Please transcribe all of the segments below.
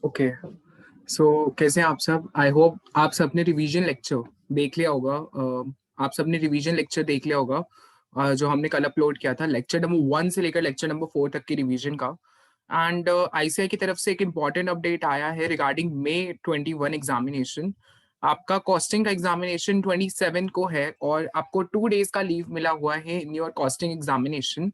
Okay. सो कैसे हैं आप सब? आई होप आप सबने रिवीजन लेक्चर देख लिया होगा। आप सबने रिवीजन लेक्चर देख लिया होगा जो हमने कल अपलोड किया था, लेक्चर नंबर 1 से लेकर लेक्चर नंबर 4 तक की रिवीजन का। एंड आईसीआई की तरफ से एक इम्पॉर्टेंट अपडेट आया है रिगार्डिंग May 21 एग्जामिनेशन। आपका कॉस्टिंग का एग्जामिनेशन 27 को है और आपको 2 days का लीव मिला हुआ है in your costing examination,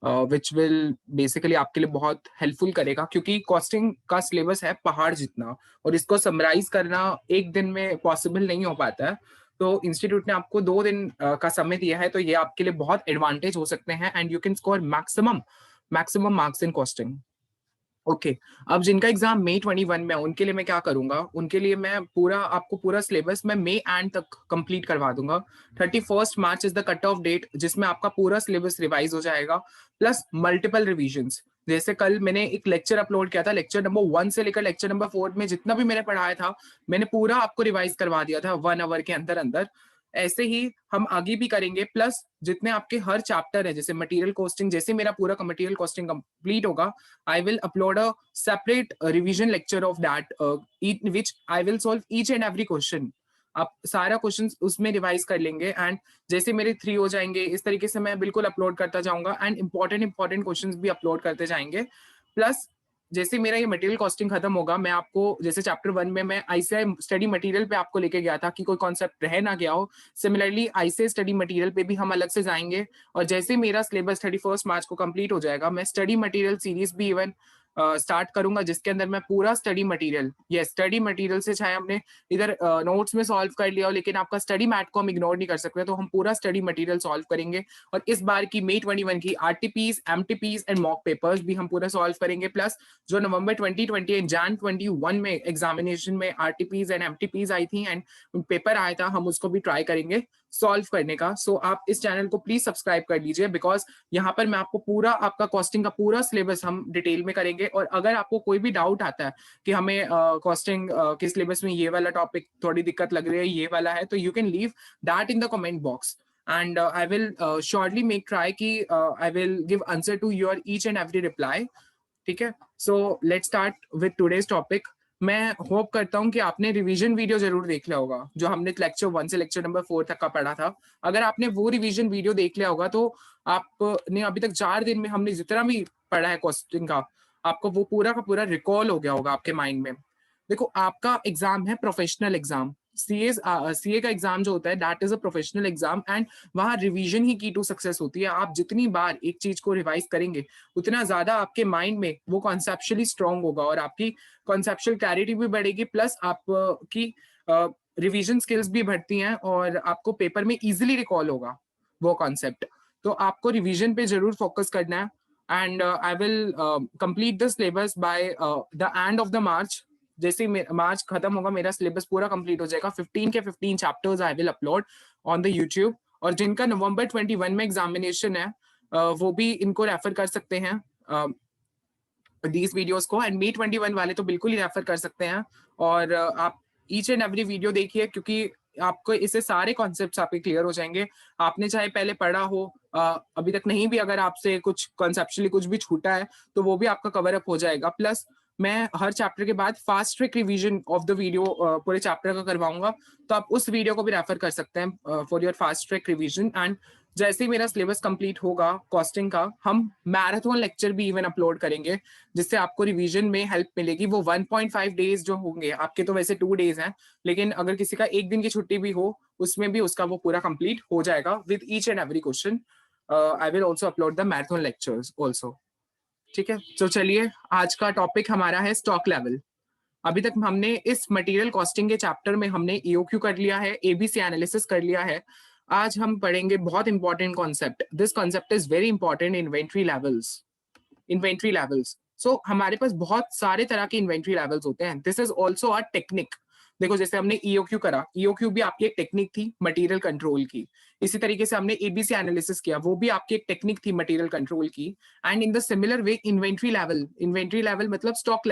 which will basically आपके लिए बहुत हेल्पफुल करेगा, क्योंकि कॉस्टिंग का सिलेबस है पहाड़ जितना और इसको समराइज करना एक दिन में पॉसिबल नहीं हो पाता है। तो इंस्टीट्यूट ने आपको 2 दिन का समय दिया है, तो ये आपके लिए बहुत एडवांटेज हो सकते हैं and you can score maximum maximum marks in costing. Okay. अब जिनका एग्जाम May 21 में है उनके लिए मैं क्या करूंगा, उनके लिए मैं आपको पूरा सिलेबस मैं May एंड तक कंप्लीट करवा दूंगा। 31 March is the cut off date जिसमें आपका पूरा सिलेबस रिवाइज हो जाएगा, प्लस मल्टीपल रिविजन्स। जैसे कल मैंने एक लेक्चर अपलोड किया था, लेक्चर नंबर 1 से लेकर लेक्चर नंबर 4 में जितना भी मैंने पढ़ाया था मैंने पूरा आपको रिवाइज करवा दिया था 1 आवर के अंदर अंदर। ऐसे ही हम आगे भी करेंगे, प्लस जितने आपके हर चैप्टर है जैसे मटेरियल कॉस्टिंग, जैसे मेरा पूरा मटेरियल कॉस्टिंग कंप्लीट होगा I will upload a separate revision lecture of that, in which I will solve each and every question. आप सारा क्वेश्चन उसमें रिवाइज कर लेंगे एंड जैसे मेरे 3 हो जाएंगे इस तरीके से मैं बिल्कुल अपलोड करता जाऊंगा एंड इंपॉर्टेंट क्वेश्चंस भी अपलोड करते जाएंगे। प्लस जैसे मेरा ये मटेरियल कॉस्टिंग खत्म होगा, मैं आपको जैसे चैप्टर 1 में मैं आईसीआई स्टडी मटेरियल पे आपको लेके गया था कि कोई कॉन्सेप्ट रह ना गया हो, सिमिलरली आईसीआई स्टडी मटेरियल पे भी हम अलग से जाएंगे। और जैसे मेरा सिलेबस 31 मार्च को कंप्लीट हो जाएगा, मैं स्टडी मटेरियल सीरीज भी इवन स्टार्ट करूंगा जिसके अंदर मैं पूरा स्टडी मटेरियल से, चाहे हमने इधर नोट्स में सॉल्व कर लिया हो लेकिन आपका स्टडी मैट को हम इग्नोर नहीं कर सकते, तो हम पूरा स्टडी मटेरियल सॉल्व करेंगे। और इस बार की May 21 की आरटीपीज, एमटीपीज एंड मॉक पेपर्स भी हम पूरा सॉल्व करेंगे। प्लस जो नवंबर 2020 एंड Jan 21 में एग्जामिनेशन में आरटीपीज एंड एमटीपीज आई थी एंड पेपर आया था, हम उसको भी ट्राई करेंगे सॉल्व करने का। सो आप इस चैनल को प्लीज सब्सक्राइब कर लीजिए, बिकॉज यहाँ पर मैं आपको पूरा आपका कॉस्टिंग का पूरा सिलेबस हम डिटेल में करेंगे। और अगर आपको कोई भी डाउट आता है कि हमें कॉस्टिंग के सिलेबस में ये वाला टॉपिक थोड़ी दिक्कत लग रही है, ये वाला है, तो you can leave that in the comment box and I will surely make try कि I will give answer to your each and every reply. ठीक है, so let's start with today's topic. मैं होप करता हूं कि आपने revision video जरूर देख लिया होगा जो हमने लेक्चर 1 से लेक्चर नंबर 4 तक का पढ़ा था। अगर आपने वो रिवीजन वीडियो देख लिया होगा तो आपने अभी तक 4 दिन में हमने जितना भी पढ़ा है क्वेश्चन का, आपको वो पूरा का पूरा रिकॉल हो गया होगा आपके माइंड में। देखो, आपका एग्जाम है प्रोफेशनल एग्जाम, सीए का एग्जाम जो होता है that is a professional exam and वहां रिवीजन ही की टू सक्सेस होती है। आप जितनी बार एक चीज को रिवाइज करेंगे उतना ज्यादा आपके माइंड में वो कॉन्सेप्चुअली स्ट्रांग होगा और आपकी कॉन्सेप्चुअल क्लैरिटी भी बढ़ेगी, प्लस आपकी रिवीजन स्किल्स भी बढ़ती हैं और आपको पेपर में इजिली रिकॉल होगा वो कॉन्सेप्ट। तो आपको रिवीजन पे जरूर फोकस करना है and I will complete the syllabus by the end of the March. जैसे मार्च खत्म होगा मेरा सिलेबस पूरा कंप्लीट हो जाएगा। 15 के 15 chapters I will upload on the YouTube. और जिनका नवंबर 21 में एग्जामिनेशन है वो भी इनको रेफर कर सकते हैं दीज वीडियोस को, एंड May 21 वाले तो बिल्कुल ही रेफर कर सकते हैं। और आप ईच एंड एवरी वीडियो देखिए, क्योंकि आपको इससे सारे कॉन्सेप्ट्स आपके क्लियर हो जाएंगे। आपने चाहे पहले पढ़ा हो अभी तक नहीं भी, अगर आपसे कुछ कॉन्सेप्चुअली कुछ भी छूटा है तो वो भी आपका कवर अप हो जाएगा। प्लस मैं हर चैप्टर के बाद fast track revision of the video पूरे चैप्टर का करवाऊंगा, तो आप उस वीडियो को भी रेफर कर सकते हैं for your fast track revision. And जैसे ही मेरा सिलेबस कंप्लीट होगा कॉस्टिंग का, हम मैराथन लेक्चर भी इवन अपलोड करेंगे जिससे आपको रिवीजन में हेल्प मिलेगी। वो 1.5 डेज जो होंगे आपके, तो वैसे 2 डेज हैं, लेकिन अगर किसी का एक दिन की छुट्टी भी हो उसमें भी उसका वो पूरा कंप्लीट हो जाएगा with each and every question. I will also upload the marathon lectures also. ठीक है, तो चलिए आज का टॉपिक हमारा है स्टॉक लेवल। अभी तक हमने इस मटेरियल कॉस्टिंग के चैप्टर में हमने ईओक्यू कर लिया है, एबीसी एनालिसिस कर लिया है। आज हम पढ़ेंगे बहुत important concept. This concept is very important, inventory levels. So हमारे पास बहुत सारे तरह के इन्वेंट्री लेवल्स होते हैं। This is also a technique. देखो, जैसे हमने ईओक्यू करा, ईओक्यू भी आपकी एक टेक्निक थी मटेरियल कंट्रोल की। इसी तरीके से हमने एबीसी एनालिसिस किया, वो भी आपकी एक टेक्निक थी मटेरियल कंट्रोल की। And in the similar way inventory level मतलब stock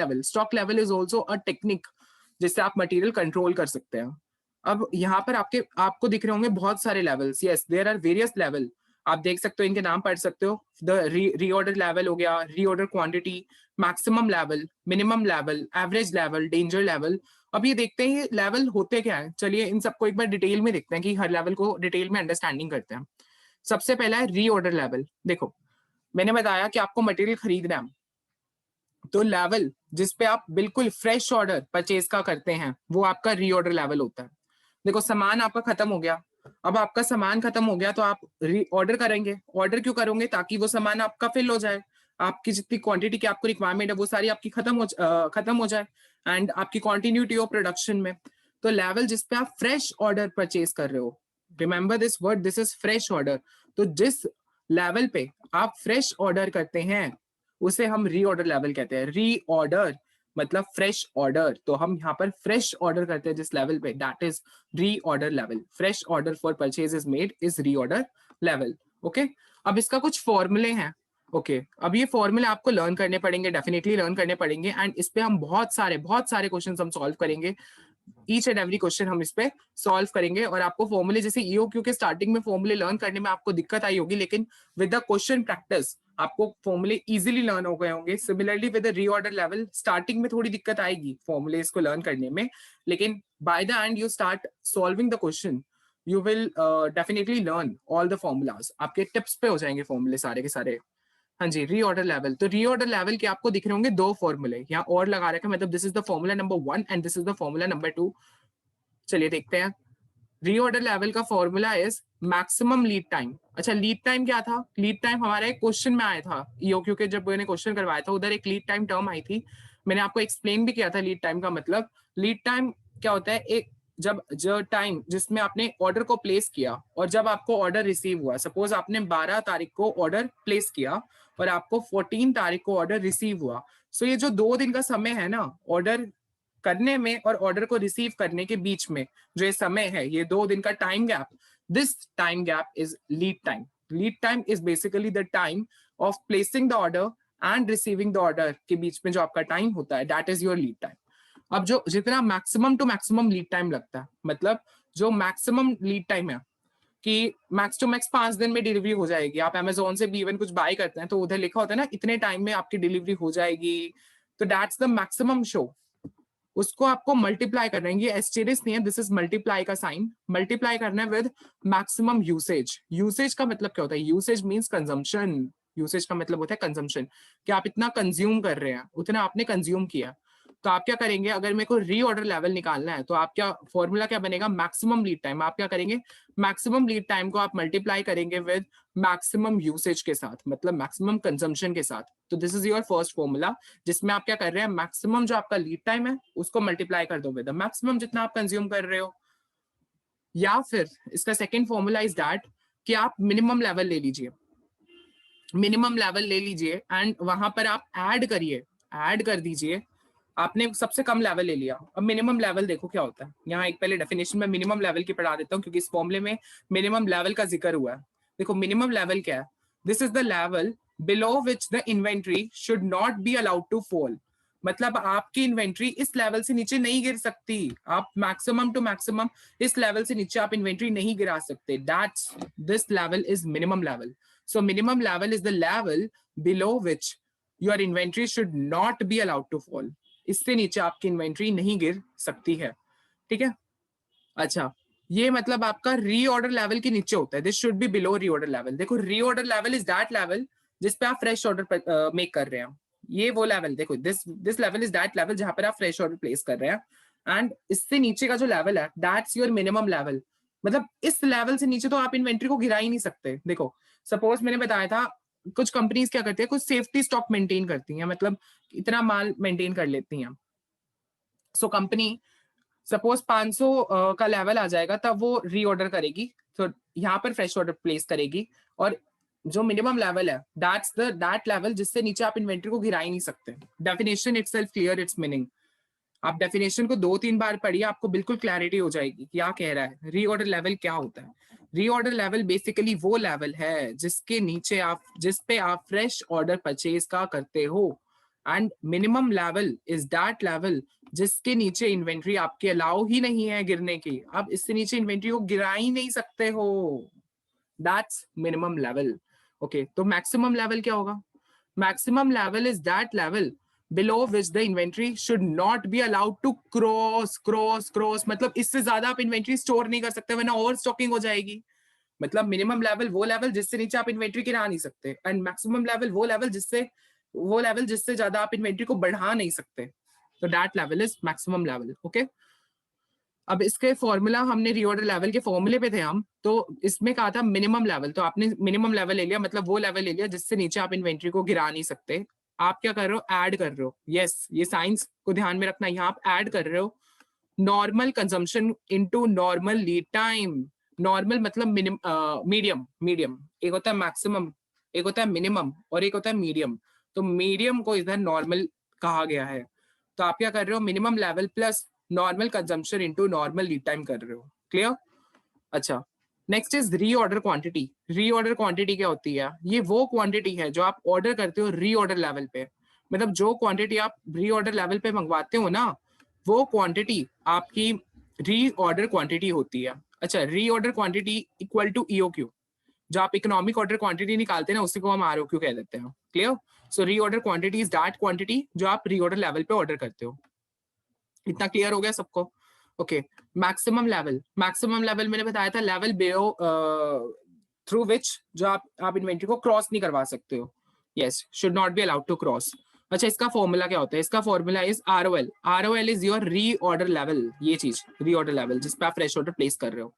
level is also a technique जिससे आप मटेरियल कंट्रोल कर सकते हैं। अब यहाँ पर आपको दिख रहे होंगे बहुत सारे levels. Yes, there are various level. आप देख सकते हो, इनके नाम पढ़ सकते हो। द रीऑर्डर लेवल हो गया, reorder quantity, maximum level, minimum level, average level, danger level. अब ये देखते हैं ये लेवल होते क्या है। चलिए इन सबको एक बार डिटेल में देखते हैं कि हर लेवल को डिटेल में अंडरस्टैंडिंग करते हैं। सबसे पहला है रीऑर्डर लेवल। देखो मैंने बताया कि आपको मटेरियल खरीदना है, तो लेवल जिस पे आप बिल्कुल फ्रेश ऑर्डर परचेज का करते हैं वो आपका रीऑर्डर लेवल होता है। देखो सामान आपका खत्म हो गया, अब आपका सामान खत्म हो गया तो आप री ऑर्डर करेंगे। ऑर्डर क्यों करोगे? ताकि वो सामान आपका फिल हो जाए, आपकी जितनी क्वांटिटी की आपको रिक्वायरमेंट है वो सारी आपकी खत्म हो जाए एंड आपकी कंटिन्यूटी हो प्रोडक्शन में। तो लेवल जिस पे आप फ्रेश ऑर्डर परचेज कर रहे हो, remember this word, this is fresh order. तो जिस लेवल पे आप फ्रेश ऑर्डर करते हैं उसे हम रीऑर्डर लेवल कहते हैं। रीऑर्डर मतलब फ्रेश ऑर्डर, तो हम यहाँ पर फ्रेश ऑर्डर करते हैं जिस लेवल पे, that is reorder level. Fresh order for purchase is made is reorder level. Okay, अब इसका कुछ फॉर्मूले हैं। ओके अब ये फॉर्मूले आपको लर्न करने पड़ेंगे, डेफिनेटली लर्न करने पड़ेंगे एंड इस पे हम बहुत सारे क्वेश्चन हम सॉल्व करेंगे। ईच एंड एवरी क्वेश्चन हम इस पे सॉल्व करेंगे और आपको फॉर्मूले जैसे ईओक्यू के स्टार्टिंग में फॉर्मूले लर्न करने में आपको दिक्कत आई होगी, लेकिन विद द क्वेश्चन प्रैक्टिस आपको फॉर्मूले इजीली लर्न हो गए होंगे। Similarly with the reorder level, starting में थोड़ी दिक्कत आएगी फॉर्मूलेस को लर्न करने में, लेकिन bye the and you start solving the question you will definitely learn all the formulas. आपके टिप्स पे हो जाएंगे फॉर्मूले सारे के सारे। हाँ जी, रीऑर्डर लेवल। तो रीऑर्डर लेवल के आपको दिख रहे होंगे दो फॉर्मूले यहाँ और लगा रखे, मतलब this is the formula number 1 and this is the formula number 2। चलिए देखते हैं। रीऑर्डर लेवल का formula is maximum lead time. अच्छा लीड टाइम क्या था? लीड टाइम हमारे क्वेश्चन में आया था ईओक्यू के, जब मैंने क्वेश्चन करवाया था उधर एक लीड टाइम टर्म आई थी, मैंने आपको एक्सप्लेन भी किया था लीड टाइम का मतलब। लीड टाइम क्या होता है? एक जब जो टाइम जिसमें आपने ऑर्डर को प्लेस किया और जब आपको ऑर्डर रिसीव हुआ, सपोज आपने 12 तारीख को ऑर्डर प्लेस किया और आपको 14 तारीख को ऑर्डर रिसीव हुआ, सो ये जो 2 दिन का समय है ना ऑर्डर करने में और ऑर्डर को रिसीव करने के बीच में जो ये समय है, ये 2 दिन का time gap, this time gap is lead time. Lead time is basically the time of placing the order and receiving the order के बीच में जो आपका टाइम होता है, that is your lead time. अब जो जितना maximum to maximum lead time लगता है, मतलब जो मैक्सिमम लीड टाइम है कि मैक्स टू मैक्स 5 दिन में डिलीवरी हो जाएगी। आप अमेजोन से भी इवन कुछ बाय करते हैं तो उधर लिखा होता है ना इतने टाइम में आपकी डिलीवरी हो जाएगी, तो दैट्स द मैक्सिमम शो। उसको आपको मल्टीप्लाई करना है, ये एस्टेरिस्क नहीं है, दिस इज मल्टीप्लाई का साइन। मल्टीप्लाई करना है विद मैक्सिमम यूसेज। यूसेज का मतलब क्या होता है? Usage means consumption. यूसेज का मतलब होता है कंजम्पशन, कि आप इतना कंज्यूम कर रहे हैं, उतना आपने कंज्यूम किया। तो आप क्या करेंगे, अगर मेरे को रीऑर्डर लेवल निकालना है तो आप क्या फॉर्मूला क्या बनेगा? Maximum lead time. आप क्या करेंगे? मैक्सिमम लीड टाइम को आप मल्टीप्लाई करेंगे विद मैक्सिमम यूसेज के साथ, मतलब मैक्सिमम कंजम्पशन के साथ। तो this is your first formula, जिसमें आप क्या कर रहे हैं? मैक्सिमम जो आपका लीड टाइम है उसको मल्टीप्लाई कर दो विद मैक्सिमम जितना आप कंज्यूम कर रहे हो। या फिर इसका सेकेंड फॉर्मूला इज दैट कि आप मिनिमम लेवल ले लीजिए, मिनिमम लेवल ले लीजिए एंड वहां पर आप ऐड करिए, ऐड कर दीजिए। आपने सबसे कम लेवल ले लिया, अब मिनिमम लेवल देखो क्या होता है। यहाँ एक पहले डेफिनेशन में मिनिमम लेवल की पढ़ा देता हूँ क्योंकि इस फॉर्मूले में मिनिमम लेवल का जिक्र हुआ है। देखो मिनिमम लेवल क्या है? This is the level below which the inventory should not be allowed to fall. मतलब आपकी इन्वेंट्री इस लेवल से नीचे नहीं गिर सकती। आप मैक्सिमम टू मैक्सिमम इस लेवल से नीचे आप इन्वेंट्री नहीं गिरा सकते। That's this level is minimum level. So minimum level is the level below which your inventory should not be allowed to fall. इससे नीचे आपकी इन्वेंट्री नहीं गिर सकती है, ठीक है। अच्छा, ये मतलब आपका रीऑर्डर लेवल के नीचे होता है, this should be below reorder level. देखो reorder level is that level जिस पे आप फ्रेश ऑर्डर मेक कर रहे हैं। ये वो लेवल, देखो this level is that level जहां पर आप फ्रेश ऑर्डर प्लेस कर रहे हैं एंड इससे नीचे का जो लेवल है दैट्स योर मिनिमम लेवल। मतलब इस लेवल से नीचे तो आप इन्वेंट्री को गिरा ही नहीं सकते। देखो सपोज मैंने बताया था कुछ कंपनीज क्या करती है, कुछ सेफ्टी स्टॉक मेंटेन करती हैं, मतलब इतना माल मेंटेन कर लेती हैं। सो कंपनी सपोज 500 का लेवल आ जाएगा तब वो रीऑर्डर करेगी, तो यहाँ पर फ्रेश ऑर्डर प्लेस करेगी और जो मिनिमम लेवल है दैट लेवल जिससे नीचे आप इन्वेंट्री को गिरा ही नहीं सकते। Definition itself clear it's meaning. आप डेफिनेशन को 2-3 बार पढ़िए, आपको बिल्कुल क्लैरिटी हो जाएगी क्या कह रहा है। रीऑर्डर लेवल क्या होता है? रीऑर्डर लेवल बेसिकली वो लेवल है जिसके नीचे आप जिस पे आप फ्रेश ऑर्डर परचेज का करते हो and minimum level is that level जिसके नीचे इन्वेंट्री आपके अलाउ ही नहीं है गिरने की। आप इससे नीचे इन्वेंट्री को गिरा ही नहीं सकते हो। That's minimum level. ओके, तो मैक्सिमम लेवल क्या होगा? Maximum level is that level below which the inventory should not be allowed to cross, मतलब इससे ज्यादा आप इन्वेंट्री स्टोर नहीं कर सकते वरना ओवर स्टॉकिंग हो जाएगी। मतलब मिनिमम लेवल वो लेवल जिससे नीचे आप इन्वेंट्री गिरा नहीं सकते, एंड मैक्सिमम लेवल वो लेवल जिससे ज्यादा आप इन्वेंट्री को बढ़ा नहीं सकते। तो that level is maximum level. Okay, अब इसके फॉर्मूला हमने रीऑर्डर लेवल के फॉर्मूले पे थे हम, तो इसमें कहा था मिनिमम लेवल, तो आपने मिनिमम लेवल ले लिया, मतलब वो लेवल ले लिया जिससे नीचे आप इन्वेंट्री को गिरा नहीं सकते। आप क्या कर रहे हो? ऐड कर रहे हो। यस, ये साइंस को ध्यान में रखना, यहाँ आप ऐड कर रहे हो normal consumption into normal lead time. Normal मतलब मीडियम, मीडियम एक होता है मैक्सिमम, एक होता है मिनिमम और एक होता है मीडियम। तो मीडियम को इधर नॉर्मल कहा गया है। तो आप क्या कर रहे हो? Minimum level plus normal consumption into normal lead time कर रहे हो। क्लियर? अच्छा, next is reorder quantity. Reorder quantity क्या होती है? ये वो क्वांटिटी है जो आप ऑर्डर करते हो रीऑर्डर लेवल पे, मतलब जो क्वांटिटी आप रीऑर्डर लेवल पे मंगवाते हो ना, वो क्वांटिटी आपकी रीऑर्डर क्वांटिटी होती है। अच्छा, reorder quantity equal to EOQ. जो आप इकोनॉमिक ऑर्डर क्वांटिटी निकालते हैं ना, उसी को हम आरओक्यू कह देते हैं। Clear? So reorder quantity is that quantity जो आप रीऑर्डर लेवल पे ऑर्डर करते हो। इतना क्लियर हो गया सबको? Okay, maximum level. Maximum level मैंने बताया था लेवल बिलो थ्रू विच जो आप इन्वेंट्री को क्रॉस नहीं करवा सकते हो। Yes, should not be allowed to cross. अच्छा, इसका फॉर्मूला क्या होता है? इसका formula is ROL. ROL is your reorder level. ये चीज री ऑर्डर लेवल जिस पे आप फ्रेश ऑर्डर प्लेस कर रहे हो,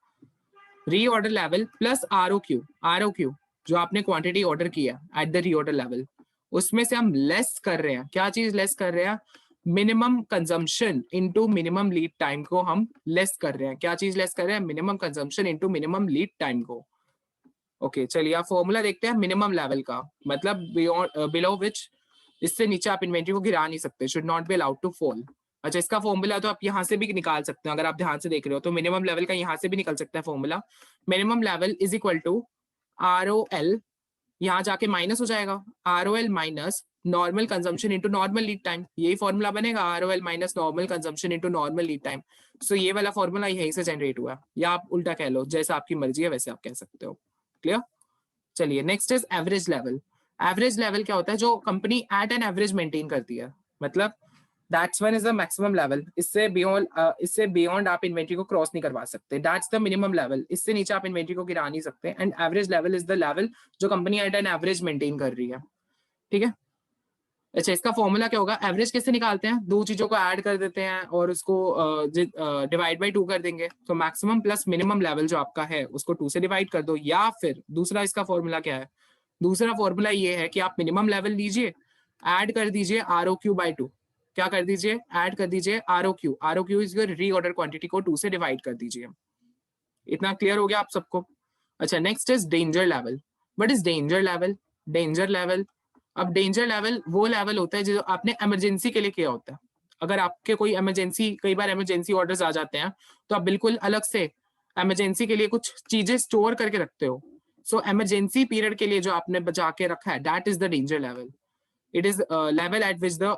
री ऑर्डर लेवल प्लस आरओक्यू। आरओक्यू जो आपने क्वांटिटी ऑर्डर किया एट द री ऑर्डर लेवल, उसमें से हम लेस कर रहे हैं। क्या चीज लेस कर रहे हैं? Minimum consumption into minimum lead time को हम लेस कर रहे हैं। क्या चीज लेस कर रहे हैं? Minimum consumption into minimum lead time को। ओके, चलिए आप फॉर्मूला देखते हैं मिनिमम लेवल का, मतलब बिलो विच इससे नीचे आप इन्वेंट्री को गिरा नहीं सकते, should not be allowed to fall. अच्छा, इसका फॉर्मूला तो आप यहाँ से भी निकाल सकते हो, अगर आप ध्यान से देख रहे हो तो मिनिमम लेवल का यहाँ से भी निकल सकता है formula. Minimum level is equal to ROL, यहाँ जाके माइनस हो जाएगा, ROL minus normal consumption into normal lead time. यही फॉर्मूला बनेगा, ROL minus normal consumption into normal lead time. So ये वाला फॉर्मूला यहीं से जनरेट हुआ, या आप उल्टा कह लो, जैसा आपकी मर्जी है वैसे आप कह सकते हो। क्लियर? चलिए, next is average level. Average level क्या होता है? जो company at an average maintain करती है, मतलब that's one is the maximum level. इससे बियॉन्ड आप इन्वेंट्री को क्रॉस नहीं करवा सकते। दैट्स द मिनिमम लेवल, इससे नीचे आप इन्वेंट्री को गिरा नहीं सकते। And average level is the level जो company at an average maintain कर रही है। ठीक है? अच्छा, इसका फॉर्मूला क्या होगा? एवरेज कैसे निकालते हैं? दो चीजों को ऐड कर देते हैं और उसको डिवाइड बाई 2 कर देंगे। तो मैक्सिमम प्लस मिनिमम लेवल जो आपका है उसको 2 से डिवाइड कर दो, या फिर दूसरा इसका फॉर्मूला क्या है? दूसरा फॉर्मूला ये है कि आप मिनिमम लेवल लीजिए, ऐड कर दीजिए आरओक्यू बाई 2। क्या कर दीजिए? ऐड कर दीजिए आरओक्यू। आरओक्यू इज योर री ऑर्डर क्वांटिटी को 2 से डिवाइड कर दीजिए। इतना क्लियर हो गया आप सबको? अच्छा, next is danger level. What is danger level? Danger level, अब डेंजर लेवल वो लेवल होता है जो आपने इमरजेंसी के लिए किया होता है। अगर आपके कोई इमरजेंसी, कई बार इमरजेंसी ऑर्डर्स आ जाते हैं, तो आप बिल्कुल अलग से इमरजेंसी के लिए कुछ चीजें स्टोर करके रखते हो। सो इमरजेंसी पीरियड के लिए जो आपने बचा के रखा है, that is the danger level. It is level eight which the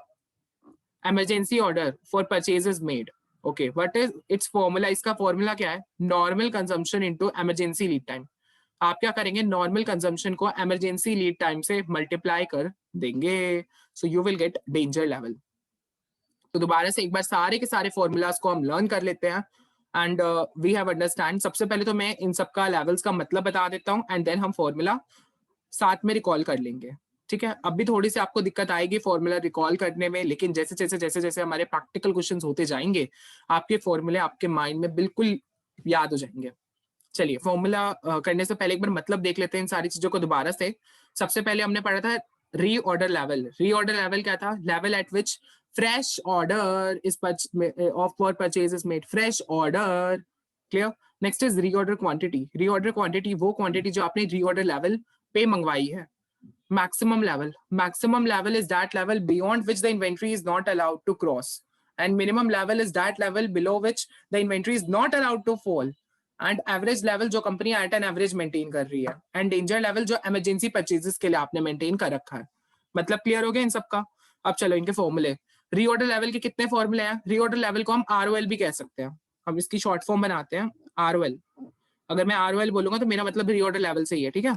emergency order for purchase is made. Okay, what is it's formula? इसका फॉर्मूला क्या है? Normal consumption into emergency lead time. आप क्या करेंगे? नॉर्मल कंजम्पशन को emergency lead time से multiply कर देंगे, so you will gate danger level. तो दोबारा से एक बार सारे के सारे फॉर्मूलाज को हम लर्न कर लेते हैं एंड वी हैव अंडरस्टैंड। सबसे पहले तो मैं इन सबका लेवल्स का मतलब बता देता हूँ एंड देन हम फॉर्मूला साथ में रिकॉल कर लेंगे। ठीक है? अब भी थोड़ी सी आपको दिक्कत आएगी फॉर्मूला रिकॉल करने में, लेकिन जैसे हमारे प्रैक्टिकल क्वेश्चंस होते जाएंगे, आपके फॉर्मूले आपके माइंड में बिल्कुल याद हो जाएंगे। चलिए, फॉर्मूला करने से पहले एक बार मतलब देख लेते हैं इन सारी चीजों को दोबारा से। सबसे पहले हमने पढ़ा था री ऑर्डर लेवल। री ऑर्डर लेवल क्या था? Level eight which fresh order is of for purchase is made. Fresh order. Clear? Next is री ऑर्डर क्वांटिटी। री ऑर्डर क्वांटिटी वो क्वांटिटी जो आपने री ऑर्डर लेवल पे मंगवाई है। maximum level is that level beyond which the inventory is not allowed to cross, and minimum level is that level below which the inventory is not allowed to fall, and average level जो company at an average maintain कर रही है, and danger level जो emergency purchases के लिए आपने maintain कर रखा है। मतलब क्लियर हो गया इन सबका? अब चलो इनके फॉर्मूले। रीऑर्डर लेवल के कितने फॉर्मूले हैं? रीऑर्डर लेवल को हम आरओएल भी कह सकते हैं, हम इसकी शॉर्ट फॉर्म बनाते हैं आरओएल। अगर मैं ROL बोलूंगा तो मेरा मतलब रीऑर्डर लेवल से ही है, ठीक है।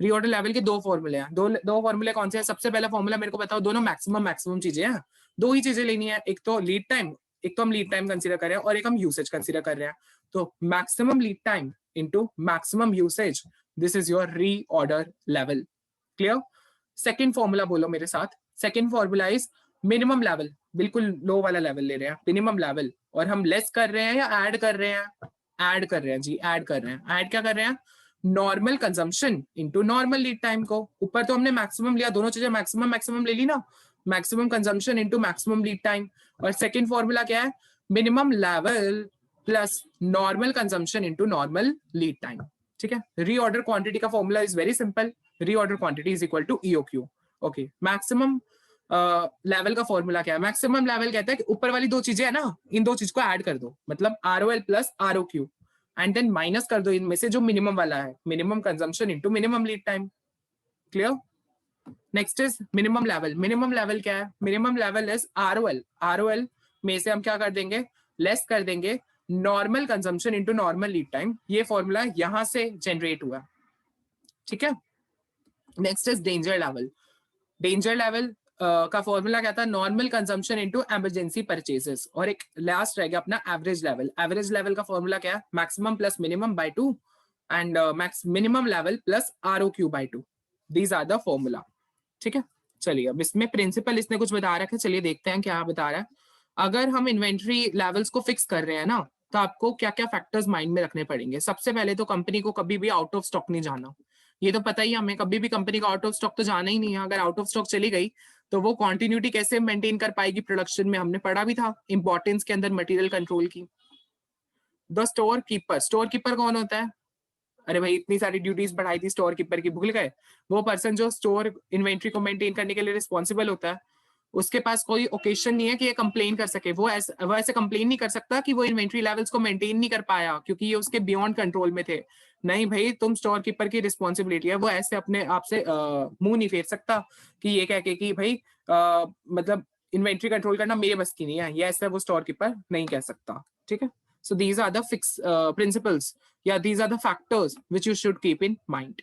रीऑर्डर लेवल के दो फॉर्मूले हैं, दो फॉर्मूले कौन से हैं? सबसे पहला फॉर्मूला मेरे को बताओ, दोनों मैक्सिमम चीजें हैं, दो ही चीजें लेनी है, एक तो लीड टाइम, एक तो हम लीड टाइम कंसीडर कर रहे हैं और एक हम यूसेज कंसीडर कर रहे हैं। तो maximum lead time into maximum usage, this is your reorder level. Clear? Second formula बोलो मेरे साथ, second formula is minimum level, बिल्कुल लो वाला लेवल ले रहे हैं, मिनिमम लेवल, और हम लेस कर रहे हैं या ऐड कर रहे हैं? ऐड कर रहे हैं जी, ऐड कर रहे हैं। ऐड क्या कर रहे हैं? Normal consumption into normal lead time को। ऊपर तो हमने मैक्सिमम लिया, दोनों चीजें मैक्सिमम ले ली ना, maximum consumption into maximum lead time. और सेकंड फॉर्मूला क्या है? Minimum level plus normal consumption into normal lead time, ठीक है। रीऑर्डर क्वांटिटी का formula is very simple, reorder quantity is equal to EOQ। Okay, maximum level का formula क्या है? Maximum level कहता है कि ऊपर वाली दो चीजें है ना, इन दो चीज को ऐड कर दो, मतलब ROL plus ROQ, and then minus कर दो इनमें से जो मिनिमम वाला है, minimum consumption into minimum lead time. Clear? Next is minimum level. Minimum level क्या है? Minimum level is ROL। ROL में से हम क्या कर देंगे? लेस कर देंगे normal consumption into normal lead time. ये फॉर्मूला यहां से जनरेट हुआ, ठीक है। Next is danger level. Danger level का फॉर्मूला क्या था? Normal consumption into emergency purchases. और एक लास्ट रह गया अपना एवरेज लेवल। एवरेज लेवल का फॉर्मूला क्या है? Maximum plus minimum by 2 and max minimum level plus ROQ by 2। These are the formula, ठीक है। चलिए, अब इसमें प्रिंसिपल इसने कुछ बता रखा है, चलिए देखते हैं क्या बता रहा है। अगर हम इन्वेंट्री लेवल्स को फिक्स कर रहे हैं ना, तो आपको क्या क्या फैक्टर्स माइंड में रखने पड़ेंगे। सबसे पहले तो कंपनी को कभी भी आउट ऑफ स्टॉक नहीं जाना, ये तो पता ही है हमें, कभी भी कंपनी का आउट ऑफ स्टॉक तो जाना ही नहीं है। अगर आउट ऑफ स्टॉक चली गई तो वो कंटिन्यूटी कैसे मेंटेन कर पाएगी प्रोडक्शन में, हमने पढ़ा भी था इंपॉर्टेंस के अंदर मटेरियल कंट्रोल की। The store keeper, store keeper कौन होता है? अरे भाई, इतनी सारी ड्यूटीज बढ़ाई थी स्टोर कीपर की, भूल गए? वो पर्सन जो स्टोर इन्वेंट्री को मेंटेन करने के लिए रिस्पॉन्सिबल होता है, उसके पास कोई ओकेशन नहीं है कि ये कंप्लेन कर सके। वो ऐसे कंप्लेन नहीं कर सकता कि वो इन्वेंट्री लेवल्स को मेंटेन नहीं कर पाया क्योंकि ये उसके बियॉन्ड कंट्रोल में थे। नहीं भाई, तुम स्टोर कीपर की रिस्पॉन्सिबिलिटी है, वो ऐसे अपने आप से मुंह नहीं फेर सकता कि ये कह के कि भाई मतलब इन्वेंट्री कंट्रोल करना मेरे बस की नहीं है, ये ऐसा वो स्टोर कीपर नहीं कह सकता, ठीक है। So these are the fixed principles. Yeah, these are the factors which you should keep in mind.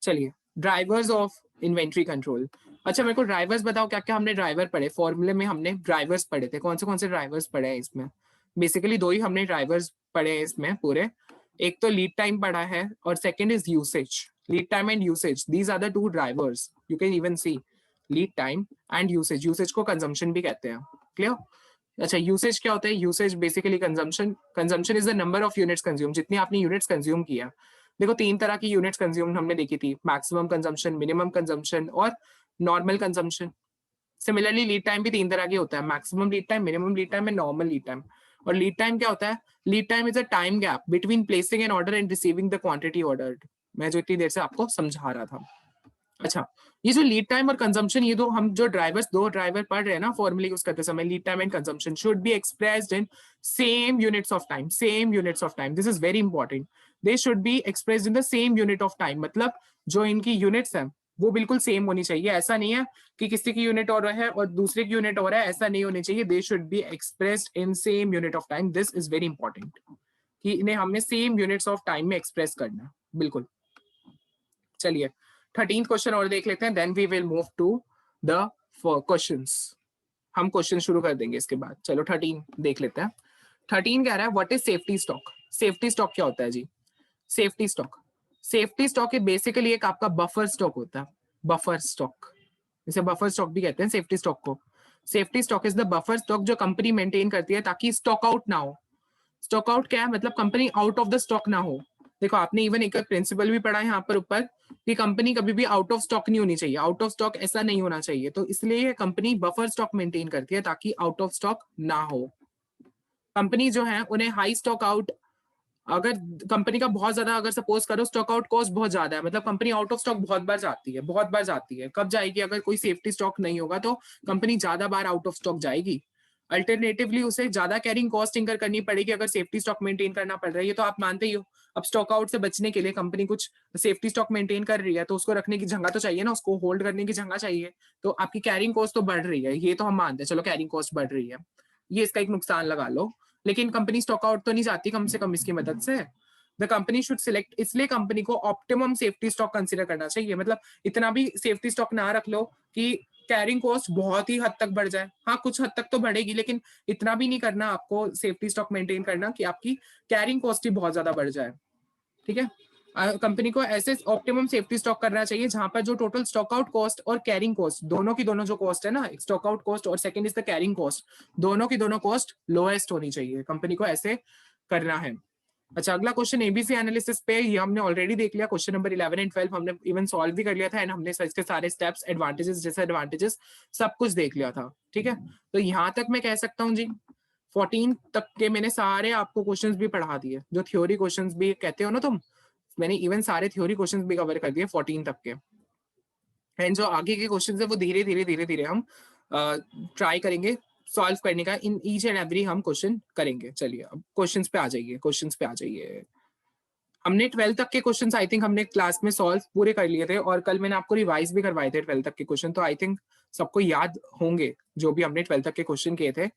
चलिए, ड्राइवर्स ऑफ इन्वेंट्री कंट्रोल। अच्छा, मेरे को ड्राइवर्स बताओ, क्या क्या हमने ड्राइवर पढ़े फॉर्मूले में? हमने ड्राइवर्स पढ़े थे, कौन से ड्राइवर्स पढ़े हैं इसमें? बेसिकली दो ही हमने ड्राइवर्स पढ़े हैं इसमें पूरे। एक तो लीड टाइम पढ़ा है और second is usage. Lead time and usage, these are the two drivers. You can even see lead time and usage. Usage को कंजम्पशन भी कहते हैं। क्लियर? अच्छा, यूसेज क्या होता है? Usage basically consumption. Consumption is the number of units consume, जितनी आपने यूनिट्स कंज्यूम किया। देखो, तीन तरह की यूनिट्स कंज्यूम हमने देखी थी, मैक्सिमम कंजम्पशन, मिनिमम कंजम्पशन और normal consumption. Similarly lead time भी तीन तरह की होता है, maximum lead time, minimum lead time and normal lead time. और लीड टाइम क्या होता है? Lead time is a time gap between placing an order and receiving the quantity ordered. मैं जो इतनी देर से आपको समझा रहा था। अच्छा, ये जो लीड टाइम और कंजम्पशन, ये दो हम जो ड्राइवर्स, दो ड्राइवर पढ़ रहे हैं ना फॉर्मूले यूज करते समय, lead time and consumption should be expressed in same units of time. Same units of time, this is very important. They should be expressed in the same unit of time, मतलब जो इनकी units हैं वो बिल्कुल same होनी चाहिए। ऐसा नहीं है कि किसी की यूनिट और है और दूसरे की यूनिट और है, ऐसा नहीं होनी चाहिए। They should be expressed in same unit of time. This is very important कि इन्हें हमने सेम यूनिट्स ऑफ टाइम में एक्सप्रेस करना, बिल्कुल। चलिए, 13th क्वेश्चन और देख लेते हैं, then we will move to the questions. हम क्वेश्चन शुरू कर देंगे इसके बाद। चलो 13 देख लेते हैं। 13 कह रहा है what is safety stock. Safety stock क्या होता है जी? Safety stock, safety stock basically एक आपका बफर स्टॉक होता है। बफर स्टॉक, इसे बफर स्टॉक भी कहते हैं सेफ्टी स्टॉक को। Safety stock is the buffer stock जो कंपनी मेंटेन करती है ताकि स्टॉक आउट ना हो। स्टॉक आउट क्या है? मतलब company out of the stock ना हो। देखो, आपने इवन एक प्रिंसिपल भी पढ़ा है यहाँ पर ऊपर कि कंपनी कभी भी आउट ऑफ स्टॉक नहीं होनी चाहिए, आउट ऑफ स्टॉक ऐसा नहीं होना चाहिए। तो इसलिए कंपनी बफर स्टॉक मेंटेन करती है ताकि आउट ऑफ स्टॉक ना हो। कंपनी जो है उन्हें हाई स्टॉक आउट, अगर कंपनी का बहुत ज्यादा, अगर सपोज करो स्टॉक आउट कॉस्ट बहुत ज्यादा है, मतलब कंपनी आउट ऑफ स्टॉक बहुत बार जाती है, बहुत बार जाती है। कब जाएगी? अगर कोई सेफ्टी स्टॉक नहीं होगा तो कंपनी ज्यादा बार आउट ऑफ स्टॉक जाएगी। अल्टरनेटिवली उसे ज्यादा कैरिंग कॉस्ट इंकर करनी पड़ेगी अगर सेफ्टी स्टॉक मेंटेन करना पड़ रहा है। ये तो आप मानते ही हो। अब स्टॉक आउट से बचने के लिए कंपनी कुछ सेफ्टी स्टॉक मेंटेन कर रही है तो उसको रखने की जगह तो चाहिए ना, उसको होल्ड करने की जगह चाहिए। तो आपकी कैरिंग कॉस्ट तो बढ़ रही है, ये तो हम मानते हैं, चलो कैरिंग कॉस्ट बढ़ रही है, ये इसका एक नुकसान लगा लो। लेकिन कंपनी स्टॉक आउट तो नहीं जाती कम से कम इसकी मदद से। द कंपनी शुड सिलेक्ट, इसलिए कंपनी को ऑप्टिमम सेफ्टी स्टॉक कंसिडर करना चाहिए। मतलब इतना भी सेफ्टी स्टॉक ना रख लो कि कैरिंग कॉस्ट बहुत ही हद तक बढ़ जाए। हाँ, कुछ हद तक तो बढ़ेगी, लेकिन इतना भी नहीं करना आपको सेफ्टी स्टॉक मेंटेन करना कि आपकी कैरिंग कॉस्ट ही बहुत ज्यादा बढ़ जाए। ठीक है, कंपनी को ऐसे ऑप्टिमम सेफ्टी स्टॉक करना चाहिए जहां पर जो टोटल स्टॉक आउट कॉस्ट और कैरिंग कॉस्ट दोनों की दोनों जो कॉस्ट है ना, स्टॉक आउट कॉस्ट और second is the carrying cost, दोनों की दोनों कॉस्ट लोएस्ट होनी चाहिए। कंपनी को ऐसे करना है। अच्छा, अगला क्वेश्चन एबीसी एनालिसिस पे, ये हमने ऑलरेडी देख लिया। क्वेश्चन नंबर 11 एंड 12 हमने इवन सॉल्व भी कर लिया था एंड हमने इसके सारे स्टेप्स, एडवांटेजेस, डिसएडवांटेजेस सब कुछ देख लिया था। ठीक है, तो यहां तक मैं कह सकता हूँ जी 14 तक के मैंने सारे आपको क्वेश्चंस भी पढ़ा दिए, जो थ्योरी क्वेश्चंस भी कहते हो ना तुम, मैंने इवन सारे थ्योरी क्वेश्चंस भी कवर कर दिए 14 तक के। एंड जो आगे के क्वेश्चंस है वो धीरे धीरे हम ट्राई करेंगे सॉल्व करने का, इन ईच एंड एवरी हम क्वेश्चन करेंगे। चलिए अब क्वेश्चंस पे आ जाइए। हमने 12 तक के क्वेश्चंस आई थिंक हमने क्लास में सॉल्व पूरे कर लिए थे, और कल मैंने आपको रिवाइज भी करवाए थे 12 तक के क्वेश्चन, तो आई थिंक सबको याद होंगे जो भी हमने 12 तक के क्वेश्चन किए थे।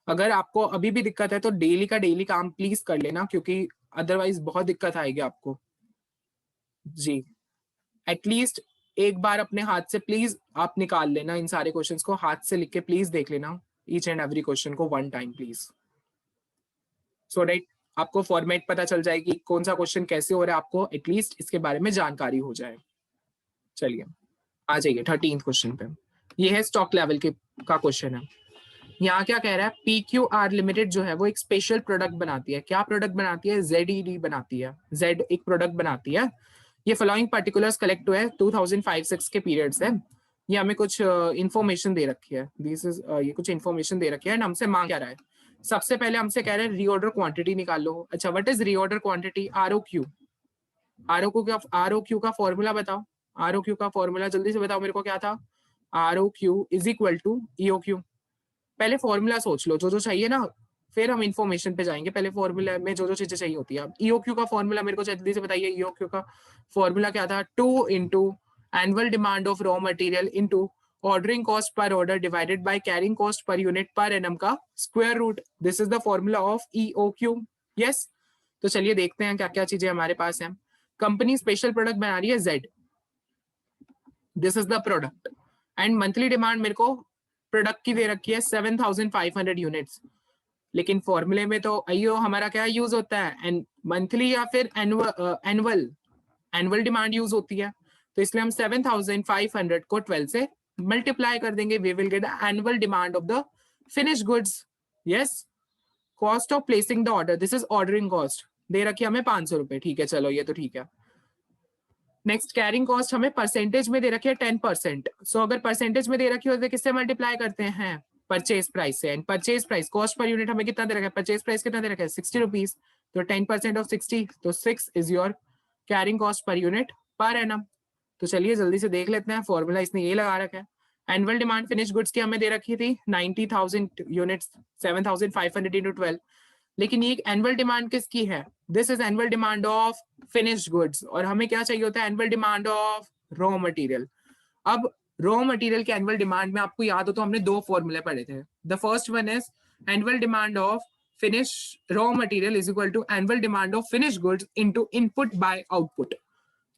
अगर आपको अभी भी दिक्कत है तो डेली का डेली काम प्लीज कर लेना, क्योंकि अदरवाइज बहुत दिक्कत आएगी आपको जी। एटलीस्ट एक बार अपने हाथ से प्लीज आप निकाल लेना, इन सारे क्वेश्चंस को हाथ से लिख के प्लीज देख लेना, ईच एंड एवरी क्वेश्चन को one time please, so that आपको फॉर्मेट पता चल जाएगी कौन सा क्वेश्चन कैसे हो रहा है, आपको एटलीस्ट इसके बारे में जानकारी हो जाए। चलिए आ जाइए 13th क्वेश्चन पे। ये है स्टॉक लेवल के का क्वेश्चन है। यहाँ क्या कह रहा है, PQR लिमिटेड जो है वो एक स्पेशल प्रोडक्ट बनाती है। क्या प्रोडक्ट बनाती है? ZED बनाती है। Z एक प्रोडक्ट बनाती है। ये फॉलोइंग पर्टिकुलर्स कलेक्ट हुए हैं 2005-6 के पीरियड से। ये हमें कुछ इंफॉर्मेशन दे रखी है, दिस इज ये कुछ इंफॉर्मेशन दे रखी है एंड हमसे मांग क्या रहा है। सबसे पहले हमसे कह रहे हैं रीऑर्डर क्वांटिटी निकाल लो। अच्छा, what is reorder quantity? ROQ। ROQ का फॉर्मूला बताओ। ROQ का फॉर्मूला जल्दी से बताओ मेरे को, क्या था? ROQ is equal to EOQ। पहले फॉर्मूला सोच लो जो जो चाहिए ना, फिर हम इंफॉर्मेशन पे जाएंगे। पहले फॉर्मूला में जो जो चीजें चाहिए होती है। EOQ का फॉर्मूला मेरे को जल्दी से बताइए। EOQ का फॉर्मूला क्या था? 2 into annual demand of raw material into ordering cost per order divided by carrying cost per unit per annum का square root. This is the formula of EOQ। Yes, तो चलिए देखते हैं क्या क्या चीजें हमारे पास है। कंपनी स्पेशल प्रोडक्ट बना रही है Z, this is the product and monthly demand मेरे को प्रोडक्ट की दे रखी है 7500 यूनिट्स। लेकिन फॉर्मूले में तो अयो हमारा क्या यूज होता है? एंड मंथली या फिर एनुअल डिमांड यूज होती है। तो इसलिए हम 7500 को 12 से मल्टीप्लाई कर देंगे। We will get the annual demand of the finish goods. Yes, cost of placing the order, this is ordering cost, दे रखी है हमें 500 रुपए। ठीक है, चलो ये तो ठीक है। नेक्स्ट कैरिंग कॉस्ट हमें परसेंटेज में दे रखी है 10%। सो अगर परसेंटेज में दे रखी हो तो किससे मल्टीप्लाई करते हैं? परचेज प्राइस से। And purchase price cost per unit हमें कितना दे रखा है? परचेज प्राइस कितना दे रखा है? 60 रुपीज। तो 10% ऑफ 60, तो 6 is your carrying cost per unit per annum. तो चलिए जल्दी से देख लेते हैं, फॉर्मूला इसने ये लगा रखा है। एनुअल डिमांड फिनिश गुड्स की हमें दे रखी थी 90,000 यूनिट्स, 7,500 इंटू 12। लेकिन ये एनुअल डिमांड किसकी है? This is annual demand of finished goods, और हमें क्या चाहिए होता है? Annual demand of raw material. अब रॉ मटेरियल के एनुअल डिमांड में आपको याद हो तो हमने दो फॉर्मूले पढ़े थे। The first one is annual demand of finish raw material is equal to annual demand of finish goods into input by output.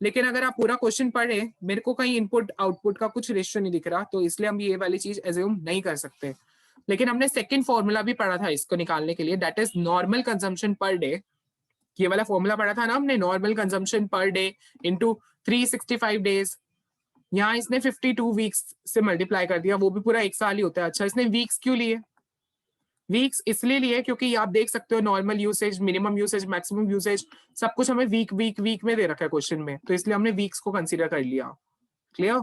लेकिन अगर आप पूरा क्वेश्चन पढ़े, मेरे को कहीं इनपुट आउटपुट का कुछ रेशियो नहीं दिख रहा, तो इसलिए हम ये वाली चीज एज्यूम नहीं कर सकते। लेकिन हमने सेकंड फॉर्मूला भी पढ़ा था इसको निकालने के लिए, that is normal consumption per day. ये वाला फॉर्मूला पढ़ा था ना हमने, normal consumption per day into 365 days. यहाँ इसने 52 वीक्स से मल्टीप्लाई कर दिया, वो भी पूरा एक साल ही होता है। अच्छा, इसने वीक्स क्यों लिए? वीक्स इसलिए लिए क्योंकि आप देख सकते हो normal usage, minimum usage, maximum usage सब कुछ हमें वीक में दे रखा है क्वेश्चन में, तो इसलिए हमने वीक्स को कंसीडर कर लिया। क्लियर?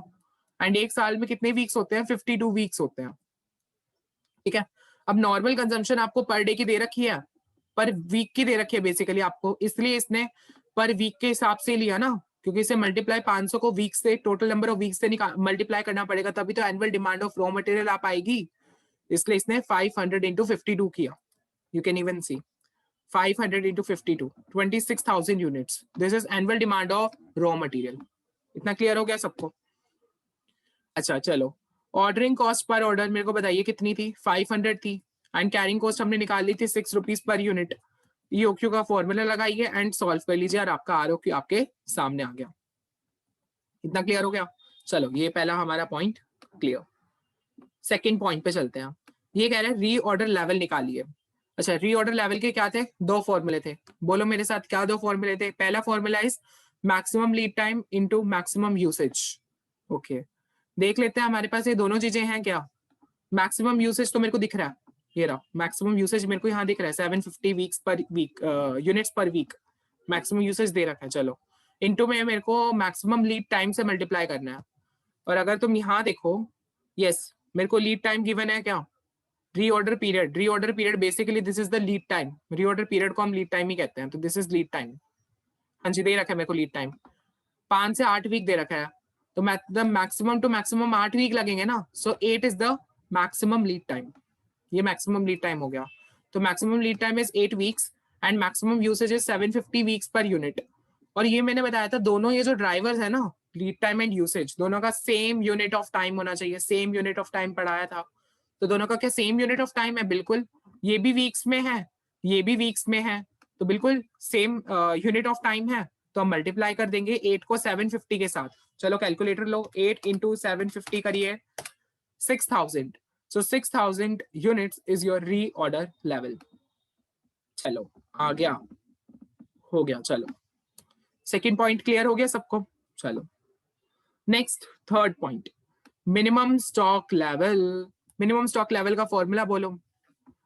एंड एक साल में कितने वीक्स होते हैं? 52 वीक्स होते हैं। ठीक है, अब नॉर्मल कंजम्पशन आपको पर डे की दे रखी है, पर वीक की दे रखी है बेसिकली आपको, इसलिए इसने पर वीक के हिसाब से लिया ना, क्योंकि इसे मल्टीप्लाई 500 को वीक से, टोटल नंबर ऑफ वीक से मल्टीप्लाई करना पड़ेगा, तभी तो annual demand of raw material आ पाएगी। इसलिए इसने 500 इंटू 52 किया। You can even see 500 into 52, 26,000 units. This is annual demand of raw material. इतना क्लियर हो गया सबको? अच्छा चलो, ऑर्डरिंग कॉस्ट पर ऑर्डर मेरे को बताइए कितनी थी? 500 थी। एंड कैरिंग कॉस्ट हमने निकाल ली थी 6 रुपीज पर यूनिट। EOQ का फॉर्मूला लगाइए एंड सॉल्व कर लीजिए और आपका ROQ आपके सामने आ गया। इतना क्लियर हो गया? चलो ये पहला हमारा पॉइंट क्लियर। सेकंड पॉइंट पे चलते हैं। ये कह रहे हैं रीऑर्डर लेवल निकालिए। अच्छा, रीऑर्डर लेवल के क्या थे? दो फॉर्मूले थे। बोलो मेरे साथ, क्या दो फॉर्मूले थे? पहला formula is maximum lead time into maximum usage. Okay, देख लेते हैं हमारे पास ये दोनों चीजें हैं क्या। मैक्सिमम यूसेज तो मेरे को दिख रहा है, ये रहा मैक्सिमम यूसेज मेरे को यहाँ दिख रहा है 750 weeks per week, units per week maximum usage दे रखा है। चलो, इनटू में मेरे को मैक्सिमम लीड टाइम से मल्टीप्लाई करना है। और अगर तुम यहाँ देखो, यस मेरे को लीड टाइम गिवन है क्या? Reorder period. Reorder period basically this is the lead time. Reorder period को हम लीड टाइम ही कहते हैं, तो दिस इज लीड टाइम। हाँ जी, दे रखा है मेरे को लीड टाइम 5 से 8 वीक दे रखा है, तो मैक्सिमम टू मैक्सिमम 8 वीक लगेंगे ना। सो 8 is the maximum lead time. ये मैक्सिमम लीड टाइम हो गया। तो maximum lead time is 8 weeks and maximum usage is 750 weeks per unit. और ये मैंने बताया था, दोनों ये जो ड्राइवर्स है ना, लीड टाइम एंड यूसेज, दोनों का सेम यूनिट ऑफ टाइम होना चाहिए। सेम यूनिट ऑफ टाइम पढ़ाया था, तो दोनों का क्या सेम यूनिट ऑफ टाइम है? बिल्कुल। ये भी वीक्स में है, ये भी वीक्स में है, तो बिल्कुल सेम यूनिट ऑफ टाइम है। तो हम मल्टीप्लाई कर देंगे 8 को 750 के साथ। चलो कैलकुलेटर लो, 8 इंटू 750 करिए, 6000। So 6000 units is your reorder level. चलो आ गया, हो गया। चलो सेकंड पॉइंट क्लियर हो गया सबको। चलो next third point, minimum stock level. Minimum stock level का फॉर्मूला बोलो।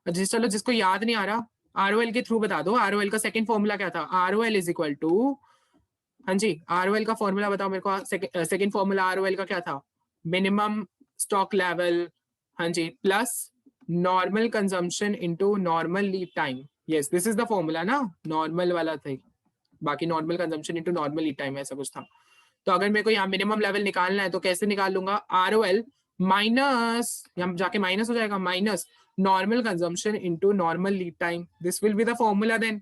चलो जिसको याद नहीं आ रहा, ROL के थ्रू बता दो। ROL का सेकंड फॉर्मूला क्या था? ROL इज इक्वल टू, हाँ जी, ROL का फॉर्मूला बताओ मेरे को। सेकंड फॉर्मूला ROL का क्या था? मिनिमम स्टॉक लेवल, हाँ जी, plus normal consumption into normal lead time. Yes, this is the formula ना, नॉर्मल वाला था। बाकी normal consumption into normal lead time ऐसा कुछ था। तो अगर मेरे को यहाँ मिनिमम लेवल निकालना है तो कैसे निकाल लूंगा? ROL माइनस, यहाँ जाके माइनस हो जाएगा, minus normal consumption into normal lead time. This will be the formula then.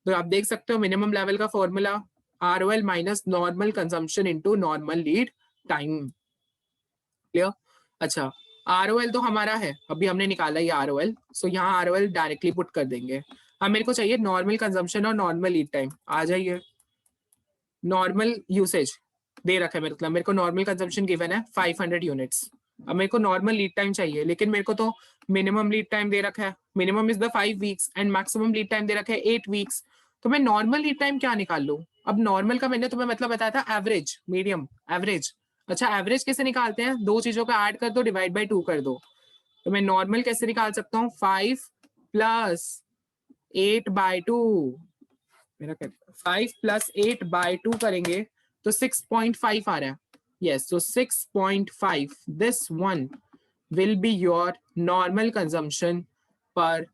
तो आप देख सकते हो मिनिमम लेवल का formula ROL minus normal consumption into normal lead time. Clear? अच्छा, ROL तो हमारा है, अभी हमने निकाला ये ROL। सो यहाँ ROL डायरेक्टली पुट कर देंगे। अब मेरे को चाहिए नॉर्मल कंजम्पशन और नॉर्मल लीड टाइम। आ जाइए, नॉर्मल यूसेज दे रखा है, मतलब मेरे को नॉर्मल कंजम्पशन गिवन है 500 यूनिट्स। अब मेरे को नॉर्मल लीड टाइम चाहिए, लेकिन मेरे को तो मिनिमम लीड टाइम दे रखा है, minimum is the 5 weeks and maximum lead time दे रखा है 8 वीक्स। तो मैं नॉर्मल लीड टाइम क्या निकाल लूं? अब नॉर्मल का मैंने तुम्हें मतलब बताया था एवरेज, मीडियम, एवरेज। अच्छा, एवरेज कैसे निकालते हैं? दो चीजों का ऐड कर दो, डिवाइड बाई 2 कर दो। तो मैं नॉर्मल कैसे निकाल सकता हूँ? 5 प्लस 8/2, मेरा 5 प्लस 8/2 करेंगे तो 6.5 आ रहा है। Yes, so 6.5, this one will be your normal consumption per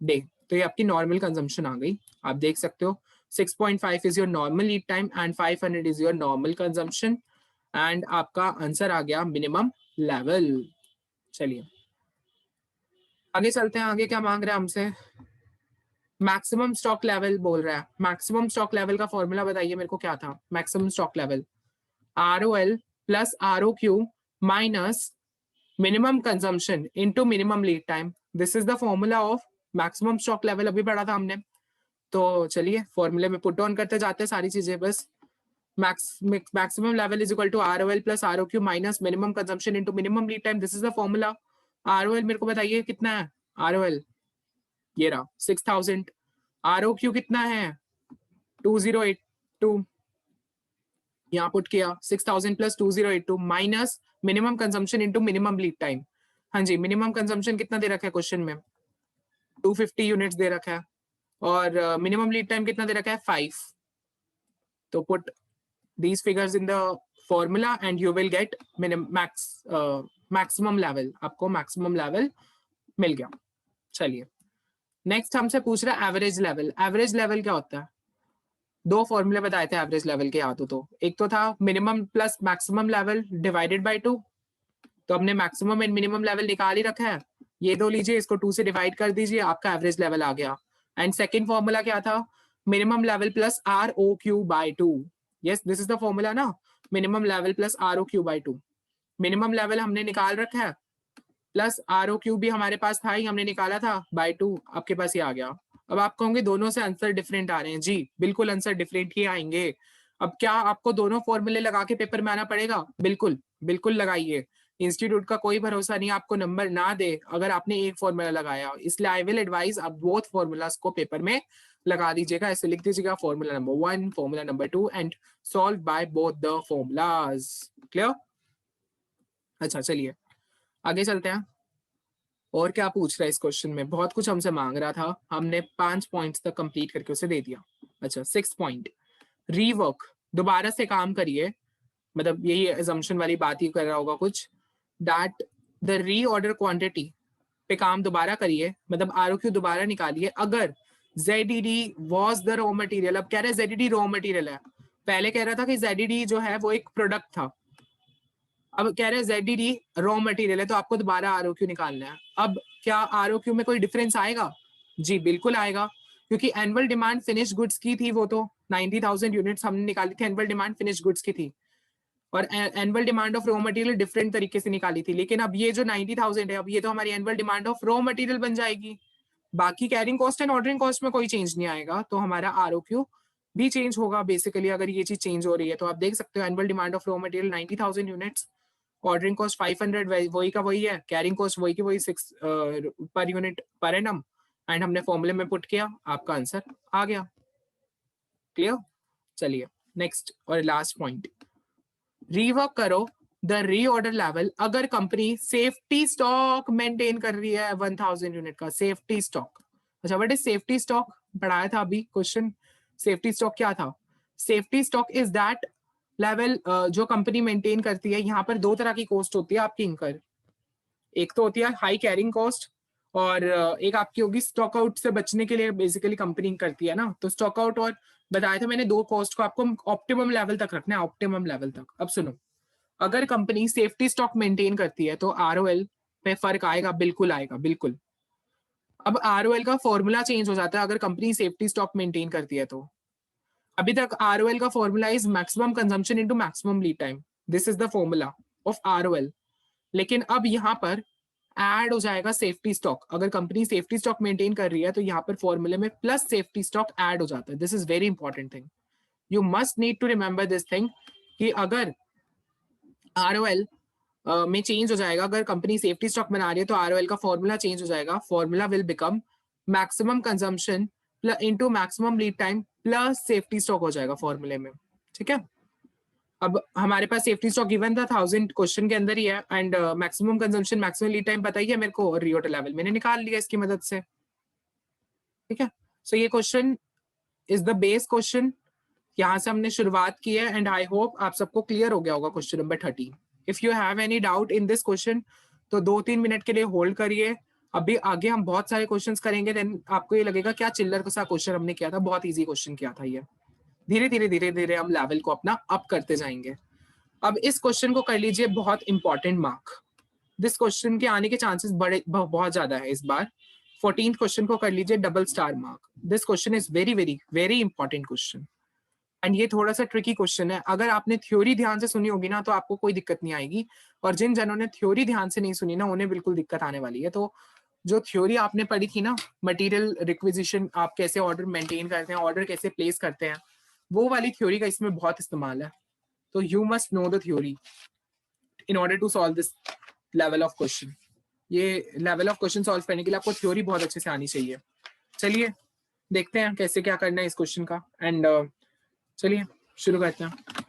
day. तो ये आपकी नॉर्मल कंजम्पशन आ गई, आप देख सकते हो। 6.5 is your normal lead time and 500 is your normal consumption, and आपका आंसर आ गया मिनिमम लेवल। चलिए आगे चलते हैं। आगे क्या मांग रहे हैं हमसे? मैक्सिमम स्टॉक लेवल बोल रहा है। मैक्सिमम स्टॉक लेवल का फॉर्मूला बताइए मेरे को, क्या था maximum stock level? ROL plus ROQ minus minimum consumption into minimum lead time. This is the formula of maximum stock level, अभी पढ़ा था हमने। तो चलिए फॉर्मूले में पुट ऑन करते जाते हैं सारी चीजें बस। Maximum level is equal to ROL plus ROQ minus minimum consumption into minimum lead time. This is the formula. ROL मेरे को बताइए कितना है? ROL ये रहा 6000। ROQ कितना है? 2082। यहाँ पुट किया 6000 plus 2082 minus minimum consumption into minimum lead time. हाँ जी, मिनिमम कंजम्पशन कितना दे रखा है क्वेश्चन में? 250 यूनिट्स दे रखा है, और मिनिमम लीड टाइम कितना दे रखा है? 5। तो put these figures in the formula and you will get maximum level। आपको maximum level मिल गया। चलिए नेक्स्ट हमसे पूछ रहा है एवरेज लेवल। एवरेज लेवल क्या होता है? दो फॉर्मूले बताए थे एवरेज लेवल के, याद हो तो। एक तो था minimum plus maximum level divided by 2। तो हमने मैक्सिमम एंड मिनिमम लेवल निकाल ही रखा है, ये दो लीजिए, इसको 2 से डिवाइड कर दीजिए, आपका एवरेज लेवल आ गया। एंड सेकंड फॉर्मूला क्या था? Minimum level plus ROQ by 2। Yes, this is the formula ना, minimum level plus ROQ by 2। Minimum level हमने निकाल रखा है, प्लस ROQ भी हमारे पास था ही, हमने निकाला था बाय 2, आपके पास ये आ गया। अब आप कहोगे दोनों से आंसर डिफरेंट आ रहे हैं, जी बिल्कुल आंसर डिफरेंट ही आएंगे। अब क्या आपको दोनों फॉर्मूले लगा के पेपर में आना पड़ेगा? बिल्कुल बिल्कुल लगाइए, इंस्टीट्यूट का कोई भरोसा नहीं आपको नंबर ना दे अगर आपने एक फॉर्मूला लगाया, इसलिए आई विल एडवाइज आप बोथ फॉर्मूलाज को पेपर में लगा दीजिएगा। ऐसे लिख दीजिएगा formula number 1, formula number 2 and solve by both the formulas. Clear? अच्छा चलिए आगे चलते हैं। और क्या पूछ रहा है इस क्वेश्चन में? बहुत कुछ हमसे मांग रहा था, हमने 5 पॉइंट्स तक कंप्लीट करके उसे दे दिया। अच्छा 6 पॉइंट, रीवर्क, दोबारा से काम करिए, मतलब यही assumption वाली बात ही कर रहा होगा कुछ, दैट द रीऑर्डर क्वांटिटी पे काम दोबारा करिए, मतलब आरओक्यू दोबारा निकालिए अगर ZED was the raw material. अब कह रहे हैं ZED रॉ मटेरियल है, पहले कह रहा था कि ZED जो है वो एक प्रोडक्ट था, अब कह रहे हैं ZED रॉ मटेरियल है, तो आपको दोबारा आरओक्यू निकालना है। अब क्या आरओक्यू में कोई डिफरेंस आएगा? जी बिल्कुल आएगा, क्योंकि एनुअल डिमांड फिनिश गुड्स की थी, वो तो 90,000 यूनिट्स हमने निकाली थी, एनुअल डिमांड फिनिश गुड्स की थी, और annual demand of raw material different तरीके से निकाली थी। लेकिन अब ये जो 90,000 है, अब ये तो हमारी annual demand of raw material बन जाएगी। बाकी carrying cost and ordering cost में कोई चेंज नहीं आएगा, तो हमारा आरओक्यू भी चेंज होगा बेसिकली अगर ये चीज चेंज हो रही है। तो आप देख सकते हो annual demand of raw material 90,000 units, ordering cost 500 वही का वही है, कैरिंग कॉस्ट वही की वही 6 पर यूनिट पर एनम, एंड हमने फॉर्मूले में पुट किया, आपका आंसर आ गया। क्लियर? चलिए नेक्स्ट और लास्ट पॉइंट, रीवर्क करो द रीऑर्डर लेवल अगर कंपनी सेफ्टी स्टॉक मेंटेन कर रही है 1000 यूनिट का सेफ्टी स्टॉक। अच्छा व्हाट इज सेफ्टी स्टॉक? पढ़ाया था अभी क्वेश्चन, सेफ्टी स्टॉक क्या था? Safety stock is that level जो कंपनी मेंटेन करती है। यहाँ पर दो तरह की कॉस्ट होती है आपकी इनकर, एक तो होती है हाई कैरिंग कॉस्ट, और एक आपकी होगी स्टॉक आउट से बचने के लिए बेसिकली कंपनी करती है ना। तो स्टॉक आउट और बताया था मैंने, दो कॉस्ट को आपको ऑप्टिमम लेवल तक रखना है, ऑप्टिमम लेवल तक। अब सुनो, अगर कंपनी सेफ्टी स्टॉक मेंटेन करती है तो आरओएल पे फर्क आएगा, बिल्कुल आएगा बिल्कुल। अब आरओएल का फॉर्मूला चेंज हो जाता है अगर कंपनी सेफ्टी स्टॉक मेंटेन करती है तो। अभी तक आरओएल का formula is maximum consumption into maximum lead time, this is the formula of ROL. लेकिन अब यहाँ पर ऐड हो जाएगा सेफ्टी स्टॉक, अगर कंपनी सेफ्टी स्टॉक मेंटेन कर रही है तो यहाँ पर फॉर्मूले में प्लस सेफ्टी स्टॉक ऐड हो जाता है। This is very important thing, you must need to remember this thing कि अगर आरओएल में चेंज हो जाएगा, अगर कंपनी सेफ्टी स्टॉक बना रही है तो आरओएल का फॉर्मूला चेंज हो जाएगा, formula will become maximum consumption into maximum lead time plus safety stock हो जाएगा फॉर्मूले में। ठीक है, अब हमारे पास सेफ्टी स्टॉक गिवन था 1000 क्वेश्चन के अंदर ही है, and maximum consumption maximum lead time पता ही है मेरे को, और रीऑर्डर लेवल मैंने निकाल लिया इसकी मदद से। ठीक है, सो ये question is the base question, यहाँ से हमने शुरुआत की है, एंड आई होप आप सबको क्लियर हो गया होगा question number 13। If you have any doubt in this question तो 2-3 मिनट के लिए होल्ड करिए, अभी आगे हम बहुत सारे क्वेश्चंस करेंगे, देन आपको ये लगेगा क्या चिल्लर सा क्वेश्चन हमने किया था, बहुत इजी क्वेश्चन किया था ये। धीरे धीरे धीरे धीरे हम लेवल को अपना अप करते जाएंगे। अब इस क्वेश्चन को कर लीजिए बहुत इंपॉर्टेंट मार्क, दिस क्वेश्चन के आने के चांसेस बड़े बहुत ज्यादा है इस बार। 14th क्वेश्चन को कर लीजिए double star mark, this question is very very very important question, and ये थोड़ा सा ट्रिकी क्वेश्चन है। अगर आपने थ्योरी ध्यान से सुनी होगी ना तो आपको कोई दिक्कत नहीं आएगी, और जिन जनों ने थ्योरी ध्यान से नहीं सुनी ना उन्हें बिल्कुल दिक्कत आने वाली है। तो जो थ्योरी आपने पढ़ी थी ना, मटेरियल रिक्विजिशन, आप कैसे ऑर्डर मेंटेन करते हैं, ऑर्डर कैसे प्लेस करते हैं, वो वाली थ्योरी का इसमें बहुत इस्तेमाल है। तो you must know the theory in order to solve this level of question. ये लेवल ऑफ क्वेश्चन सॉल्व करने के लिए आपको थ्योरी बहुत अच्छे से आनी चाहिए। चलिए देखते हैं कैसे क्या करना है इस क्वेश्चन का, एंड चलिए शुरू करते हैं।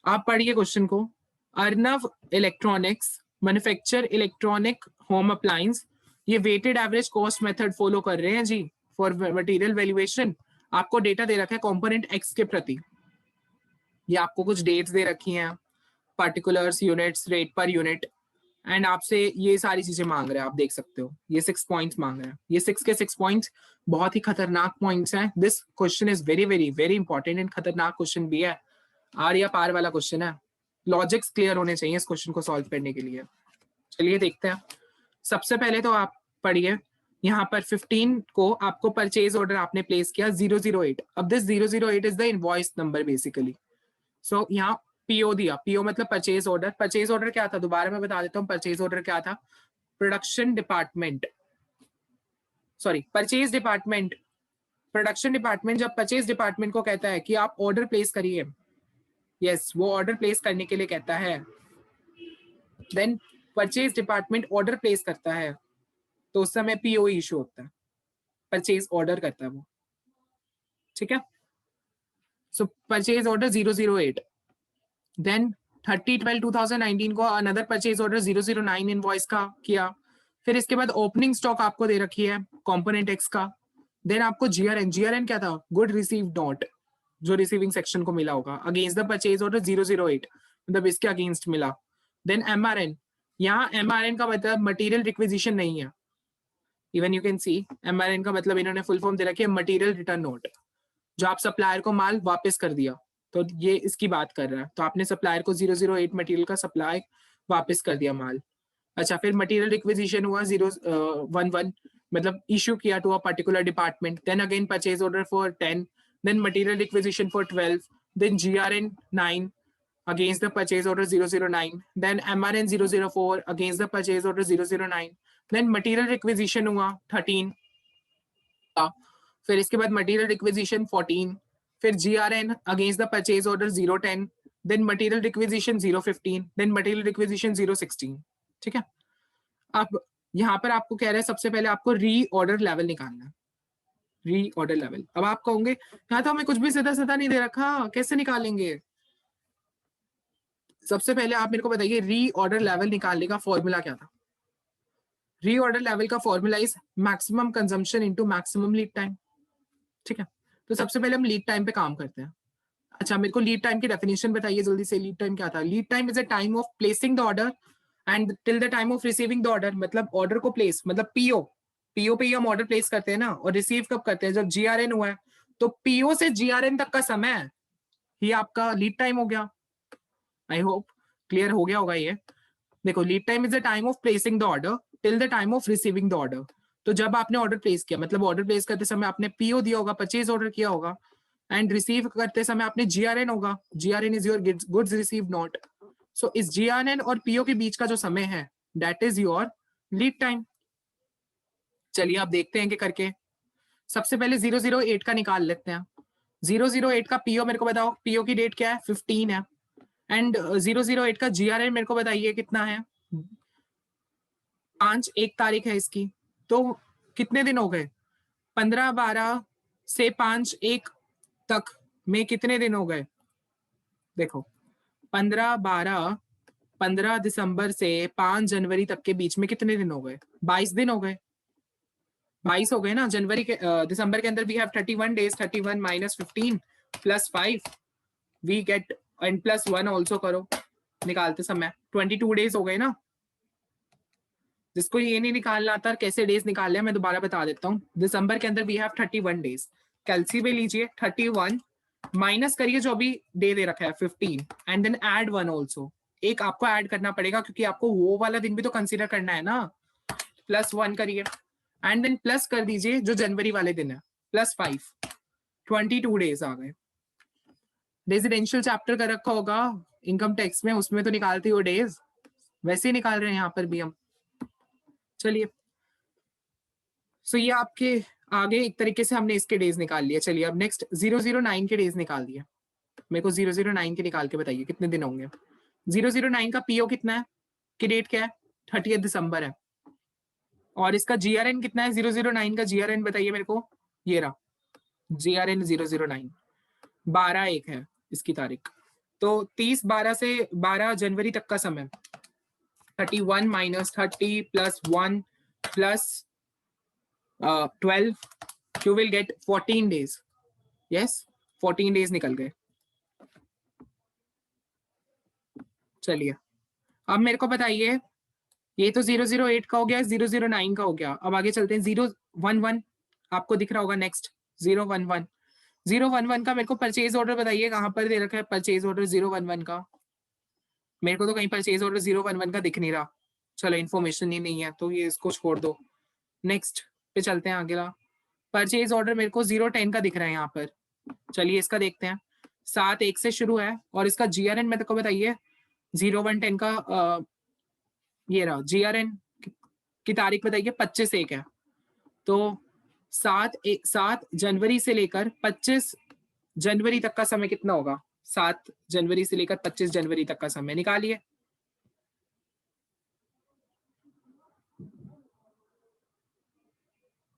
आप पढ़िए क्वेश्चन को, Arnav electronics manufacture electronic home appliance, ये weighted average cost method follow कर रहे हैं जी फॉर मटेरियल वैल्यूएशन। आपको डेटा दे रखा है कंपोनेंट एक्स के प्रति, ये आपको कुछ डेट्स दे रखी हैं, particulars, units, rate per unit, and आपसे ये सारी चीजें मांग रहे हैं। आप देख सकते हो ये 6 पॉइंट्स मांग रहे हैं, ये 6 के 6 पॉइंट्स बहुत ही खतरनाक पॉइंट्स हैं। This question is very very very important and खतरनाक क्वेश्चन भी है, आर या पार वाला क्वेश्चन है, लॉजिक्स क्लियर होने चाहिए इस क्वेश्चन को सॉल्व करने के लिए। चलिए देखते हैं। सबसे पहले तो आप पढ़िए, यहाँ पर 15 को आपको परचेज ऑर्डर आपने प्लेस किया 008। अब this 008 is the invoice number basically. So यहाँ पीओ दिया, पीओ मतलब परचेज ऑर्डर। परचेज ऑर्डर क्या था, दोबारा मैं बता देता हूँ परचेज ऑर्डर क्या था। Production department sorry purchase department, production department जब परचेज डिपार्टमेंट को कहता है कि आप ऑर्डर प्लेस करिए, यस वो ऑर्डर प्लेस करने के लिए कहता है, then purchase department order place करता है तो उस समय पीओ इशू होता है, परचेज ऑर्डर करता है वो, ठीक है। सो परचेज ऑर्डर 008, देन 30/12/2019 को अनदर परचेज ऑर्डर 009 इनवॉइस का किया, फिर इसके बाद ओपनिंग स्टॉक आपको दे रखी है कंपोनेंट एक्स का, देन आपको जीआरएन, जीआरएन क्या था, गुड रिसीव नॉट, जो रिसीविंग सेक्शन को मिला होगा अगेंस्ट द परचेज ऑर्डर 008, मतलब इसके अगेंस्ट मिला। देन एमआरएन, यहाँ एमआरएन का मतलब मटेरियल रिक्विजिशन नहीं है, even you can C MRN का मतलब इन्होंने फुल फॉर्म दे रखी है मटेरियल रिटर्न नोट, जो आप सप्लायर को माल वापस कर दिया, तो ये इसकी बात कर रहा है, तो आपने सप्लायर को 008 मटेरियल का सप्लाई वापस कर दिया माल। अच्छा, फिर मटेरियल रिक्विजिशन हुआ 011, मतलब इशू किया to a particular department, then again purchase order for 10, then material requisition for 12, then GRN 9 against the purchase order 009, then MRN 004 against the purchase order 009, then material requisition हुआ 13, फिर इसके बाद material requisition 14, फिर GRN against the purchase order 010, then material requisition 015, then material requisition 016, ठीक है। अब यहाँ पर आपको कह रहे हैं सबसे पहले आपको री ऑर्डर लेवल निकालना है, री ऑर्डर लेवल। अब आप कहोगे यहाँ तो हमें कुछ भी सीधा सीधा नहीं दे रखा, कैसे निकालेंगे। सबसे पहले आप मेरे को बताइए री ऑर्डर लेवल निकालने का फॉर्मूला क्या था। री ऑर्डर लेवल का formula is maximum consumption into maximum lead time, ठीक है। तो सबसे पहले हम लीड टाइम पे काम करते हैं। अच्छा, मेरे को लीड टाइम की डेफिनेशन बताइए जल्दी से, लीड टाइम क्या था। Lead time is a time of placing the order and till the time of receiving the order, मतलब ऑर्डर को प्लेस, मतलब पीओ, पीओ पे ही हम ऑर्डर प्लेस करते हैं ना, और रिसीव कब करते हैं, जब जीआरएन हुआ है, तो पीओ से जीआरएन तक का समय ही आपका लीड टाइम हो गया। आई होप क्लियर हो गया होगा ये। देखो, lead time is the time of placing the order till the time of receiving the order, तो जब आपने ऑर्डर प्लेस किया, मतलब ऑर्डर प्लेस करते समय आपने पीओ दिया होगा, परचेज ऑर्डर किया होगा, एंड रिसीव करते समय आपने जीआरएन होगा, GRN is your goods receive note, so इस जीआरएन और पीओ के बीच का जो समय है that is your lead time. चलिए आप देखते हैं कि करके, सबसे पहले 008 का निकाल लेते हैं। 008 का पीओ मेरे को बताओ, पीओ की डेट क्या है, 15 है, एंड 008 का जीआरएन मेरे को बताइए कितना है, 5/1 तारीख है इसकी, तो कितने दिन हो गए, 15/12 से 5/1 तक में कितने दिन हो गए। देखो 15 दिसंबर से 5 जनवरी तक के बीच में कितने दिन हो गए, 22 दिन हो गए, 22 हो गए ना। जनवरी के दिसंबर के अंदर we have 31 days, 31 - 15 + 5 we get, and +1 also करो निकालते समय, 22 डेज हो गए ना। जिसको ये नहीं निकालना आता कैसे डेज निकाल, मैं दोबारा बता देता हूँ। दिसंबर के अंदर वी हैव 31 डेज, कैलसी पे लीजिए 31 माइनस करिए जो अभी डे दे रखा है 15, एंड देन ऐड 1 ऑल्सो, एक आपको ऐड करना पड़ेगा क्योंकि आपको वो वाला दिन भी तो कंसिडर करना है ना, +1 करिए, एंड देन प्लस कर दीजिए जो जनवरी वाले दिन है, +5, 22 डेज आ गए। रेजिडेंशियल चैप्टर कर रखा होगा इनकम टैक्स में, उसमें तो निकालती हो डेज, वैसे ही निकाल रहे हैं यहाँ पर भी हम। चलिए, सो ये आपके आगे एक तरीके से हमने इसके डेज निकाल लिए। चलिए अब नेक्स्ट 009 के डेज निकाल दिए। मेरे को 009 के निकाल के बताइए कितने दिन होंगे। 009 का पीओ कितना है, की डेट क्या है, 30 दिसंबर है, और इसका जीआरएन कितना है, 009 का जीआरएन बताइए मेरे को, ये रहा जीआरएन 009, 12/1 है इसकी तारीख, तो 30/12 से 12 जनवरी तक का समय, 31 - 30 + 1 + 12, you will get 14 days, yes 14 days निकल गए। चलिए अब मेरे को बताइए, ये तो 008 का हो गया, 009 का हो गया, अब आगे चलते हैं 011, आपको दिख रहा होगा नेक्स्ट 011 का मेरे को परचेज ऑर्डर बताइए, कहां पर दे रखा है परचेज ऑर्डर 011 का, मेरे को तो कहीं परचेज ऑर्डर 011 का दिख नहीं रहा। चलो इन्फॉर्मेशन ही नहीं है तो ये इसको छोड़ दो, नेक्स्ट पे चलते हैं आगे। परचेज ऑर्डर मेरे को 010 का दिख रहा है यहाँ पर, चलिए इसका देखते हैं, 7/1 से शुरू है, और इसका जीआरएन मेरे को बताइए 0110 का, ये रहा जीआरएन की तारीख बताइए 25/1 है, तो 7 जनवरी से लेकर 25 जनवरी तक का समय कितना होगा? 7 जनवरी से लेकर 25 जनवरी तक का समय निकालिए।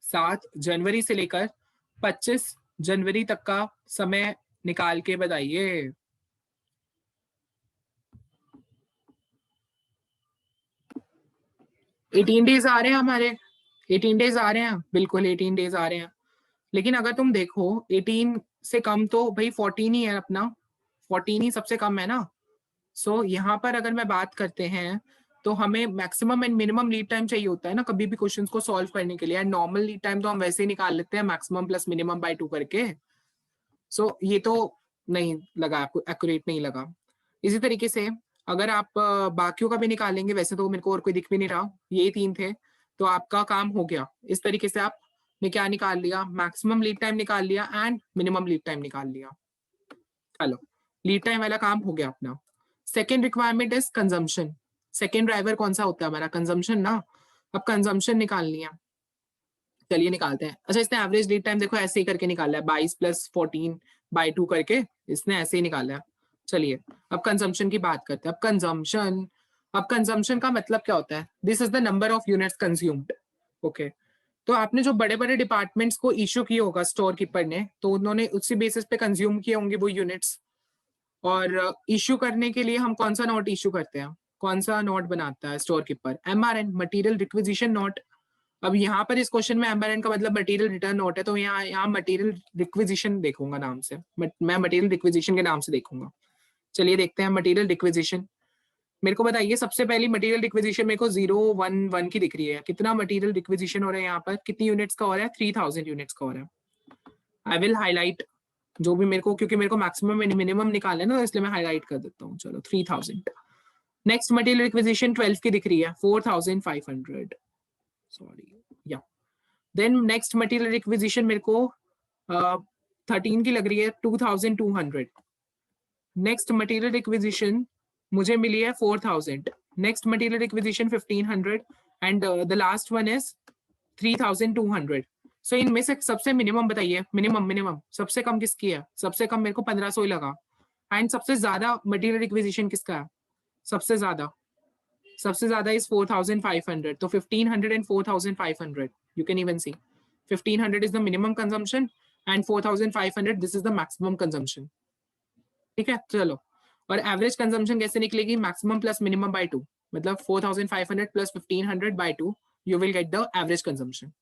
सात जनवरी से लेकर 25 जनवरी तक का समय निकाल के बताइए। एटीन डेज आ रहे हैं हमारे, 18 डेज आ रहे हैं, बिल्कुल 18 डेज आ रहे हैं। लेकिन अगर तुम देखो 18 से कम तो भाई 14 ही है अपना, 14 ही सबसे कम है ना। सो यहाँ पर अगर मैं बात करते हैं तो हमें maximum and minimum lead time चाहिए होता है ना कभी भी क्वेश्चंस को सॉल्व करने के लिए। एंड नॉर्मल लीड टाइम तो हम वैसे ही निकाल लेते हैं मैक्सिमम प्लस मिनिमम बाय 2 करके। सो ये तो नहीं लगा आपको, एक्यूरेट नहीं लगा। इसी तरीके से अगर आप बाकियों का भी निकालेंगे, वैसे तो मेरे को और कोई दिख भी नहीं रहा, ये 3 थे तो आपका काम हो गया। इस तरीके से आपने क्या निकाल लिया, मैक्सिमम लीड टाइम निकाल लिया एंड मिनिमम लीड टाइम निकाल लिया। चलो लीड टाइम वाला काम हो गया अपना। Second requirement is consumption. Second driver कौन सा होता है हमारा? कंजम्पशन ना। अब कंजम्पशन निकालनी है, चलिए निकालते हैं। अच्छा इसने एवरेज लीड टाइम देखो ऐसे ही करके निकाला है, 22 + 14 बाई 2 करके इसने ऐसे ही निकाला है। चलिए अब कंजम्पशन की बात करते हैं। अब कंजम्पशन का मतलब क्या होता है? This is the number of units consumed. Okay, तो आपने जो बड़े बड़े डिपार्टमेंट्स को इश्यू किया होगा स्टोर कीपर ने, तो उन्होंने उसी बेसिस पे कंज्यूम किए होंगे वो यूनिट्स। और इश्यू करने के लिए हम कौन सा नोट इश्यू करते हैं? कौन सा नोट बनाता है store keeper? MRN, material requisition note. अब यहाँ पर इस क्वेश्चन में MRN का मतलब मटीरियल रिटर्न नोट है, तो यहाँ मटीरियल रिक्विजिशन देखूंगा नाम से, मैं मटीरियल रिक्विजिशन के नाम से देखूंगा। चलिए देखते हैं मटीरियल रिक्विजिशन। मेरे को बताइए सबसे पहली मटीरियल रिक्विजिशन मेरे को 011 की दिख रही है। कितना मटीरियल रिक्विजिशन हो रहा है यहाँ पर? कितनी यूनिट्स का हो रहा है? 3000 यूनिट्स का हो रहा है। आई विल हाईलाइट जो भी मेरे को, क्योंकि मेरे को मैक्सिमम एंड मिनिमम निकालना है ना, इसलिए मैं हाईलाइट कर देता हूँ। चलो 3000। नेक्स्ट मटीरियल रिक्विजिशन 12 की दिख रही है, 4500। सॉरी या देन नेक्स्ट मटीरियल रिक्विजिशन मेरे को 13 की लग रही है, 2200। नेक्स्ट मटीरियल रिक्विजिशन मुझे मिली है 4000। Next material requisition 1500 and the last one is 3200। सो इनमें से सबसे मिनिमम बताइए, मिनिमम सबसे कम किसकी है? सबसे कम मेरे को 1500 ही लगा। एंड सबसे ज्यादा मटीरियल रिक्विजिशन किसका है? सबसे ज्यादा इज 4500। तो 1500 and 4500 you can even see 1500 is the minimum consumption and 4500 this is the maximum consumption. ठीक है चलो, और एवरेज कंजम्पशन कैसे निकलेगी? मैक्सिमम प्लस मिनिमम बाय 2, मतलब 4500 plus 1500 by 2 you will get the average consumption.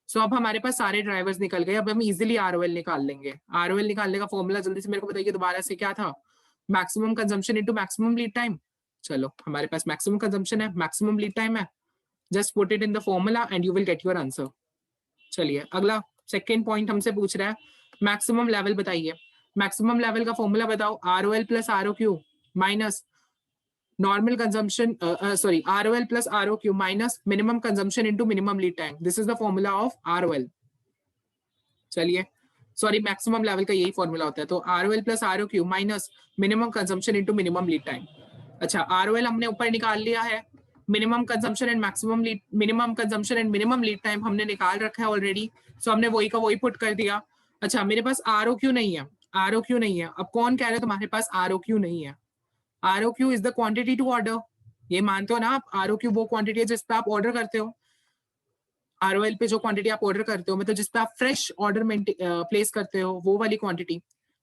So अब हमारे पास सारे ड्राइवर्स निकल गए। अब हम इजीली ROL निकाल लेंगे। ROL निकालने का फॉर्मूला जल्दी से मेरे को बताइए दोबारा से, क्या था? Maximum consumption into maximum lead time. चलो हमारे पास मैक्सिमम कंजम्पशन है, मैक्सिमम लीड टाइम है, just put it in the formula and you will get your answer. चलिए अगला सेकेंड पॉइंट हमसे पूछ रहा है मैक्सिमम लेवल बताइए। मैक्सिमम लेवल का फॉर्मूला बताओ। ROL plus ROQ minus normal consumption sorry ROL plus ROQ minus minimum consumption into minimum lead time. This is the formula of ROL. चलिए सॉरी मैक्सिमम लेवल का यही formula होता है। तो ROL plus ROQ minus minimum consumption into minimum lead time. अच्छा ROL हमने ऊपर निकाल लिया है, minimum consumption and minimum consumption and minimum lead time हमने निकाल रखा है ऑलरेडी। सो हमने वही का वही पुट कर दिया। अच्छा मेरे पास ROQ नहीं है, ROQ नहीं है। अब कौन कह रहे हो तुम्हारे पास ROQ नहीं है? ROQ is the quantity to order. ये मानते हो ना आप? ROQ वो क्वांटिटी है जिस पे आप ऑर्डर करते हो। ROL पे जो क्वांटिटी आप ऑर्डर करते हो, मतलब जिस पे आप फ्रेश ऑर्डर प्लेस करते हो, वो वाली क्वांटिटी।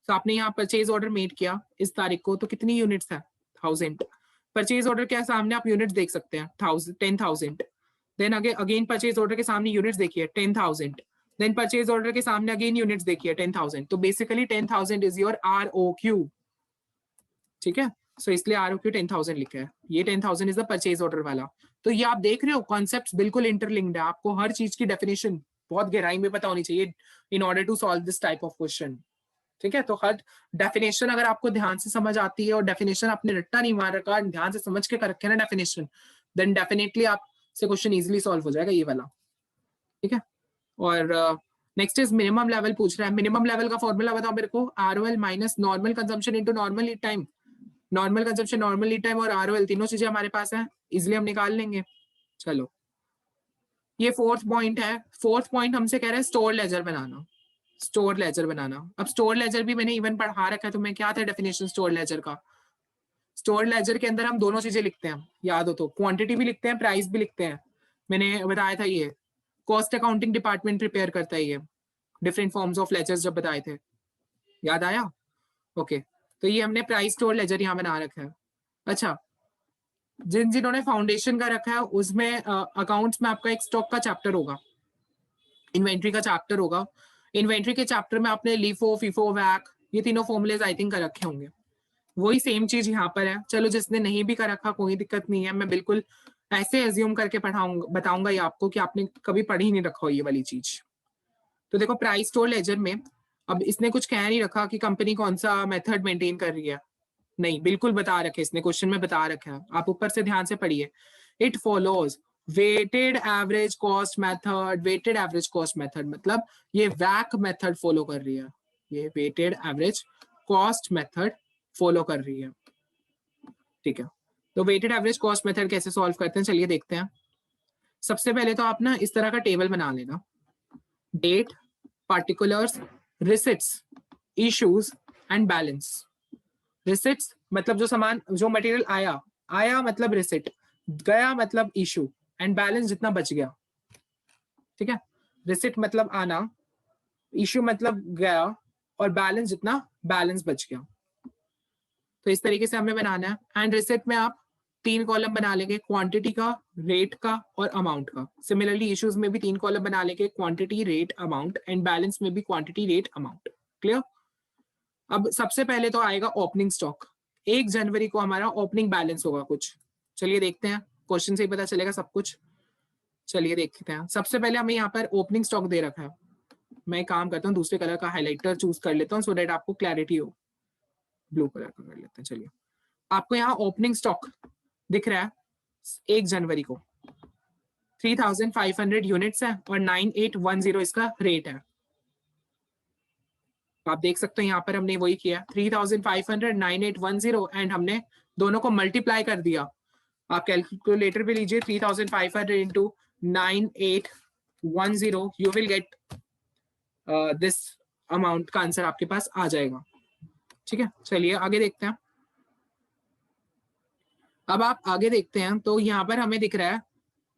तो आपने यहाँ परचेज ऑर्डर मेड किया इस तारीख को, तो कितनी यूनिट्स है? 1000। परचेज ऑर्डर के सामने आप यूनिट्स देख सकते हैं 10,000। देन अगेन परचेज ऑर्डर के सामने यूनिट्स देखिए 10,000। देन परचेज ऑर्डर के सामने अगेन यूनिट्स देखिए 10,000। तो बेसिकली 10,000 इज योर ROQ। ठीक है, सो इसलिए ROQ 10,000 लिखा है। ये 10,000 इज द परचेज ऑर्डर वाला। तो ये आप देख रहे हो कॉन्सेप्ट्स बिल्कुल इंटरलिंक्ड है। आपको हर चीज की डेफिनेशन बहुत गहराई में पता होनी चाहिए in order to solve this type of question. ठीक है, तो हर डेफिनेशन अगर आपको ध्यान से समझ आती है और डेफिनेशन आपने रट्टा नहीं मार रखा, ध्यान से समझ के कर रखे ना डेफिनेशन, देन डेफिनेटली आप से क्वेश्चन इजीली सॉल्व हो जाएगा ये वाला। ठीक है, और नेक्स्ट इज मिनिमम लेवल पूछ रहा है। मिनिमम लेवल का फॉर्मूला बताओ मेरे को। ROL minus normal consumption into normal lead time. Normal consumption, normal lead time और ROL तीनों चीजें हमारे पास हैं, इजिली हम निकाल लेंगे। चलो ये फोर्थ पॉइंट है। फोर्थ पॉइंट हमसे कह रहा है स्टोर लेजर बनाना, स्टोर लेजर बनाना। अब स्टोर लेजर भी मैंने इवन पढ़ा रखा है, तो मैं क्या था डेफिनेशन स्टोर लेजर का। स्टोर लेजर के अंदर हम दोनों चीजें लिखते हैं, याद हो तो, क्वांटिटी भी लिखते हैं, प्राइस भी लिखते हैं। मैंने बताया था ये कॉस्ट अकाउंटिंग डिपार्टमेंट प्रिपेयर करता है ये डिफरेंट फॉर्म्स ऑफ लेजर्स जब बताए थे, याद आया? ओके, तो ये हमने प्राइस स्टोर लेजर यहाँ बना रखा है। अच्छा, जिन्होंने फाउंडेशन का रखा है उसमें अकाउंट्स में आपका एक स्टॉक का चैप्टर होगा, इन्वेंट्री का चैप्टर होगा। इन्वेंट्री के चैप्टर में आपने लीफो, फीफो, वैक, ये तीनों फॉर्मुलेज आई थिंक कर रखे होंगे। वही सेम चीज यहाँ पर है। चलो, जिसने नहीं भी कर रखा कोई दिक्कत नहीं है, मैं बिल्कुल ऐसे एज्यूम करके पढ़ाऊंगा, बताऊंगा ये आपको कि आपने कभी पढ़ ही नहीं रखा हो ये वाली चीज। तो देखो, प्राइस स्टोर लेजर में अब इसने कुछ कह नहीं रखा कि कंपनी कौन सा मेथड मेंटेन कर रही है, नहीं, बिल्कुल बता रखे इसने, क्वेश्चन में बता रखा है, आप ऊपर से ध्यान से पढ़िए। It follows weighted average cost method. Weighted average cost method मतलब ये वैक मेथड फॉलो कर रही है, ये weighted average cost method follow कर रही है, ठीक है। तो वेटेड एवरेज कॉस्ट मेथड कैसे सॉल्व करते हैं, चलिए देखते हैं। सबसे पहले तो आप ना इस तरह का टेबल बना लेना, date, particulars, receipts, issues and balance. Receipts मतलब जो सामान, जो मटेरियल आया, आया मतलब रिसिट, गया मतलब इशू, एंड बैलेंस जितना बच गया, ठीक है। रिसिट मतलब आना, इशू मतलब गया, और बैलेंस जितना बैलेंस बच गया। तो इस तरीके से हमें बनाना है। एंड रिसिट में आप 3 कॉलम बना लेंगे, क्वांटिटी का, रेट का और अमाउंट का। सिमिलरली इश्यूज में भी 3 कॉलम बना लेंगे, quantity, rate, amount, and balance में भी क्वांटिटी, रेट, अमाउंट। क्लियर? अब सबसे पहले तो आएगा ओपनिंग स्टॉक। 1 जनवरी को हमारा ओपनिंग बैलेंस होगा कुछ, चलिए देखते हैं, क्वेश्चन से ही पता चलेगा सब कुछ। चलिए देखते हैं। सबसे पहले हमें यहाँ पर ओपनिंग स्टॉक दे रखा है। मैं एक काम करता हूँ, दूसरे कलर का हाइलाइटर चूज कर लेता हूँ सो दैट आपको क्लैरिटी हो। ब्लू कलर का कर लेते हैं। चलिए, आपको यहाँ ओपनिंग स्टॉक दिख रहा है 1 जनवरी को 3500 यूनिट्स है और 9810 इसका रेट है। आप देख सकते हो यहाँ पर हमने वही किया, 3500, 9810, एंड हमने दोनों को मल्टीप्लाई कर दिया। आप कैलकुलेटर पे लीजिए, 3500 into 9810, you will get this amount का आंसर आपके पास आ जाएगा, ठीक है। चलिए आगे देखते हैं। अब आप आगे देखते हैं तो यहाँ पर हमें दिख रहा है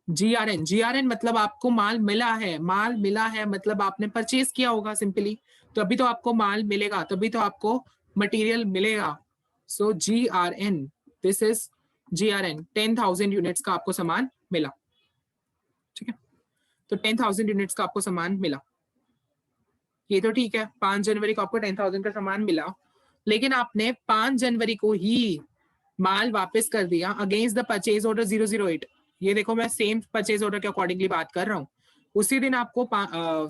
GRN। GRN मतलब आपको माल मिला है, माल मिला है मतलब आपने परचेज किया होगा सिंपली, तो अभी तो आपको माल मिलेगा, तभी तो आपको मटेरियल मिलेगा। सो GRN, this is GRN, 10,000 units का आपको सामान मिला, ठीक है। तो 10,000 यूनिट्स का आपको सामान मिला, ये तो ठीक है। 5 जनवरी को आपको 10,000 का सामान मिला, लेकिन आपने 5 जनवरी को ही माल वापस कर दिया अगेंस्ट द परचेज ऑर्डर 008। ये देखो, मैं सेम परचेज ऑर्डर के अकॉर्डिंगली बात कर रहा हूँ। उसी दिन आपको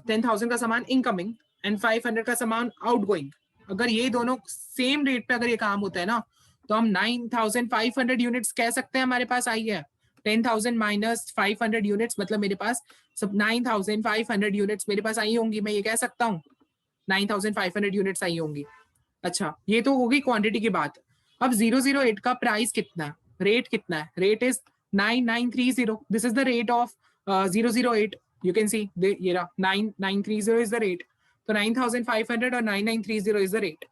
10,000 का सामान इनकमिंग एंड 500 का सामान आउटगोइंग। अगर ये दोनों सेम रेट पे अगर ये काम होता है ना, तो हम 9,500 यूनिट्स कह सकते हैं हमारे पास आई है। 10,000 माइनस 500 यूनिट्स मतलब मेरे पास सब 9,500 यूनिट्स मेरे पास आई होंगी, मैं ये कह सकता हूँ 9,500 यूनिट्स आई होंगी। अच्छा, ये तो होगी क्वांटिटी की बात। अब 008 का प्राइस कितना है, रेट कितना है? Rate is 9930, this is the rate of 008। You can सी ये रहा 9930 इज द रेट। तो 9,500 और 9,930 इज द रेट।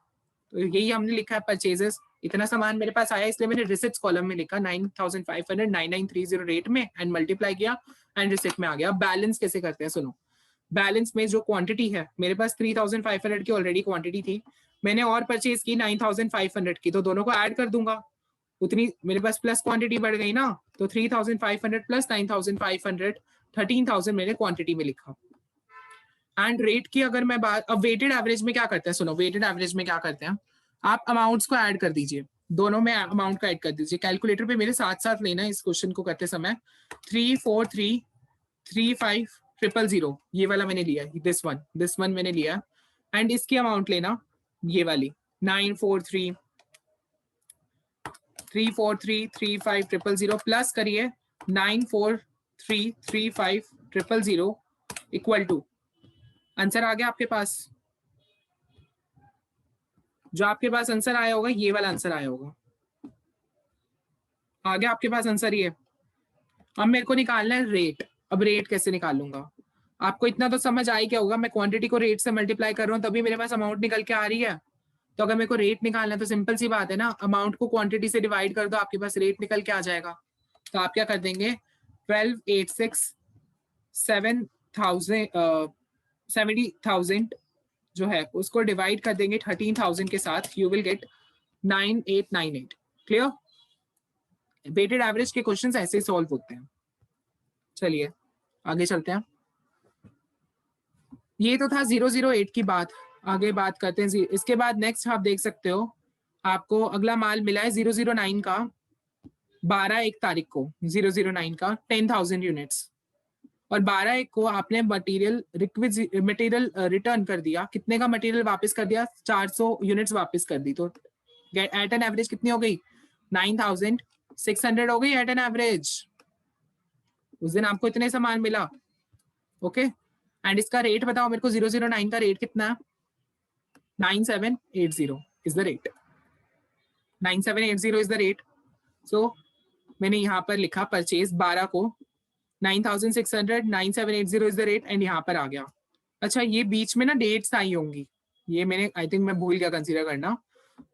तो यही हमने लिखा है परचेजेस। इतना सामान मेरे पास आया, इसलिए मैंने रिसिट्स कॉलम में लिखा 9,500 9,930 रेट में एंड मल्टीप्लाई किया एंड रिसिट में आ गया। बैलेंस कैसे करते हैं सुनो। बैलेंस में जो क्वांटिटी है, मेरे पास 3,500 की ऑलरेडी क्वांटिटी थी, मैंने और परचेज की 9,500 की, तो दोनों को ऐड कर दूंगा, उतनी मेरे पास प्लस क्वांटिटी बढ़ गई ना। तो 3,500 प्लस 9,500, 13,000 मैंने क्वांटिटी में लिखा। एंड रेट की अगर मैं बात, अब वेटेड एवरेज में क्या करते हैं सुनो, वेटेड एवरेज में क्या करते हैं, आप अमाउंट्स को ऐड कर दीजिए, दोनों में अमाउंट को ऐड कर दीजिए। कैलकुलेटर पे मेरे साथ साथ लेना इस क्वेश्चन को करते समय। 3433500, ये वाला मैंने लिया, दिस वन मैंने लिया, एंड इसकी अमाउंट लेना ये वाली 9433500 प्लस करिए 9433500 इक्वल टू, आंसर आ गया आपके पास। जो आपके पास आंसर आया होगा ये वाला आंसर आया होगा, आ गया आपके पास आंसर ये। अब मेरे को निकालना है रेट। अब रेट कैसे निकालूंगा? आपको इतना तो समझ आ ही क्या होगा, मैं क्वांटिटी को रेट से मल्टीप्लाई कर रहा हूँ तभी मेरे पास अमाउंट निकल के आ रही है। तो अगर मेरे को रेट निकालना है तो सिंपल सी बात है ना, अमाउंट को क्वांटिटी से डिवाइड कर दो, आपके पास रेट निकल के आ जाएगा। तो आप क्या कर देंगे, 70,000 जो है उसको डिवाइड कर देंगे 13,000 के साथ, you will get 9898। Clear? Weighted average के क्वेश्चंस ऐसे ही सॉल्व होते हैं। चलिए आगे चलते हैं। ये तो था 008 की बात, आगे बात करते हैं। इसके बाद नेक्स्ट आप देख सकते हो, आपको अगला माल मिला है 009 का 12/1 तारीख को, 009 का 10,000 यूनिट्स, और 12/1 को आपने मटेरियल रिटर्न कर दिया। कितने का मटेरियल वापस कर दिया? 400 यूनिट्स वापस कर दी। तो एट एन एवरेज कितनी हो गई? 9,600 हो गई एट एन एवरेज। उस दिन आपको इतने सामान मिला। ओके, एंड इसका रेट बताओ मेरे को, 009 का रेट कितना है? 9780 is the rate. 9780 is the rate. So मैंने यहाँ पर लिखा परचेज 12 को 9,600, 9780 इज द रेट, एंड यहाँ पर आ गया। अच्छा, ये बीच में ना डेट्स आई होंगी, ये मैंने आई थिंक मैं भूल गया कंसीडर करना।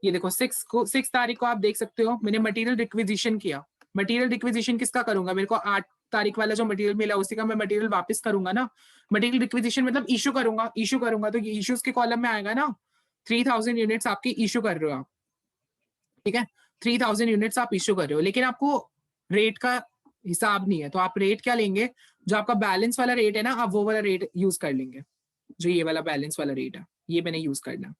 ये देखो 6 तारीख को आप देख सकते हो मैंने मटेरियल रिक्विजिशन किया। मटेरियल रिक्विजिशन किसका करूंगा? मेरे को 8 तारीख वाला जो मटेरियल मिला उसी का मैं मटेरियल वापस करूंगा ना। मटेरियल रिक्विजिशन मतलब इशू करूंगा तो ये इश्यूज के कॉलम में आएगा ना। 3,000 यूनिट्स आपकी इशू कर रहे हो आप, ठीक है, 3,000 यूनिट्स आप इशू कर रहे हो, लेकिन आपको रेट का हिसाब नहीं है। तो आप रेट क्या लेंगे? जो आपका बैलेंस वाला रेट है ना, आप वो वाला रेट यूज कर लेंगे। जो ये वाला बैलेंस वाला रेट है ये मैंने यूज करना।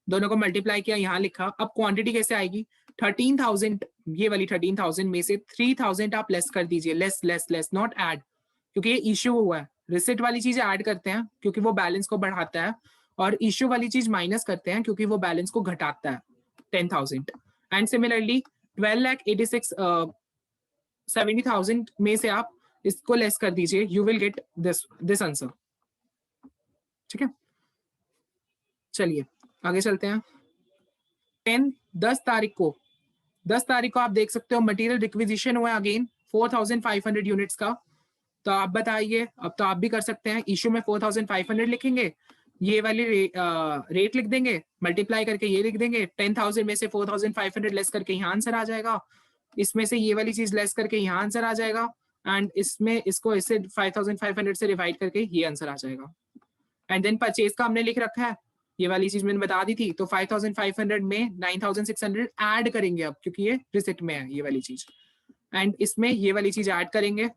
दोनों को मल्टीप्लाई किया, यहाँ लिखा। अब क्वांटिटी कैसे आएगी? 13,000, ये वाली 13,000 में से 3,000 आप लेस कर दीजिए। Less less less, not add, क्योंकि ये इश्यू हुआ है। रिसिट वाली चीज ऐड करते हैं क्योंकि वो बैलेंस को बढ़ाता है, और इश्यू वाली चीज माइनस करते हैं क्योंकि वो बैलेंस को घटाता है। 10,000 एंड सिमिलरली 12,70,000 में से आप इसको लेस कर दीजिए, you will get this answer. ठीक है, चलिए आगे चलते हैं। 10 तारीख को आप देख सकते हो मटेरियल रिक्विजिशन हुआ अगेन 4,500 यूनिट्स का। तो आप बताइए, अब तो आप भी कर सकते हैं। इशू में 4,500 लिखेंगे, ये वाली रेट लिख देंगे, मल्टीप्लाई करके ये लिख देंगे। 10,000 में से 4,500 लेस करके यहाँ आंसर आ जाएगा। इसमें से ये वाली चीज लेस करके यहाँ आंसर आ जाएगा, एंड इसमें इसको इससे 5,500 से डिवाइड करके ये आंसर आ जाएगा। एंड देन परचेज का हमने लिख रखा है, ये वाली चीज मैंने बता दी थी। तो 5,500 में 9,600 ऐड करेंगे अब, क्योंकि ये रिसिट में है ये वाली चीज, एंड इसमें ये वाली चीज ऐड करेंगे,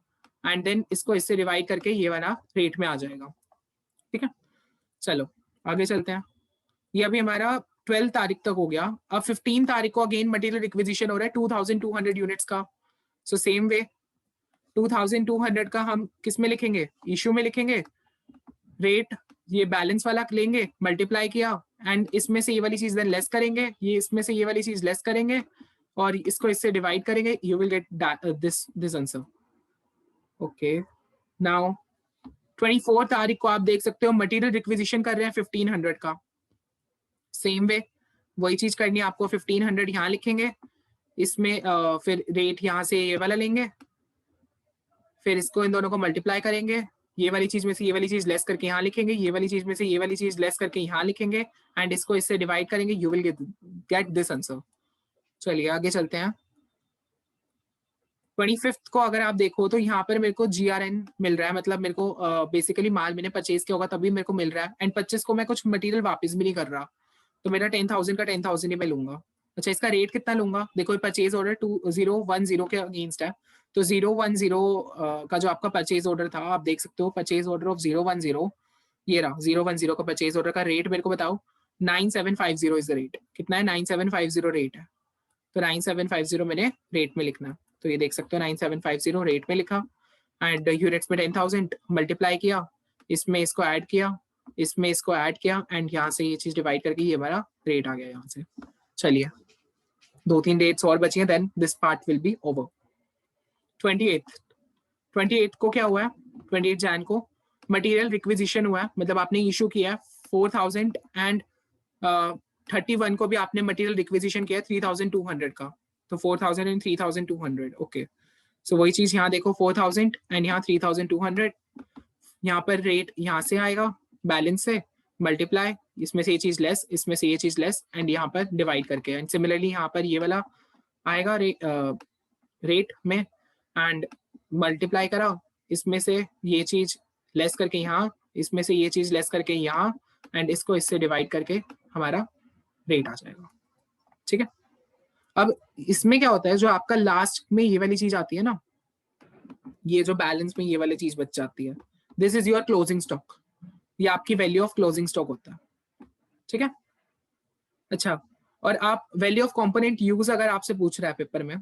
एंड देन इसको इससे डिवाइड करके ये वाला रेट में आ जाएगा। ठीक है, चलो आगे चलते हैं। ये अभी हमारा 12 तारीख तक हो गया। अब 15 तारीख को अगेन मटेरियल रिक्विजिशन हो रहा है 2,200 यूनिट्स का। सो सेम वे 2,200 का हम किस में लिखेंगे? इशू में लिखेंगे। रेट ये बैलेंस वाला लेंगे, मल्टीप्लाई किया, एंड इसमें से ये वाली चीज देन लेस करेंगे, ये इसमें से ये वाली चीज लेस करेंगे, और इसको इससे डिवाइड करेंगे, you will get this answer. Okay, now 24 तारीख को आप देख सकते हो मटेरियल रिक्विजिशन कर रहे हैं 1,500 का। सेम वे वही चीज करनी है आपको। 1,500 यहाँ लिखेंगे, इसमें फिर रेट यहाँ से ये वाला लेंगे, फिर इसको इन दोनों को मल्टीप्लाई करेंगे, ये वाली चीज में से ये वाली चीज लेस करके यहाँ लिखेंगे, ये वाली चीज में से ये वाली चीज लेस करके यहाँ लिखेंगे, एंड इसको इससे डिवाइड करेंगे, you will get this answer. चलिए आगे चलते हैं। 25 को अगर आप देखो तो यहाँ पर मेरे को GRN मिल रहा है, मतलब मेरे को बेसिकली माल मैंने परचेज किया होगा तभी मेरे को मिल रहा है, एंड 25 को मैं कुछ मटेरियल वापस भी नहीं कर रहा, तो मेरा 10,000 का 10,000 ही मैं लूंगा। अच्छा, इसका रेट कितना लूंगा? देखो परचेज ऑर्डर 2010 के अगेंस्ट है, तो 010 का जो आपका परचेज ऑर्डर था, आप देख सकते हो परचेज ऑर्डर ऑफ 010, ये रहा 010 का परचेज ऑर्डर का रेट मेरे को बताओ। 9750 इज द रेट। कितना है? 9750 रेट है। तो 9750 मैंने रेट में लिखना, तो ये देख सकते हो 9750 रेट में लिखा, एंड यूनिट्स में 10,000 मल्टीप्लाई किया, इसमें इसको ऐड किया, इसमें इसको ऐड किया, एंड यहाँ से ये चीज डिवाइड करके ये हमारा रेट आ गया यहाँ से। चलिए 2-3 डेट्स और बची हैं, then this part will be over. 28 को क्या हुआ है? 28 जैन को मटेरियल रिक्विजिशन हुआ है, मतलब आपने इशू किया 4,000, एंड 31 को भी आपने मटेरियल रिक्विजिशन किया 3,200 का। तो 4,000 एंड 3,200। ओके, सो वही चीज यहाँ देखो 4000 एंड यहाँ 3200, यहाँ पर रेट यहाँ से आएगा बैलेंस से मल्टीप्लाई, इसमें से ये चीज लेस, इसमें से ये चीज लेस, एंड यहाँ पर डिवाइड करके, एंड सिमिलरली यहाँ पर ये वाला आएगा रेट में, एंड मल्टीप्लाई करा, इसमें से ये चीज लेस करके यहाँ, इसमें से ये चीज लेस करके यहाँ, एंड इसको इससे डिवाइड करके हमारा रेट आ जाएगा। ठीक है, अब इसमें क्या होता है, जो आपका लास्ट में ये वाली चीज आती है ना, ये जो बैलेंस में ये वाली चीज बच जाती है, this is your closing stock, ये आपकी वैल्यू ऑफ क्लोजिंग स्टॉक होता है। ठीक है, अच्छा, और आप वैल्यू ऑफ कंपोनेंट यूज अगर आपसे पूछ रहा है पेपर में,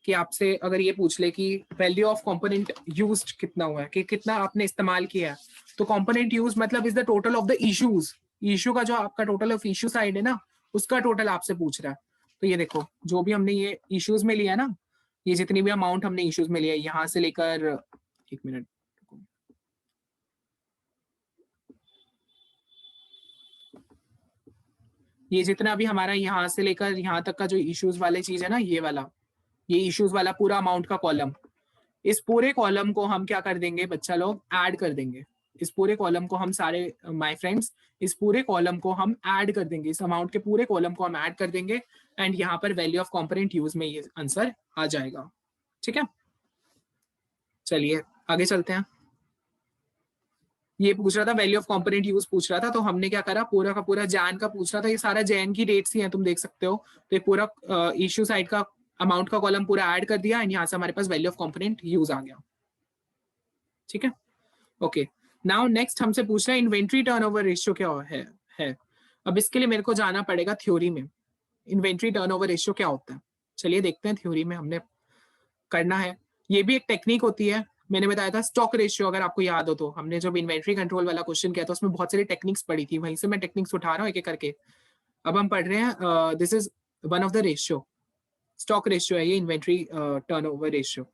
कि आपसे अगर ये पूछ ले कि वैल्यू ऑफ कंपोनेंट यूज्ड कितना हुआ है, कि कितना आपने इस्तेमाल किया है, तो कंपोनेंट यूज मतलब is the total of the issues, issue का जो आपका टोटल ऑफ इश्यू साइड है ना, उसका टोटल आपसे पूछ रहा है। तो ये देखो, जो भी हमने ये इश्यूज में लिया ना, ये जितनी भी अमाउंट हमने इश्यूज में लिया, यहाँ से लेकर, एक मिनट, ये जितना भी हमारा यहाँ से लेकर यहाँ तक का जो इश्यूज वाले चीज है ना, ये वाला, ये इश्यूज वाला पूरा अमाउंट का कॉलम, इस पूरे कॉलम को हम क्या कर देंगे बच्चा लोग, ऐड कर देंगे। इस पूरे कॉलम को हम सारे माय फ्रेंड्स, इस पूरे कॉलम को हम ऐड कर देंगे, इस अमाउंट के पूरे कॉलम को हम ऐड कर देंगे, एंड यहाँ पर वैल्यू ऑफ कंपोनेंट यूज में ये आंसर आ जाएगा। ठीक है, चलिए आगे चलते हैं। ये पूछ रहा था वैल्यू ऑफ कंपोनेंट यूज पूछ रहा था, तो हमने क्या करा, पूरा का पूरा जैन का पूछ रहा था, ये सारा जैन की डेट्स ही हैं, तुम देख सकते हो। तो ये पूरा इश्यू साइड का अमाउंट का कॉलम पूरा ऐड कर दिया, एंड यहाँ से हमारे पास वैल्यू ऑफ कंपोनेंट यूज आ गया। ठीक है, ओके, नाउ नेक्स्ट हमसे पूछ रहा है इन्वेंट्री टर्नओवर रेशियो क्या है। अब इसके लिए मेरे को जाना पड़ेगा थ्योरी में, इन्वेंट्री टर्नओवर रेशियो क्या होता है। चलिए देखते हैं, थ्योरी में हमने करना है। ये भी एक टेक्निक होती है, मैंने बताया था स्टॉक रेशियो, अगर आपको याद हो तो हमने जब इन्वेंट्री कंट्रोल वाला क्वेश्चन किया था, उसमें बहुत सारी टेक्निक्स पढ़ी थी, वहीं से मैं टेक्निक्स उठा रहा हूँ एक एक करके। अब हम पढ़ रहे हैं, this is one of the ratio, stock ratio है ये, इन्वेंट्री टर्नओवर रेशियो।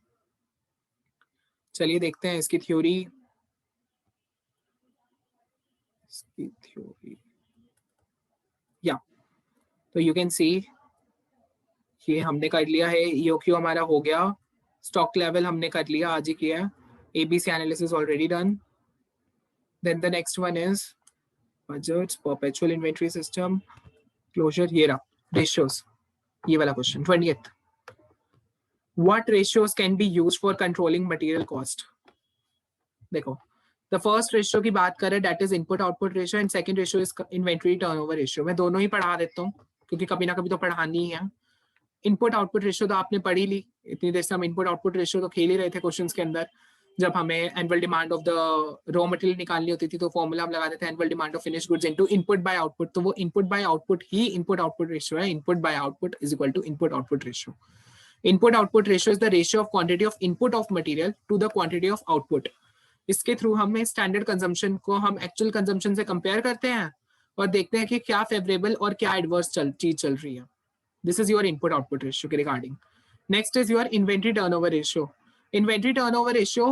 चलिए देखते हैं इसकी थ्योरी, या तो यू कैन सी, ये हमने कर लिया है, यो क्यू हमारा हो गया, स्टॉक लेवल हमने कर लिया, आज ही किया है, ABC analysis already done. Then the next one is budgets, perpetual inventory system, closure, ये रहा रेशियोज, ये वाला question 20th, what ratios can be used for controlling material cost. देखो, द फर्स्ट रेशियो की बात करें, that is input output ratio, and second ratio is inventory turnover ratio. मैं दोनों ही पढ़ा देता हूँ, क्योंकि कभी ना कभी तो पढ़ानी ही है। इनपुट आउटपुट रेशियो तो आपने पढ़ी ली, इतनी देर से हम इनपुट आउटपुट रेशियो तो खेल ही रहे थे क्वेश्चंस के अंदर। जब हमें annual demand of the raw material निकालनी होती थी, तो फॉर्मूला हम लगाते थे annual demand of finish goods into input by output, तो वो इनपुट बाय आउटपुट ही इनपुट आउटपुट रेशियो है। Input by output is equal to input output ratio. Input output ratio is the ratio of quantity of input of material to the quantity of output. इसके through हमें standard consumption को हम actual consumption से compare करते हैं और देखते हैं कि क्या फेवरेबल और क्या एडवर्स चीज चल रही है। This is your input output ratio के regarding. Next is your inventory turnover ratio. Inventory turnover ratio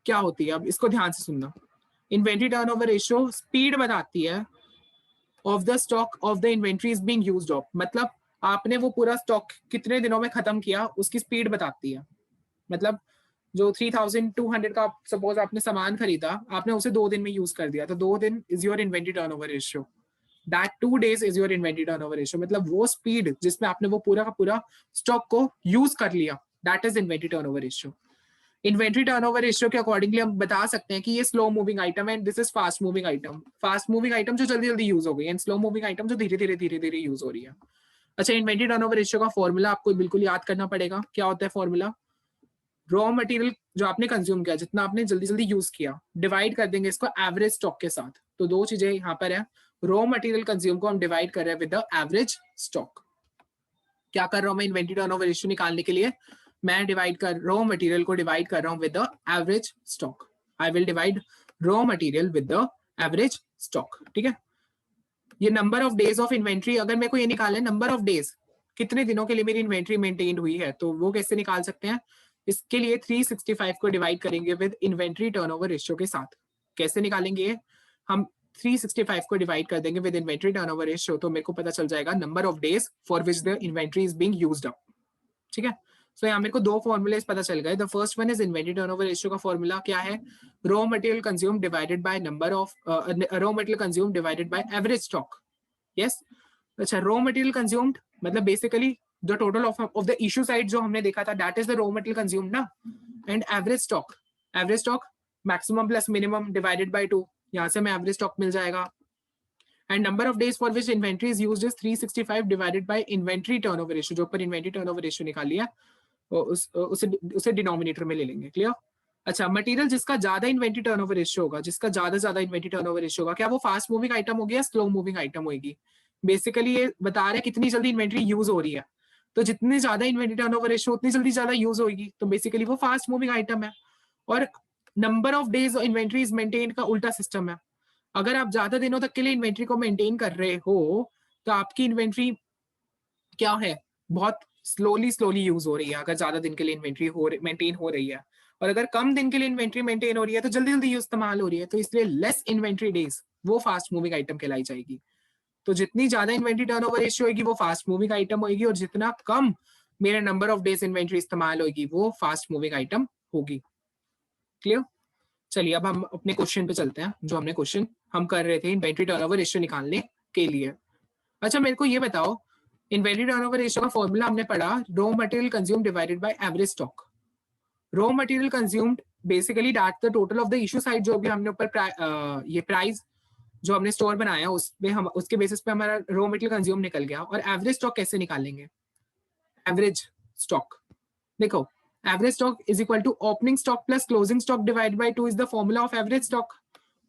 क्या होती है, अब इसको ध्यान से सुनना। Inventory turnover ratio स्पीड बताती है of the stock of the inventory is being used of, मतलब आपने वो पूरा स्टॉक कितने दिनों में खत्म किया, उसकी स्पीड बताती है। मतलब जो 3200 का सपोज आपने सामान खरीदा, आपने उसे 2 दिन में यूज कर दिया, तो 2 दिन is your inventory turnover ratio. That 2 days is your inventory turnover ratio, मतलब वो स्पीड जिसमें आपने वो पूरा का पूरा स्टॉक को यूज कर लिया, that is inventory turnover ratio. Inventory turnover ratio के अकॉर्डिंगली हम बता सकते हैं कि ये स्लो मूविंग आइटम है, this is fast moving item. Fast moving item जो जल्दी जल्दी यूज हो गई, एंड स्लो मूविंग आइटम जो धीरे धीरे यूज हो रही है। अच्छा, इन्वेंटरी टर्नओवर रेशियो का फॉर्मूला आपको बिल्कुल याद करना पड़ेगा। क्या होता है फॉर्मूला, रॉ मटेरियल जो आपने कंज्यूम किया, जितना आपने जल्दी जल्दी यूज किया, डिवाइड कर देंगे इसको एवरेज स्टॉक के साथ। तो दो चीजें यहाँ पर है, रॉ मटेरियल कंज्यूम को हम डिवाइड कर रहे हैं विद द एवरेज स्टॉक। क्या कर रहा हूं मैं इन्वेंटरी टर्नओवर रेशियो निकालने के लिए, मैं डिवाइड कर रॉ मटेरियल को डिवाइड कर रहा हूं with the average stock. I will divide raw material with the average stock. ठीक है, ये number of days of inventory, अगर मेरे को ये निकालना है नंबर ऑफ डेज, कितने दिनों के लिए मेरी इन्वेंट्री मेंटेन हुई है, तो वो कैसे निकाल सकते हैं, इसके लिए 365 को डिवाइड करेंगे विद इन्वेंट्री टर्नओवर रेशियो के साथ। कैसे निकालेंगे, हम 365 को डिवाइड कर देंगे विद इन्वेंट्री टर्नओवर रेशियो, तो मेरे को पता चल जाएगा number of days for which the inventory is being used up. ठीक है, सो यहाँ मेरे को दो फॉर्मूलेस पता चल गए. The first one is inventory turnover ratio का फॉर्मूला क्या है? Raw material consume divided by number of raw material consume divided by average stock. Yes. अच्छा, रॉ मटेरियल कंज्यूम्ड मतलब basically the total of the issue side जो हमने देखा था, that is the raw material consumed ना. And average stock maximum plus minimum divided by 2. यहाँ से हमें एवरेज स्टॉक मिल जाएगा. And number of days for which inventory is used is 365 divided by inventory turnover ratio. जो ऊपर inventory turnover ratio निकाली है उसे डिनोमिनेटर में ले लेंगे. क्लियर? अच्छा, मटेरियल जिसका ज्यादा इन्वेंट्री टर्नओवर रेशियो होगा, जिसका ज्यादा इन्वेंट्री टर्नओवर रेशियो होगा, क्या वो फास्ट मूविंग आइटम होगी या स्लो मूविंग आइटम होगी? बेसिकली ये बता रहा है कितनी जल्दी इन्वेंट्री यूज हो रही है. तो जितनी ज्यादा इन्वेंट्री टर्नओवर रेशियो उतनी जल्दी ज्यादा यूज होगी, तो बेसिकली वो फास्ट मूविंग आइटम है. और number of days inventory is maintain का उल्टा सिस्टम है. अगर आप ज्यादा दिनों तक के लिए इन्वेंट्री को मेंटेन कर रहे हो तो आपकी इन्वेंट्री क्या है, बहुत स्लोली यूज हो रही है. अगर ज्यादा दिन के लिए इन्वेंट्री मेंटेन हो रही है, और अगर कम दिन के लिए इन्वेंट्री मेंटेन हो रही है तो जल्दी जल्दी इस्तेमाल हो रही है. तो इसलिए लेस इन्वेंट्री डेज वो फास्ट मूविंग आइटम कहलाई जाएगी. तो जितनी ज्यादा इन्वेंट्री टर्नओवर रेशियो होगी वो फास्ट मूविंग आइटम होगी, और जितना कम मेरा नंबर ऑफ डेज इन्वेंट्री इस्तेमाल होगी वो फास्ट मूविंग आइटम होगी. क्लियर? चलिए अब हम अपने क्वेश्चन पे चलते हैं. जो हमने क्वेश्चन हम कर रहे थे इन्वेंट्री टर्नओवर रेशियो निकालने के लिए. अच्छा, मेरे को ये बताओ, इन्वेंट्री टर्नओवर रेशियो का फॉर्मूला हमने पढ़ा, raw material consume divided by average stock. Raw material consumed basically that the total of the issue side. जो भी हमने ऊपर ये प्राइस जो हमने स्टोर बनाया उसमें हम उसके बेसिस पे हमारा रॉ मटेरियल कंज्यूम निकल गया. और एवरेज स्टॉक कैसे निकालेंगे? एवरेज स्टॉक देखो, average stock is equal to opening stock plus closing stock divide by 2 is the formula of average stock.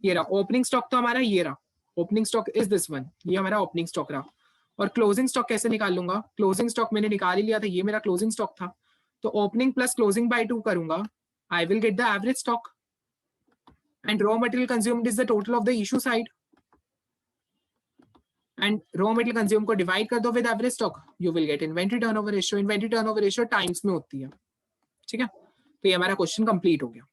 ये रहा ओपनिंग स्टॉक, तो हमारा ये रहा opening stock is this one. ये हमारा ओपनिंग स्टॉक रहा. और क्लोजिंग स्टॉक कैसे निकाल लूंगा? क्लोजिंग स्टॉक मैंने निकाल ही लिया था, ये मेरा क्लोजिंग स्टॉक था. तो ओपनिंग प्लस क्लोजिंग बाय 2 करूंगा, I will get the average stock. And raw material consumed is the total of the issue side. And raw material consume को डिवाइड कर दो with average stock, you will gate inventory turnover ratio. Inventory turnover ratio times में होती है. ठीक है, तो ये हमारा क्वेश्चन कंप्लीट हो गया.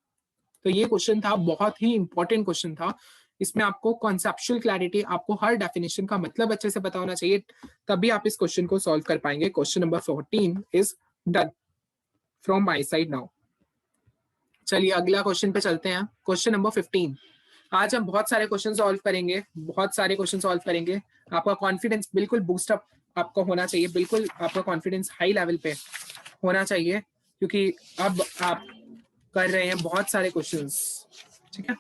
तो ये क्वेश्चन था, बहुत ही इंपॉर्टेंट क्वेश्चन था. इसमें आपको कॉन्सेप्चुअल क्लैरिटी, आपको हर डेफिनेशन का मतलब अच्छे से पता होना चाहिए, तभी आप इस क्वेश्चन को सॉल्व कर पाएंगे. Question number 14 is done from my side now. चलिए अगला क्वेश्चन पे चलते हैं. Question number 15. आज हम बहुत सारे क्वेश्चन सॉल्व करेंगे, बहुत सारे क्वेश्चन सॉल्व करेंगे. आपका कॉन्फिडेंस बिल्कुल बूस्ट अप आपको होना चाहिए, बिल्कुल आपका कॉन्फिडेंस हाई लेवल पे होना चाहिए, क्योंकि अब आप कर रहे हैं बहुत सारे क्वेश्चंस. ठीक है,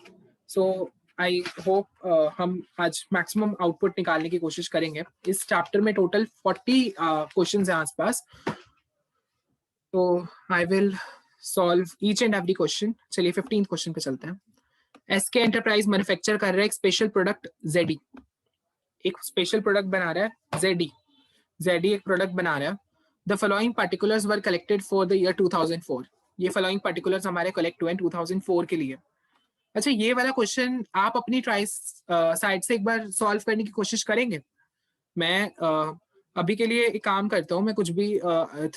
सो आई होप हम आज मैक्सिमम आउटपुट निकालने की कोशिश करेंगे. इस चैप्टर में टोटल 40 क्वेश्चंस हैं आसपास. तो I will solve each and every question. चलिए 15 क्वेश्चन पे चलते हैं. एसके एंटरप्राइज मैन्युफैक्चर कर रहा है एक स्पेशल प्रोडक्ट जेडी. एक स्पेशल प्रोडक्ट बना रहा है जेडी एक प्रोडक्ट बना रहा है. The following particulars were collected for the year 2004. ये फॉलोइंग पार्टिकुलर्स हमारे कलेक्ट हुए 2004 के लिए. अच्छा, ये वाला क्वेश्चन आप अपनी ट्राई साइड से एक बार सॉल्व करने की कोशिश करेंगे. मैं अभी के लिए एक काम करता हूँ, मैं कुछ भी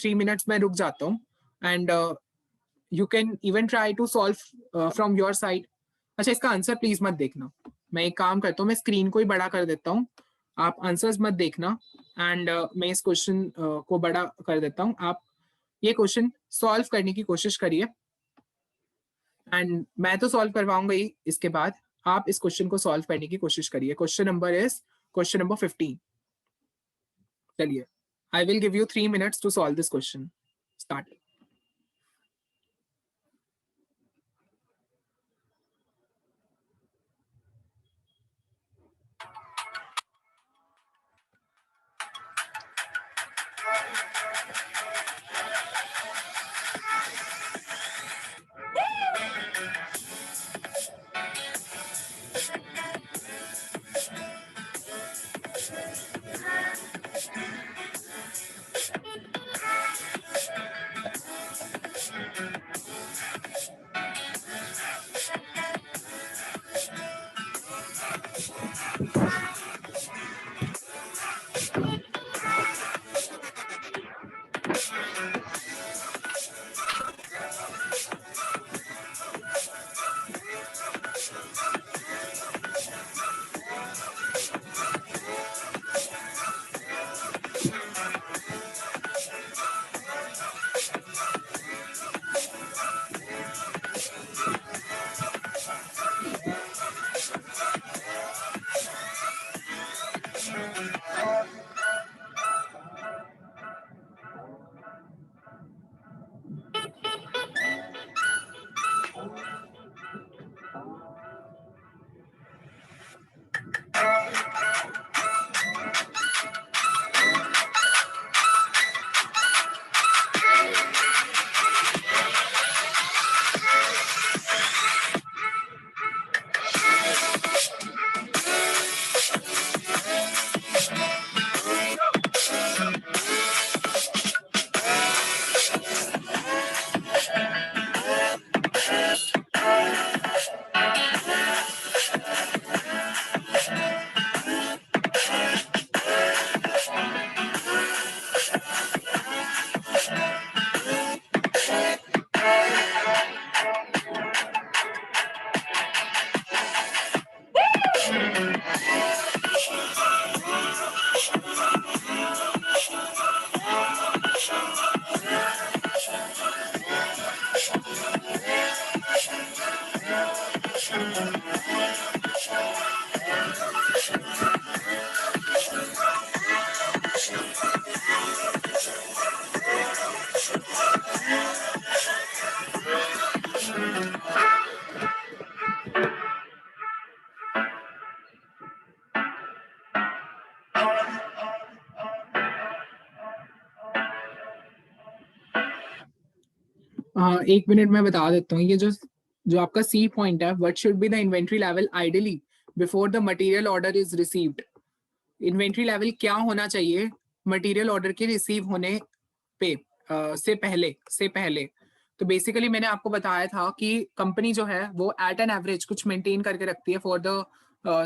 3 मिनट्स में रुक जाता हूँ. And you can even try to solve from your side. अच्छा, इसका आंसर प्लीज मत देखना. मैं एक काम करता हूँ, मैं स्क्रीन को ही बड़ा कर देता हूँ, आप आंसर्स मत देखना. एंड मैं इस क्वेश्चन को बड़ा कर देता हूँ. आप ये क्वेश्चन सॉल्व करने की कोशिश करिए. एंड मैं तो सॉल्व करवाऊंगा ही, इसके बाद आप इस क्वेश्चन को सॉल्व करने की कोशिश करिए. Question number 15. चलिए, I will give you 3 minutes to solve this question. Start. हाँ, 1 मिनट में बता देता हूँ। ये जो जो आपका सी पॉइंट है, what should be the inventory level ideally before the material order is received. Inventory level क्या होना चाहिए मटेरियल ऑर्डर के रिसीव होने पे से पहले। तो बेसिकली मैंने आपको बताया था कि कंपनी जो है वो एट एन एवरेज कुछ मेंटेन करके रखती है for the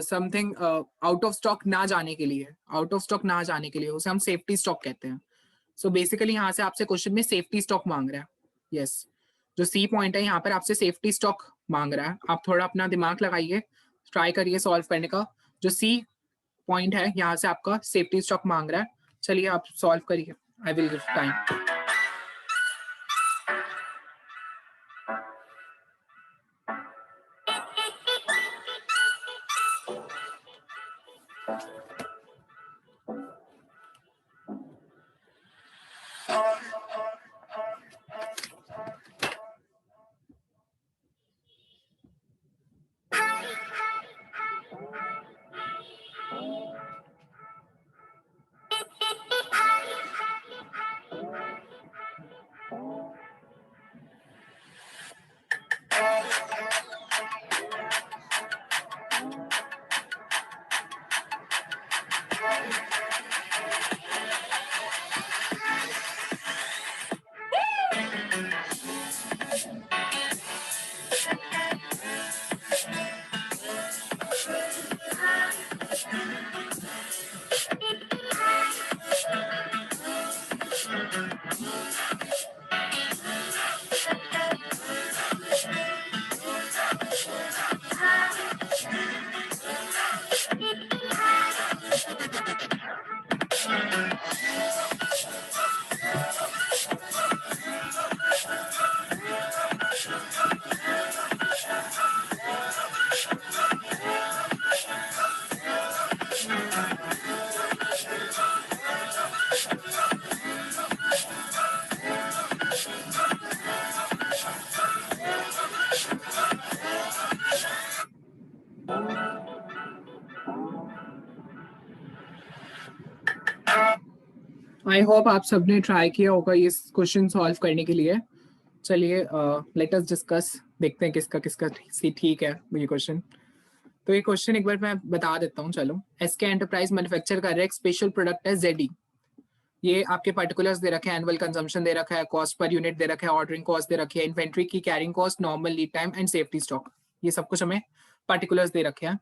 something out of stock ना जाने के लिए, उसे हम सेफ्टी स्टॉक कहते हैं। सो बेसिकली यहाँ से आपसे क्वेश्चन में सेफ्टी स्टॉक मांग रहा है। यस, जो सी पॉइंट है यहाँ पर आपसे सेफ्टी स्टॉक मांग रहा है। आप थोड़ा अपना दिमाग लगाइए, ट्राई करिए सॉल्व करने का। जो सी पॉइंट है यहाँ से आपका सेफ्टी स्टॉक मांग रहा है। चलिए आप सॉल्व करिए, आई will give time. I hope आप सबने ट्राई किया होगा इस क्वेश्चन सॉल्व करने के लिए। चलिए लेट अस डिस्कस, देखते हैं किसका किसका ठीक है ये क्वेश्चन। तो ये क्वेश्चन एक बार मैं बता देता हूँ। चलो, एसके एंटरप्राइज मैन्युफैक्चर कर रहा है एक स्पेशल प्रोडक्ट है जेडी। ये आपके पर्टिकुलर्स दे रखे हैं, एनुअल कंजम्पशन दे रखा है, कॉस्ट पर यूनिट दे रखा है, ऑर्डरिंग कॉस्ट दे रखी है, इन्वेंट्री की carrying cost, normal lead time and safety stock. ये सब कुछ हमें पर्टिकुलर्स दे रखे हैं।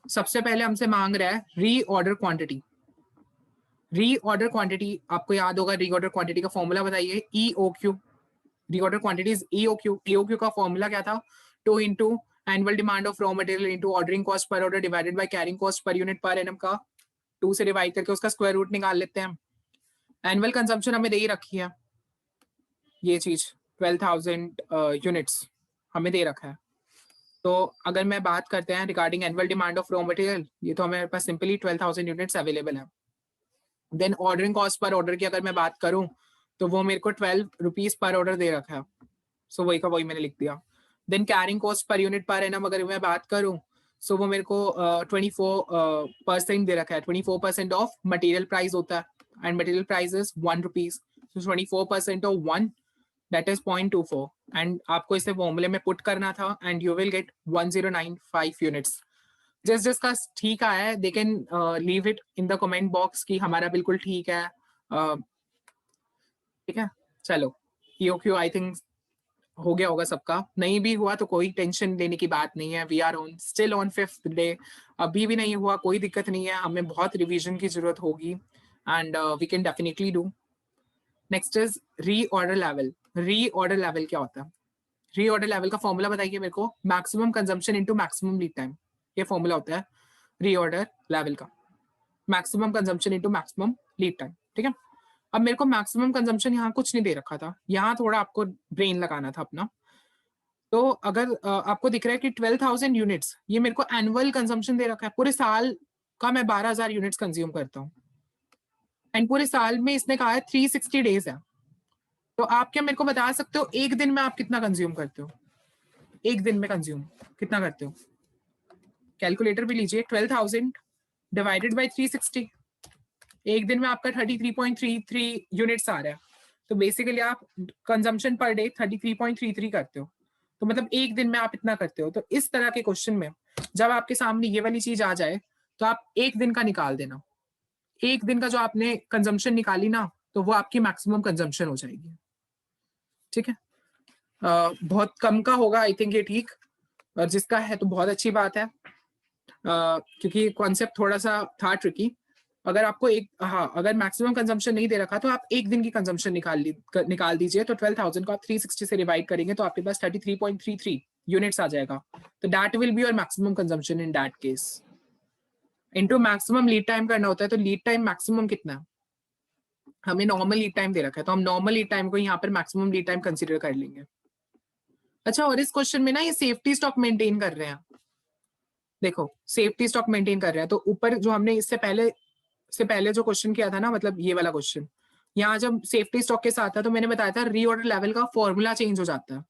सबसे पहले हमसे मांग रहा है री ऑर्डर क्वांटिटी। री ऑर्डर क्वांटिटी आपको याद होगा, री ऑर्डर क्वांटिटी का फॉर्मूला बताइए, ईओक्यू। री order quantity is EOQ. EOQ का फॉर्मूला क्या था? 2 into annual demand of raw material into ordering cost per order divided by carrying cost per unit per annum का 2 से डिवाइड करके उसका स्क्वायर रूट निकाल लेते हैं। एनुअल कंजम्पशन हमें दे ही रखी है, ये चीज 12,000 यूनिट्स हमें दे रखा है। तो अगर मैं बात करते हैं regarding annual demand of raw material, ये तो हमारे पास सिंपली 12,000 यूनिट्स अवेलेबल है। Then ordering cost per order की अगर मैं बात करूं तो वो मेरे को 12 रुपीज पर ऑर्डर दे रखा है, सो वही का वही मैंने लिख दिया। Then carrying cost per unit per annum अगर मैं बात करूं सो वो मेरे को 24% दे रखा है। 24% ऑफ मटेरियल प्राइस होता है and material price is 1 rupees, so 24% of 1 that is 0.24 and आपको इसे फॉर्मूले में पुट करना था and you will gate 1095 units. जिसका ठीक आया है they can leave it in the comment box कि हमारा बिल्कुल ठीक है। ठीक है, चलो क्यू आई थिंक हो गया होगा सबका। नहीं भी हुआ तो कोई टेंशन लेने की बात नहीं है, we are on still on 5th day. अभी भी नहीं हुआ कोई दिक्कत नहीं है, हमें बहुत रिवीजन की जरूरत होगी and we can definitely do. Next is reorder level. Reorder level क्या होता है? रीऑर्डर लेवल का फॉर्मूला बताइए मेरे को। Maximum consumption into maximum lead time, ये फॉर्मूला होता है रीऑर्डर लेवल का। Maximum consumption into maximum lead time, ठीक है। अब मेरे को मैक्सिमम कंजम्पशन यहाँ कुछ नहीं दे रखा था, यहाँ थोड़ा आपको ब्रेन लगाना था अपना। तो अगर आपको दिख रहा है कि 12,000 यूनिट्स, ये मेरे को एनुअल कंजम्पशन दे रखा है, पूरे साल का मैं 12,000 यूनिट्स कंज्यूम करता हूँ एंड पूरे साल में इसने कहा है 360 डेज है। तो आप क्या मेरे को बता सकते हो एक दिन में आप कितना कंज्यूम करते हो? एक दिन में कंज्यूम कितना करते हो? कैलकुलेटर भी लीजिए, 12,000 डिवाइडेड बाई 360, एक दिन में आपका 33.33 यूनिट्स आ रहा है। तो बेसिकली आप कंजम्पशन पर डे 33.33 करते हो, तो मतलब एक दिन में आप इतना करते हो। तो इस तरह के क्वेश्चन में जब आपके सामने ये वाली चीज आ जाए तो आप एक दिन का निकाल देना। एक दिन का जो आपने कंजम्पशन निकाली ना, तो वो आपकी मैक्सिमम कंजम्पशन हो जाएगी, ठीक है। बहुत कम का होगा आई थिंक ये ठीक, और जिसका है तो बहुत अच्छी बात है, क्योंकि कॉन्सेप्ट थोड़ा सा था ट्रिकी। अगर आपको एक अगर मैक्सिमम कंजम्पशन नहीं दे रखा तो आप एक दिन की कंजम्पशन निकाल दीजिए। तो 12,000 को आप 360 से डिवाइड करेंगे तो आपके पास 33.33 यूनिट्स आ जाएगा। तो that will be your maximum consumption in that case. Into maximum lead time करना होता है, तो लीड टाइम मैक्सिमम कितना है? हमें नॉर्मल लीड टाइम दे रखा है, तो हम नॉर्मल लीड टाइम को यहाँ पर मैक्सिमम लीड टाइम कंसिडर कर लेंगे। अच्छा, और इस क्वेश्चन में ना ये सेफ्टी स्टॉक मेंटेन कर रहे हैं। देखो सेफ्टी स्टॉक मेंटेन कर रहे हैं, तो ऊपर जो हमने इससे पहले जो क्वेश्चन किया था ना, मतलब ये वाला क्वेश्चन, यहाँ जब सेफ्टी स्टॉक के साथ था तो मैंने बताया था रीऑर्डर लेवल का फॉर्मूला चेंज हो जाता है।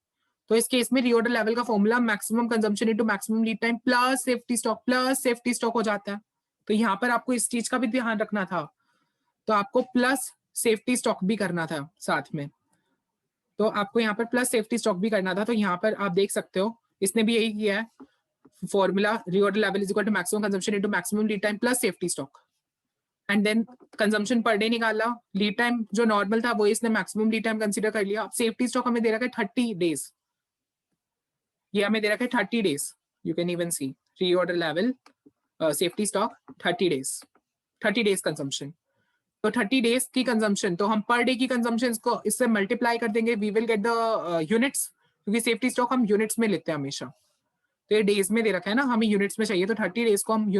तो इस केस में रीऑर्डर लेवल का formula maximum consumption into maximum lead time plus safety stock हो जाता है। तो यहाँ पर आपको इस चीज का भी ध्यान रखना था, तो आपको प्लस सेफ्टी स्टॉक भी करना था साथ में। तो आपको यहाँ पर प्लस सेफ्टी स्टॉक भी करना था। तो यहाँ पर आप देख सकते हो इसने भी यही किया है, formula reorder level is equal to maximum consumption into maximum lead time plus safety stock, and then consumption per day निकाला। लीड टाइम जो नॉर्मल था वो इसने मैक्सिमम लीड टाइम कंसीडर कर लिया। सेफ्टी स्टॉक हमें दे रखा है 30 डेज, ये हमें दे रखा है 30 days. You can even see reorder level safety stock 30 days consumption. तो 30 डेज की कंजम्पशन, तो हम पर डे की कंजम्पशन को इससे मल्टीप्लाई कर देंगे, we will get the units, क्योंकि सेफ्टी स्टॉक हम यूनिट्स में लेते हैं हमेशा। तो ये डेज में दे रखा है ना, हमें यूनिट्स में चाहिए, तो 30 डेज को हम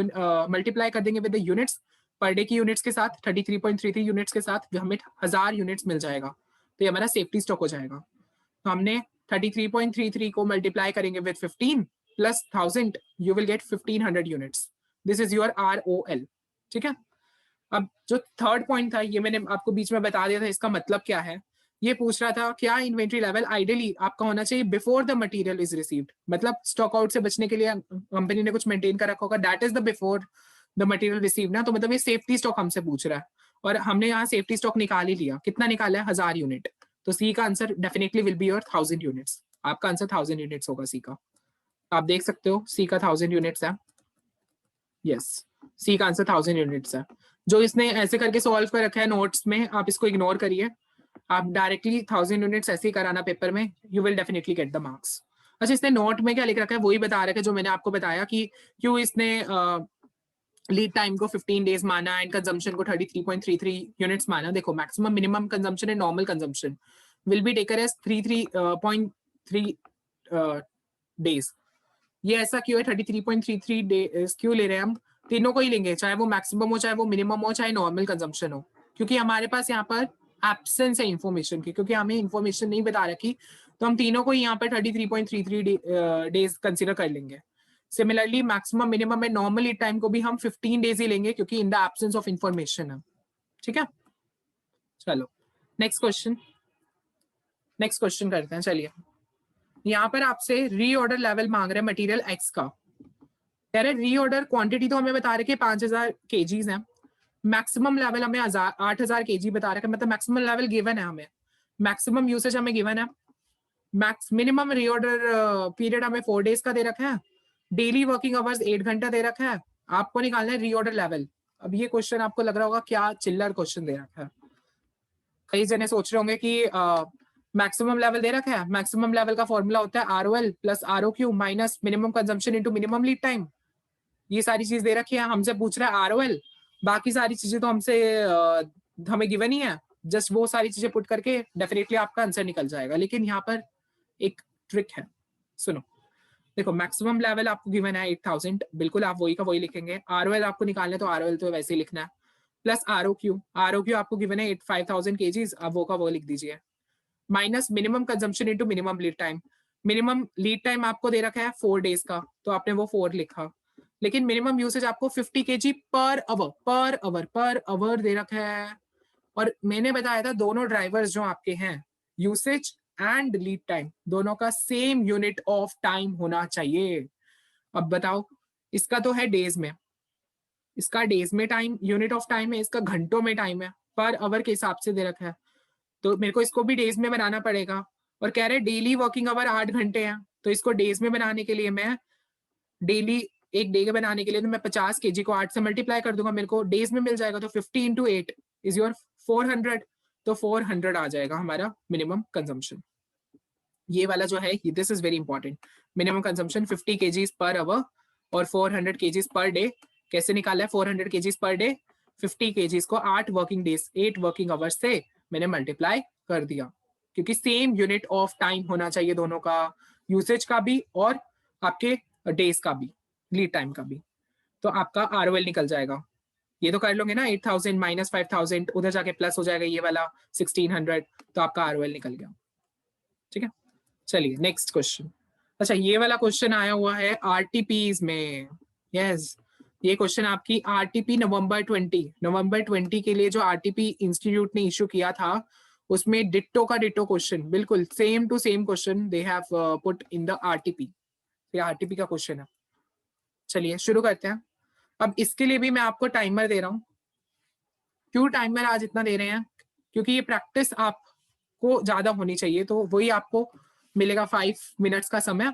मल्टीप्लाई कर देंगे with the units. Per day की यूनिट्स के साथ 33.33 यूनिट्स के साथ हमें 1000 यूनिट्स मिल जाएगा, तो ये हमारा सेफ्टी स्टॉक हो जाएगा। तो हमने 33.33 को मल्टीप्लाई करेंगे with 15 plus 1000, you will gate 1500 units. This is your ROL, ठीक है। अब जो थर्ड पॉइंट था ये मैंने आपको बीच में बता दिया था, इसका मतलब क्या है। ये पूछ रहा था क्या इन्वेंट्री लेवल आइडियली आपका होना चाहिए before the material is received, मतलब स्टॉक आउट से बचने के लिए कंपनी ने कुछ मेंटेन कर रखा होगा, that is the before the material received ना। तो मतलब ये सेफ्टी स्टॉक हमसे पूछ रहा है, और हमने यहाँ सेफ्टी स्टॉक निकाल ही लिया। कितना निकाला है? 1000 यूनिट। तो सी का answer definitely will be your 1000 units. आपका आंसर 1000 यूनिट्स होगा सी का। आप देख सकते हो सी का 1000 यूनिट्स है। यस, सी का आंसर 1000 यूनिट्स है। जो इसने ऐसे करके सॉल्व कर रखा है नोट्स में, आप इसको इग्नोर करिए, आप डायरेक्टली 1000 यूनिट्स ऐसे ही कराना पेपर में, you will definitely get the marks. अच्छा, इसने नोट में क्या लिख रखा है वही बता रखा है जो मैंने आपको बताया कि क्यों इसने लीड टाइम को 15 डेज माना एंड कंजम्पशन को 33.33 यूनिट्स माना। देखो maximum minimum consumption and normal consumption will be taken as 33.3 days. ये ऐसा क्यों है? 33.33 डेज क्यों ले रहे हैं हम? तीनों को ही लेंगे, चाहे वो मैक्सिमम हो, चाहे वो मिनिमम हो, चाहे नॉर्मल कंजम्पशन हो, क्योंकि हमारे पास यहाँ पर एब्सेंस है इन्फॉर्मेशन की, क्योंकि हमें इन्फॉर्मेशन नहीं बता रखी। तो हम तीनों को यहाँ पर 33.33 डेज कंसिडर कर लेंगे। सिमिलरली मैक्सिमम मिनिमम में नॉर्मल लीड टाइम को भी हम 15 डेज ही लेंगे क्योंकि in the absence of information है। ठीक है, चलो नेक्स्ट क्वेश्चन करते हैं। चलिए, यहाँ पर आपसे रीऑर्डर लेवल मांग रहे हैं मटेरियल एक्स का। कह रहे रीऑर्डर क्वांटिटी तो हमें बता रहे कि 5000 केजीज है, मैक्सिमम लेवल हमें 8000 केजी बता रहे हैं, मतलब मैक्सिमम लेवल गिवन है हमें, मैक्सिमम यूसेज हमें गिवन है, मिनिमम रीऑर्डर पीरियड हमें 4 डेज का दे रखा है, डेली वर्किंग आवर्स 8 घंटा दे रखा है, आपको निकालना है रीऑर्डर लेवल। अब ये क्वेश्चन आपको लग रहा होगा क्या चिल्लर क्वेश्चन दे रखा है। कई जने सोच रहे होंगे कि मैक्सिमम लेवल दे रखा है, मैक्सिमम लेवल का फॉर्मूला होता है ROL plus ROQ minus minimum consumption into minimum lead time. ये सारी चीज दे रखी है, हमसे पूछ रहा है ROL, बाकी सारी चीजें तो हमसे हमें गिवन ही है, जस्ट वो सारी चीजें पुट करके डेफिनेटली आपका आंसर निकल जाएगा। लेकिन यहाँ पर एक ट्रिक है, सुनो। देखो मैक्सिमम लेवल आपको गिवन है 8000, बिल्कुल आप वही का वही लिखेंगे। ROL आपको निकालना है तो ROL तो वैसे ही लिखना है, प्लस ROQ आपको गिवन है 5000 केजीज, अब वो का वो लिख दीजिए, minus minimum consumption into minimum lead time. Minimum lead time आपको दे रखा है 4 डेज का, तो आपने वो 4 लिखा, लेकिन मिनिमम यूसेज आपको 50 केजी पर आवर दे रखा है। और मैंने बताया था दोनों ड्राइवर्स जो आपके हैं, यूसेज एंड लीड टाइम, दोनों का सेम यूनिट ऑफ टाइम होना चाहिए। अब बताओ, इसका तो है डेज में, इसका डेज में टाइम यूनिट ऑफ टाइम है, इसका घंटों में टाइम है, पर आवर के हिसाब से दे रखा है, तो मेरे को इसको भी डेज में बनाना पड़ेगा। और कह रहे डेली वर्किंग आवर 8 घंटे हैं, तो इसको डेज में बनाने के लिए मैं डेली एक डे के बनाने के लिए तो मैं 50 केजी को 8 से मल्टीप्लाई कर दूंगा, मेरे को डेज में मिल जाएगा। तो 50 इंटू 8 इज योर 400, तो 400 आ जाएगा हमारा मिनिमम कंजम्पशन। ये वाला जो है, this is very important, minimum consumption 50 KGs per hour और 400 केजीज पर डे। कैसे निकाला है 400 केजीज पर डे? 50 केजीज को 8 वर्किंग डेज 8 वर्किंग आवर्स से मैंने मल्टीप्लाई कर दिया, क्योंकि सेम यूनिट ऑफ टाइम होना चाहिए दोनों का, यूसेज का भी और आपके डेज का भी, लीड टाइम का भी। तो आपका ROL निकल जाएगा। ये तो कर लोगे ना, 8000 माइनस 5000, उधर जाके प्लस हो जाएगा ये वाला 1600, तो आपका ROL निकल गया। ठीक है, चलिए नेक्स्ट क्वेश्चन। अच्छा, ये वाला क्वेश्चन आया हुआ है RTPs में। यस, ये क्वेश्चन आपकी RTP नवंबर 20 के लिए जो RTP इंस्टीट्यूट ने इशू किया था, उसमें डिट्टो का डिट्टो क्वेश्चन, बिल्कुल same to same question they have put in the RTP। ये RTP का क्वेश्चन है। चलिए शुरू करते हैं। अब इसके लिए भी मैं आपको टाइमर दे रहा हूँ। क्यों टाइमर आज इतना दे रहे हैं? क्योंकि ये प्रैक्टिस आपको ज्यादा होनी चाहिए, तो वही आपको मिलेगा 5 मिनट्स का समय।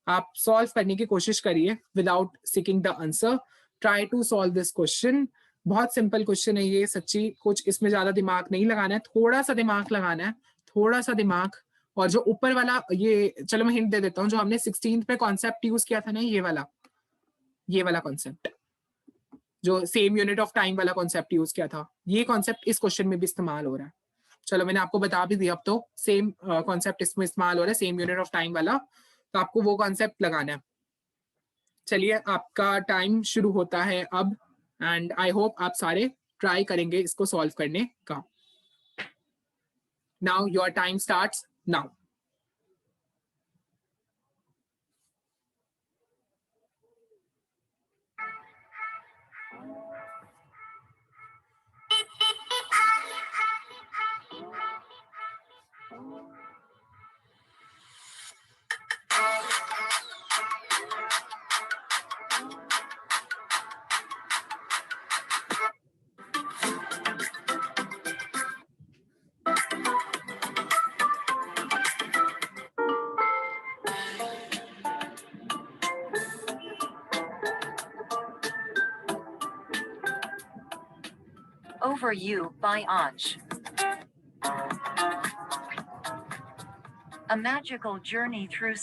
आप सॉल्व करने की कोशिश करिए without seeking the answer. Try to solve this question. बहुत सिंपल क्वेश्चन है ये, सच्ची कुछ इसमें ज्यादा दिमाग नहीं लगाना है, थोड़ा सा दिमाग लगाना है, थोड़ा सा दिमाग। और जो ऊपर वाला, ये चलो मैं हिंट दे देता हूँ, जो हमने 16th पे कॉन्सेप्ट यूज किया था ना, ये वाला कॉन्सेप्ट, जो सेम यूनिट ऑफ टाइम वाला कॉन्सेप्ट यूज किया था, ये कॉन्सेप्ट इस क्वेश्चन में भी इस्तेमाल हो रहा है। चलो मैंने आपको बता भी दिया, अब तो सेम कॉन्सेप्ट इसमें इस्तेमाल हो रहा है, सेम यूनिट ऑफ टाइम वाला, तो आपको वो कॉन्सेप्ट लगाना है। चलिए आपका टाइम शुरू होता है अब, एंड आई होप आप सारे ट्राई करेंगे इसको सॉल्व करने का। Now your time starts now. Over You by Anj. A magical journey through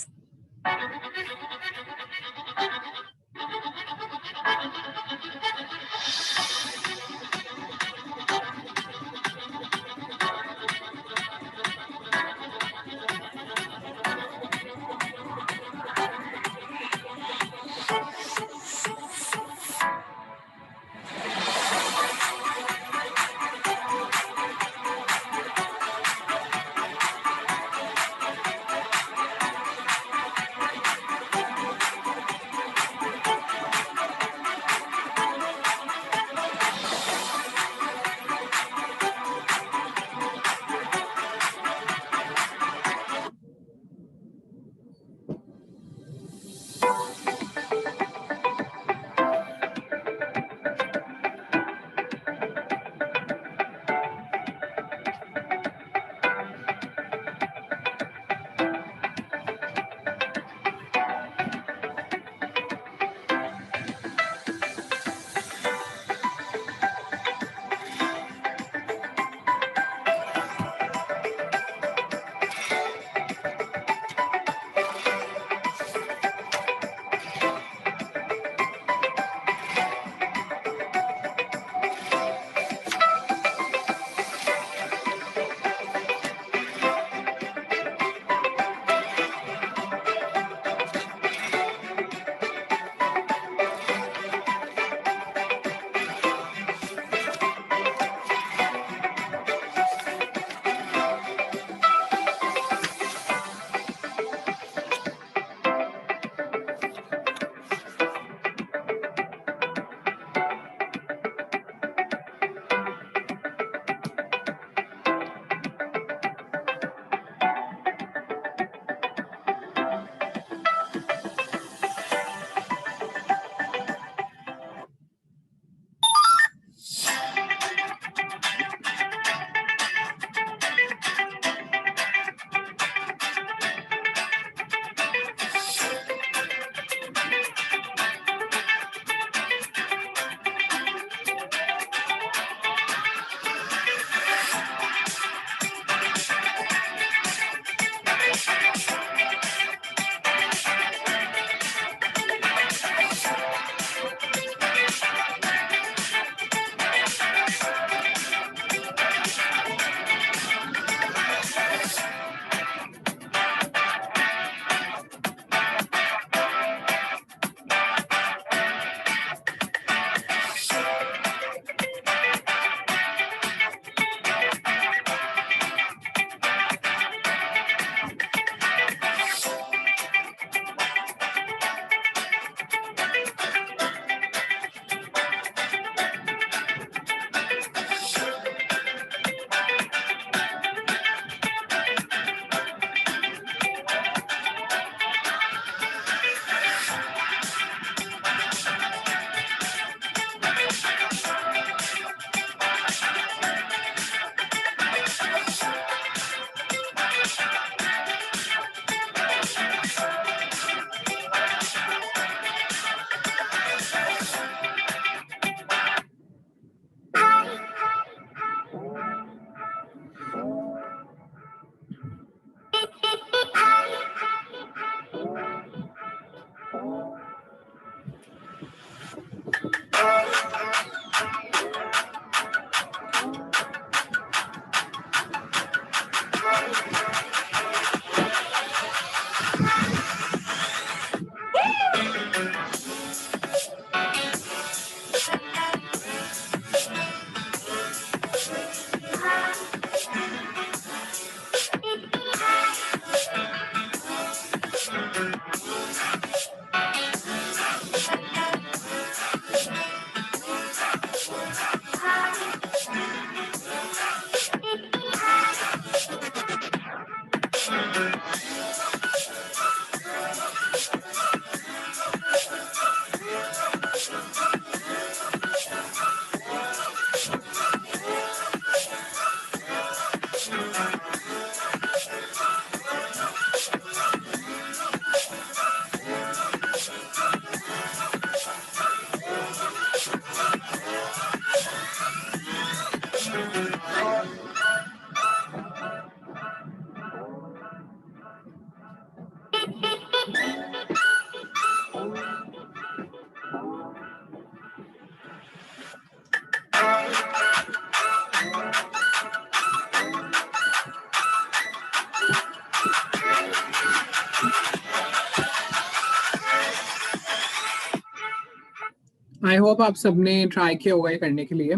I hope आप सबने ट्राई किया होगा ये करने के लिए।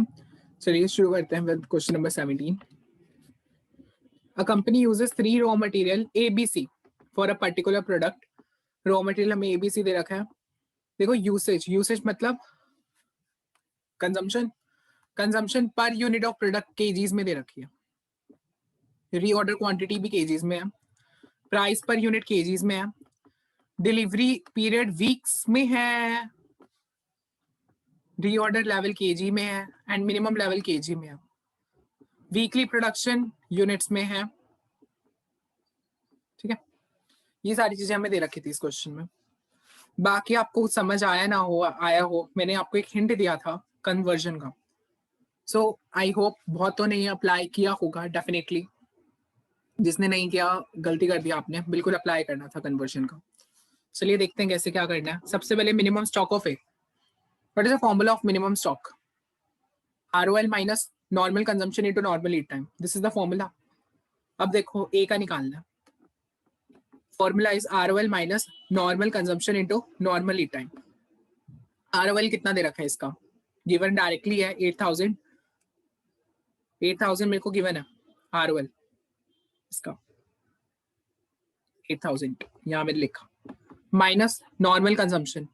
चलिए शुरू करते हैं with question number 17। A company uses 3 raw material ABC for a particular product. Raw material हमें ABC दे रखा है। देखो यूसेज मतलब consumption per unit of product KGs में दे रखी है। रीऑर्डर क्वांटिटी भी केजीज में है। प्राइस पर यूनिट केजीज में है। डिलीवरी पीरियड वीक्स में है। रीऑर्डर लेवल केजी में है एंड मिनिमम लेवल केजी में है। वीकली प्रोडक्शन यूनिट्स में है। ठीक है, ये सारी चीजें हमें दे रखी थी इस क्वेश्चन में। बाकी आपको समझ आया हो, मैंने आपको एक हिंट दिया था कन्वर्जन का। सो आई होप बहुत तो नहीं अप्लाई किया होगा डेफिनेटली। जिसने नहीं किया गलती कर दिया आपने, बिल्कुल अप्लाई करना था कन्वर्जन का। चलिए देखते हैं कैसे क्या करना है। सबसे पहले minimum stock of A. What is the formula of minimum stock? ROL minus normal consumption into normal lead time, this is the formula. अब देखो ए का निकालना है। Formula is ROL minus normal consumption into normal lead time. ROL कितना दे रखा है इसका? गिवन डायरेक्टली है 8000 मेरे को गिवन है ROL इसका 8000 यहाँ मैंने लिखा माइनस नॉर्मल कंजम्पशन।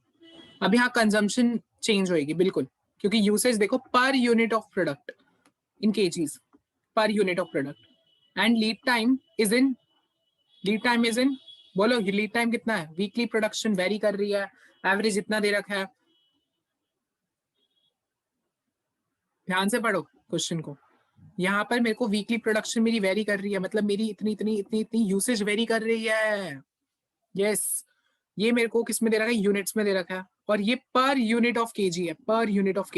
अब यहाँ कंजम्पशन चेंज होएगी बिल्कुल, क्योंकि यूसेज देखो per unit of product in KGs, per unit of product. And lead time is in बोलो लीड टाइम कितना है? वीकली प्रोडक्शन वेरी कर रही है, एवरेज इतना दे रखा है। ध्यान से पढ़ो क्वेश्चन को। यहाँ पर मेरे को वीकली प्रोडक्शन मेरी वेरी कर रही है, मतलब मेरी इतनी यूसेज वेरी कर रही है। यस, ये मेरे को किस में दे रखा है? यूनिट्स में दे रखा है। और ये पर यूनिट ऑफ केजी है, पर यूनिट ऑफ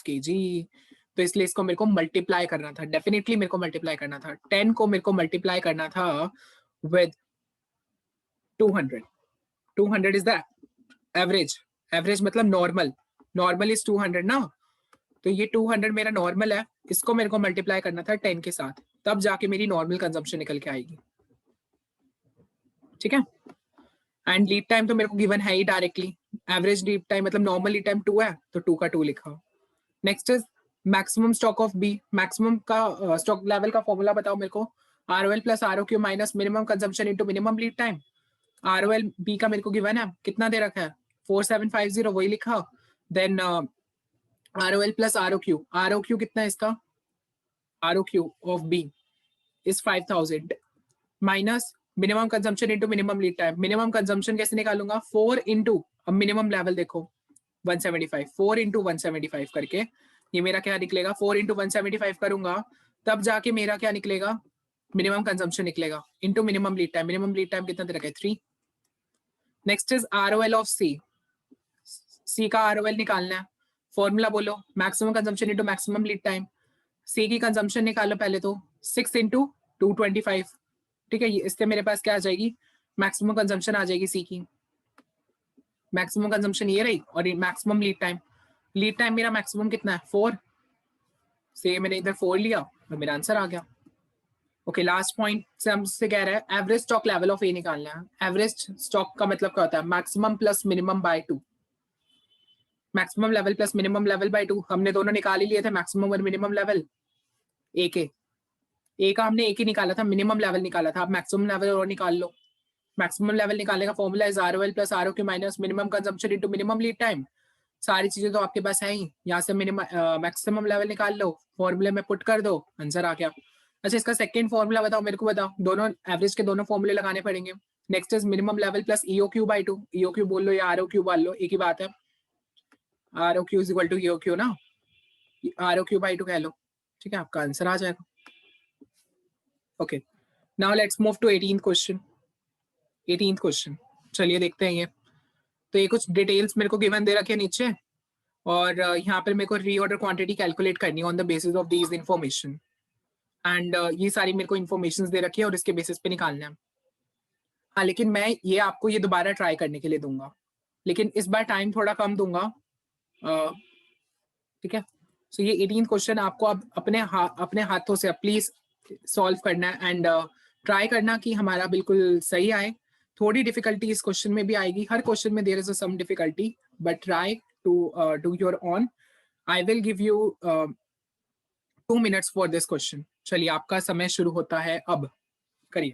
केजी। तो इसलिए इसको मेरे को मल्टीप्लाई करना था, डेफिनेटली मेरे को मल्टीप्लाई करना था। 10 को मेरे को मल्टीप्लाई करना था विद 200। 200 इज द एवरेज मतलब नॉर्मल इज 200 ना। तो ये 200 मेरा नॉर्मल है, इसको मेरे को मल्टीप्लाई करना था 10 के साथ, तब जाके मेरी नॉर्मल कंजम्पशन निकल के आएगी। ठीक है, एंड लीड टाइम तो मेरे को गिवन है ही डायरेक्टली। एवरेज लीड टाइम मतलब नॉर्मल लीड टाइम 2 है, तो 2 का 2 लिखा। Next is maximum stock of B. Maximum का स्टॉक लेवल का फॉर्मूला बताओ मेरे को। ROL plus ROQ minus minimum consumption into minimum lead time. ROL B का मेरे को गिवन है, कितना दे रखा है? 4750, वही लिखा। देन ROL प्लस ROQ कितना है इसका? ROQ of B is 5000 minus minimum consumption into minimum lead time. Minimum consumption कैसे निकालूंगा? 4 इंटू, अब मिनिमम लेवल देखो 175, 4 इंटू 175 करके ये मेरा क्या निकलेगा? 4 इंटू 175 करूंगा तब जाके मेरा क्या निकलेगा? मिनिमम कंजम्पशन निकलेगा into minimum lead time. Minimum lead time कितना दे रखा है? 3। Next is ROL of C का ROL निकालना है। फॉर्मूला बोलो, maximum consumption into maximum lead time. C की कंजम्पशन निकालो पहले तो, 6 इंटू 225। ठीक है, इससे मेरे पास क्या आ जाएगी? मैक्सिमम कंजम्पशन आ जाएगी सी की। मैक्सिमम कंजम्पशन ये रही, और मैक्सिमम लीड टाइम मेरा मैक्सिमम कितना है? 4 से मैंने इधर 4 लिया और मेरा आंसर आ गया। ओके, लास्ट पॉइंट से हमसे कह रहा है average stock level of A निकालना है। एवरेज स्टॉक का मतलब क्या होता है? Maximum plus minimum by 2। Maximum level plus minimum level by 2, हमने दोनों निकाल ही लिए थे, मैक्सिमम और मिनिमम लेवल। ए का हमने एक ही निकाला था, मिनिमम लेवल निकाला था। आप मैक्सिमम लेवल और निकाल लो। मैक्सिमम लेवल निकालने का formula is ROL plus ROQ minus minimum consumption into minimum lead time. सारी चीजें तो आपके पास है ही, यहाँ से मिनिमम मैक्सिमम लेवल निकाल लो, फॉर्मूले में पुट कर दो, आंसर आ गया। अच्छा, इसका सेकंड फॉर्मूला बताओ मेरे को, बताओ। दोनों एवरेज के दोनों फॉर्मूले लगाने पड़ेंगे। Next is minimum level plus EOQ by 2। EOQ बोल लो या ROQ बोल लो, एक ही बात है। ROQ is equal to EOQ ना, ROQ बाय 2 कह लो। ठीक है, आपका आंसर आ जाएगा। Okay, now let's move to 18th question. 18th question, चलिए देखते हैं ये। तो ये कुछ डिटेल्स मेरे को गिवन दे रखे हैं नीचे, और यहाँ पर मेरे को रीऑर्डर क्वांटिटी कैलकुलेट करनी है on the basis of these information. And ये सारी मेरे को इन्फॉर्मेशन दे रखी है और इसके बेसिस पे निकालना है। हाँ, लेकिन मैं ये आपको ये दोबारा ट्राई करने के लिए दूंगा, लेकिन इस बार टाइम थोड़ा कम दूंगा। ठीक है, सो ये 18th क्वेश्चन आपको अब अपने हाथों से प्लीज सॉल्व करना है, एंड ट्राई करना कि हमारा बिल्कुल सही आए। थोड़ी डिफिकल्टी इस क्वेश्चन में भी आएगी, हर क्वेश्चन में there is some difficulty, but try to your own. I will give you 2 minutes for this question. चलिए आपका समय शुरू होता है अब, करिए.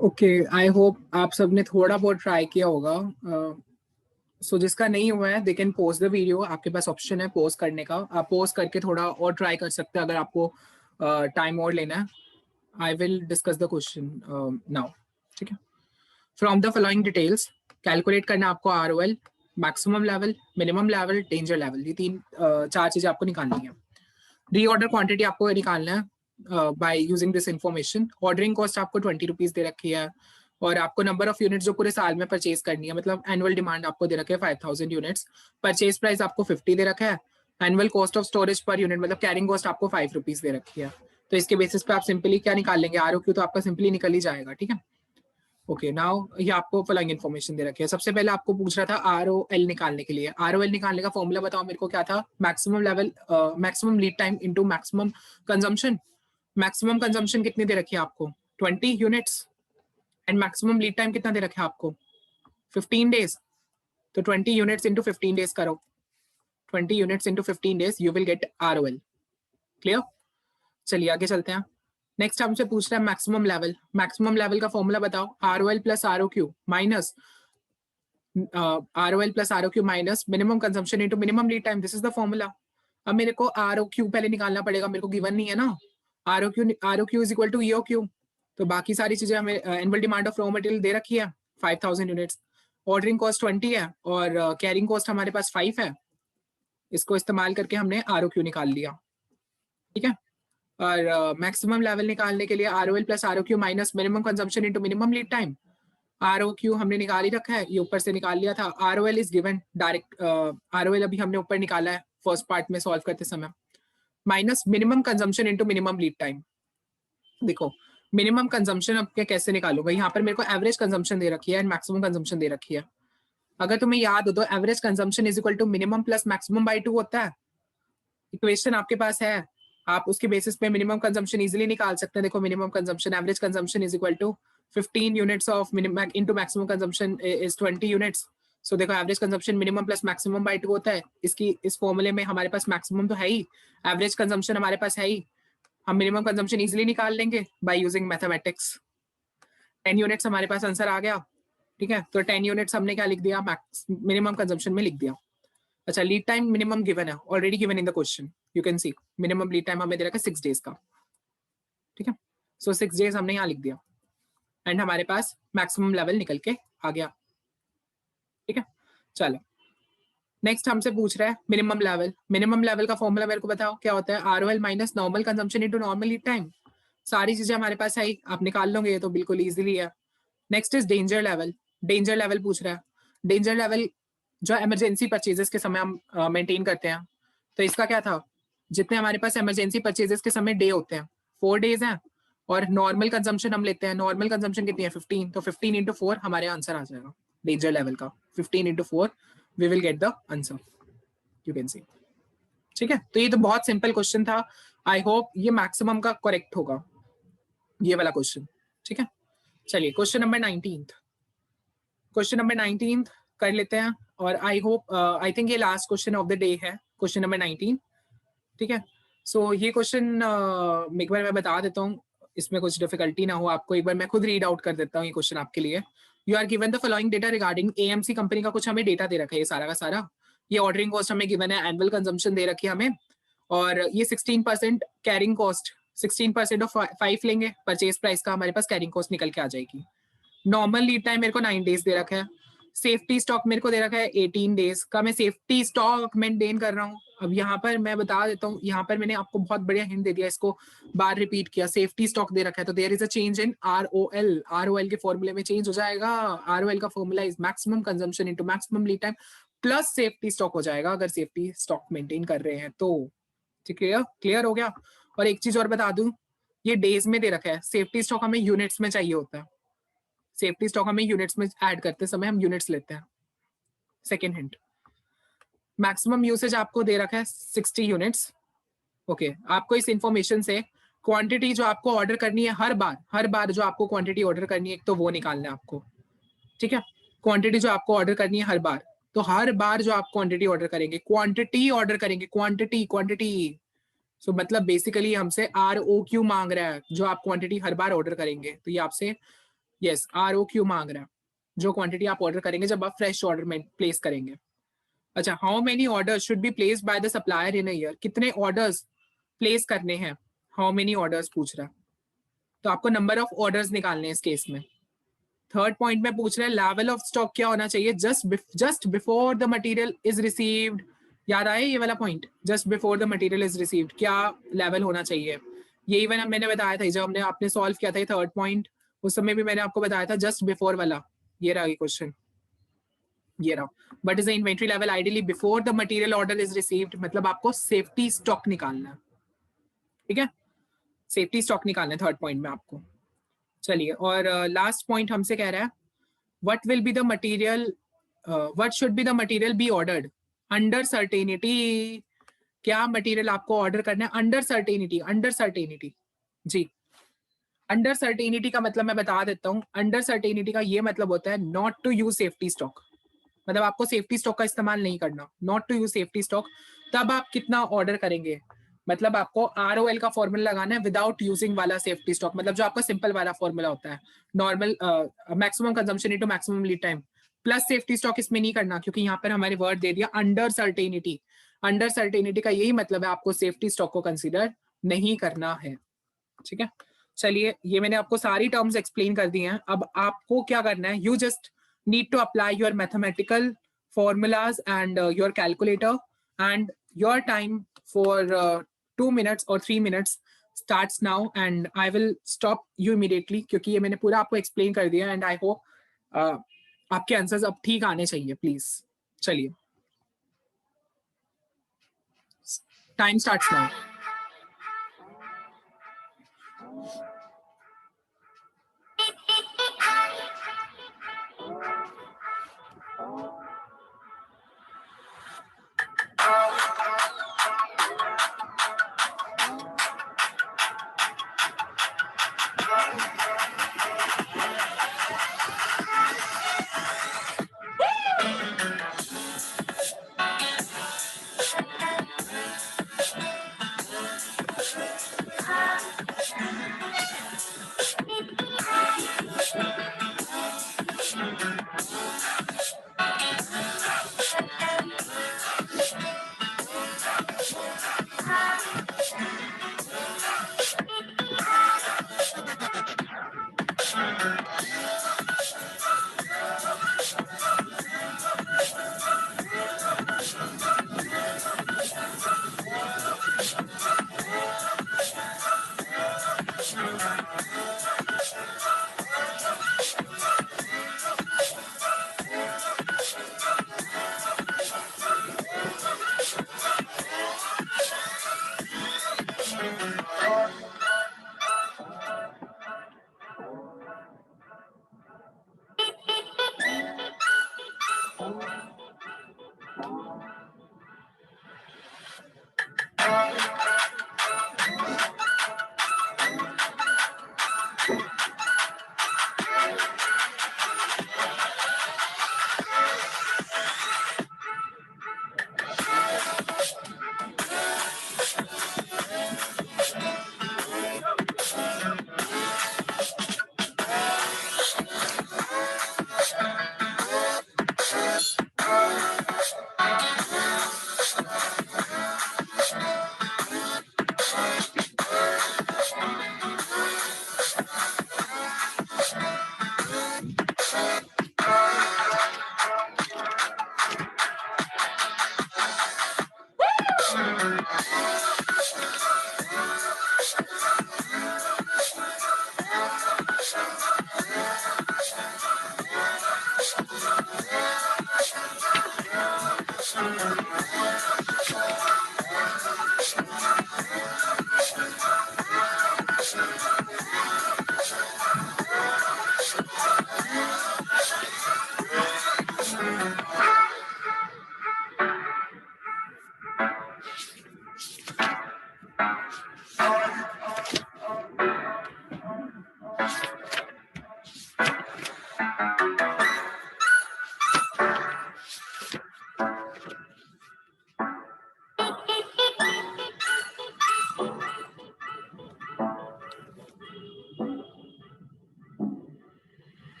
ओके, आई होप आप सबने थोड़ा बहुत ट्राई किया होगा. सो जिसका नहीं हुआ है they can pose the video. आपके पास ऑप्शन है पोज करने का, आप पोज करके थोड़ा और ट्राई कर सकते हैं अगर आपको टाइम और लेना है. I will discuss the question now. ठीक है. From the following details calculate करना आपको ROL, maximum level, minimum level, danger level. ये चार चीजें आपको निकालनी है. रीऑर्डर क्वांटिटी आपको निकालना है by using this information. Ordering cost आपको 20 रुपीज दे रखी है और आपको नंबर ऑफ यूनिट्स जो पूरे साल में परचेज करनी है, मतलब एनुअल डिमांड आपको दे रखे है 5000 यूनिट्स. परचेज प्राइस आपको 50 दे रखा है. Annual cost of storage per unit मतलब कैरिंग कॉस्ट आपको 5 रुपीज दे रखी है. तो इसके बेसिस पे आप सिंपली क्या निकाल लेंगे, ROQ तो आपका सिंपली निकल ही जाएगा. ठीक है. ओके, नाउ ये आपको फॉलोइंग इन्फॉर्मेशन दे रखी है. सबसे पहले आपको पूछ रहा था ROL निकालने के लिए. ROL निकालने का फॉर्मूला बताओ मेरे को क्या था. Maximum level, maximum lead time into maximum consumption. Maximum consumption कितनी दे रखी है आपको, 20 units. And maximum lead time कितना दे रखा है आपको, 15 डेज. तो 20 यूनिट्स इंटू 15 डेज करो. 20 units into 15 days you will gate ROL. Clear. चलिए आगे चलते हैं. नेक्स्ट हमसे पूछ रहा है मैक्सिमम लेवल. मैक्सिमम लेवल का फॉर्मूला बताओ. ROL plus ROQ minus ROL plus ROQ minus minimum consumption into minimum lead time. This is the formula. अब मेरे को ROQ पहले निकालना पड़ेगा, मेरे को गिवन नहीं है ना. ROQ is equal to EOQ. तो बाकी सारी चीजें हमें annual demand of raw material दे रखी है 5000 यूनिट्स. ऑर्डरिंग कॉस्ट 20 है और कैरिंग कॉस्ट हमारे पास 5 है. इसको इस्तेमाल करके हमने ROQ निकाल लिया. ठीक है. और मैक्सिमम लेवल निकालने के लिए ROL plus ROQ minus minimum consumption into minimum lead time. ROQ हमने निकाल ही रखा है, ये ऊपर से निकाल लिया था. ROL is given direct. ROL अभी हमने ऊपर निकाला है फर्स्ट पार्ट में सॉल्व करते समय. Minus minimum consumption into minimum lead time. देखो मिनिमम कंजम्पशन अब क्या कैसे निकालूंगा. यहाँ पर मेरे को एवरेज कंजम्पशन दे रखी है एंड मैक्सिमम कंजम्पशन दे रखी है. अगर तुम्हें याद हो तो average consumption is equal to minimum plus maximum by 2 होता है. इक्वेशन आपके पास है, आप उसके बेसिस पे मिनिमम कंजम्पशन इजीली निकाल सकते हैं. देखो minimum consumption average consumption is equal to 15 units of minimum into maximum consumption is 20 units. So देखो average consumption minimum plus maximum by 2 होता है. इसकी इस फॉर्मूले में हमारे पास मैक्सिमम तो है ही, एवरेज कंजम्पशन हमारे पास है ही. हम मिनिमम कंजम्पशन इजीली निकाल लेंगे बाय यूजिंग मैथमेटिक्स. 10 यूनिट्स हमारे पास आंसर आ गया. ठीक है. तो 10 यूनिट्स हमने क्या लिख दिया, मिनिमम कंजम्पशन में लिख दिया. अच्छा, लीड टाइम मिनिमम गिवन है, already given in the question. You can C minimum lead time हमें दे रखा है 6 डेज का. ठीक है. सो 6 डेज हमने यहाँ लिख दिया एंड हमारे पास मैक्सिमम लेवल निकल के आ गया. ठीक है. चलो नेक्स्ट हमसे पूछ रहा है मिनिमम लेवल। मिनिमम लेवल का फॉर्मूला मेरे को बताओ क्या होता है, ROL minus normal consumption into normal lead time. सारी चीजें हमारे पास है, आप निकाल लोगे, ये तो बिल्कुल इजीली है। Next is danger level. Danger level पूछ रहा है। डेंजर लेवल जो इमरजेंसी परचेजेस के समय हम मेंटेन करते हैं, तो इसका क्या था, जितने हमारे पास इमरजेंसी परचेजेस के समय डे होते हैं 4 डेज हैं, और नॉर्मल कंजम्पशन हम लेते हैं, नॉर्मल कंजम्पशन कितनी है 15, तो 15 इंटू 4 हमारे आंसर आ जाएगा डेंजर लेवल का। 15 into 4 we will get the answer, you can see. ठीक है, तो ये तो बहुत सिंपल क्वेश्चन था। आई होप ये मैक्सिमम का करेक्ट होगा ये वाला क्वेश्चन। ठीक है, चलिए क्वेश्चन नंबर 19। क्वेश्चन नंबर 19 कर लेते हैं, और आई होप आई थिंक ये last question of the day है, क्वेश्चन नंबर 19। ठीक है, सो ये क्वेश्चन एक बार मैं बता देता हूँ, इसमें कुछ डिफिकल्टी ना हो आपको, एक बार मैं खुद रीड आउट कर देता हूँ ये क्वेश्चन आपके लिए। You are given the following data regarding AMC company का कुछ हमें डेटा दे रखा है, ये सारा का सारा। ये ऑर्डरिंग कॉस्ट हमें गिवन है, एनुअल कंजम्पशन दे रखी है हमें, और ये 16% कैरिंग कॉस्ट, 16% ऑफ 5 लेंगे परचेज प्राइस का, हमारे पास कैरिंग कॉस्ट निकल के आ जाएगी। नॉर्मल लीड टाइम मेरे को 9 डेज दे रखा है। सेफ्टी स्टॉक मेरे को दे रखा है 18 डेज का, मैं सेफ्टी स्टॉक मेंटेन कर रहा हूँ। अब यहाँ पर मैं बता देता हूँ, यहाँ पर मैंने आपको बहुत बढ़िया हिंट दे दिया, इसको बार रिपीट किया। सेफ्टी स्टॉक दे रखा है, तो there is a change in ROL। ROL के फॉर्मूले में चेंज हो जाएगा। ROL का formula is maximum consumption into maximum lead time plus safety stock हो जाएगा, अगर सेफ्टी स्टॉक मेंटेन कर रहे हैं तो। ठीक है, क्लियर हो गया। और एक चीज और बता दूं, ये डेज में दे रखा है, सेफ्टी स्टॉक हमें यूनिट्स में चाहिए होता है। सेफ्टी स्टॉक हमें यूनिट्स में ऐड करते समय हम यूनिट्स लेते हैं। सेकेंड हिंट, मैक्सिमम यूसेज आपको दे रखा है 60 यूनिट्स। ओके, आपको इस इंफॉर्मेशन से क्वांटिटी जो आपको ऑर्डर करनी है हर बार जो आपको क्वांटिटी ऑर्डर करनी है, एक तो वो निकालना है आपको। ठीक है, क्वांटिटी जो आपको ऑर्डर करनी है हर बार, तो हर बार जो आप क्वांटिटी ऑर्डर करेंगे, क्वांटिटी ऑर्डर करेंगे, क्वांटिटी क्वांटिटी। सो मतलब बेसिकली हमसे ROQ मांग रहा है, जो आप क्वांटिटी हर बार ऑर्डर करेंगे, तो ये आपसे यस ROQ मांग रहा है, जो क्वांटिटी आप ऑर्डर करेंगे जब आप फ्रेश ऑर्डर में प्लेस करेंगे। अच्छा, how many orders should be placed by the supplier in a year, कितने ऑर्डर्स प्लेस करने हैं, हाउ मेनी ऑर्डर्स पूछ रहा है, तो आपको नंबर ऑफ ऑर्डर्स निकालने हैं इस केस में। थर्ड पॉइंट में पूछ रहा है लेवल ऑफ स्टॉक क्या होना चाहिए just before the material is received. याद आए ये वाला point, just before the material is received क्या लेवल होना चाहिए। ये इवन मैंने बताया था जब हमने आपने सॉल्व किया था थर्ड पॉइंट, उस समय भी मैंने आपको बताया था जस्ट बिफोर वाला। ये रहा क्वेश्चन, ये रहा, but is the inventory level ideally before the material order is received, मतलब आपको सेफ्टी स्टॉक निकालना है। ठीक है, सेफ्टी स्टॉक निकालना है थर्ड पॉइंट में आपको। चलिए, और लास्ट पॉइंट हमसे कह रहा है what will be the material, what should be the material be ordered under certainty. क्या मटेरियल आपको ऑर्डर करना है अंडर सर्टेनिटी, अंडर सर्टेनिटी। जी, अंडर सर्टेनिटी का मतलब मैं बता देता हूँ, अंडर सर्टेनिटी का ये मतलब होता है not to use safety stock, मतलब आपको सेफ्टी स्टॉक का इस्तेमाल नहीं करना, not to use safety stock. तब आप कितना ऑर्डर करेंगे, मतलब आपको ROL का फॉर्मूला लगाना है विदाउट यूजिंग वाला सेफ्टी स्टॉक, मतलब जो आपका सिंपल वाला फॉर्मूला होता है, normal maximum consumption into maximum lead time plus safety stock, इसमें नहीं करना, क्योंकि यहाँ पर हमारे वर्ड दे दिया अंडर सर्टेनिटी। अंडर सर्टेनिटी का यही मतलब है आपको सेफ्टी स्टॉक को कंसिडर नहीं करना है। ठीक है, चलिए ये मैंने आपको सारी टर्म्स एक्सप्लेन कर दी हैं। अब आपको क्या करना है, you just need to apply your mathematical formulas and your calculator, and your time for 2 minutes or 3 minutes starts now, and I will stop you immediately क्योंकि ये मैंने पूरा आपको explain कर दिया, and I hope आपके आंसर्स अब ठीक आने चाहिए प्लीज। चलिए, टाइम स्टार्ट्स नाउ।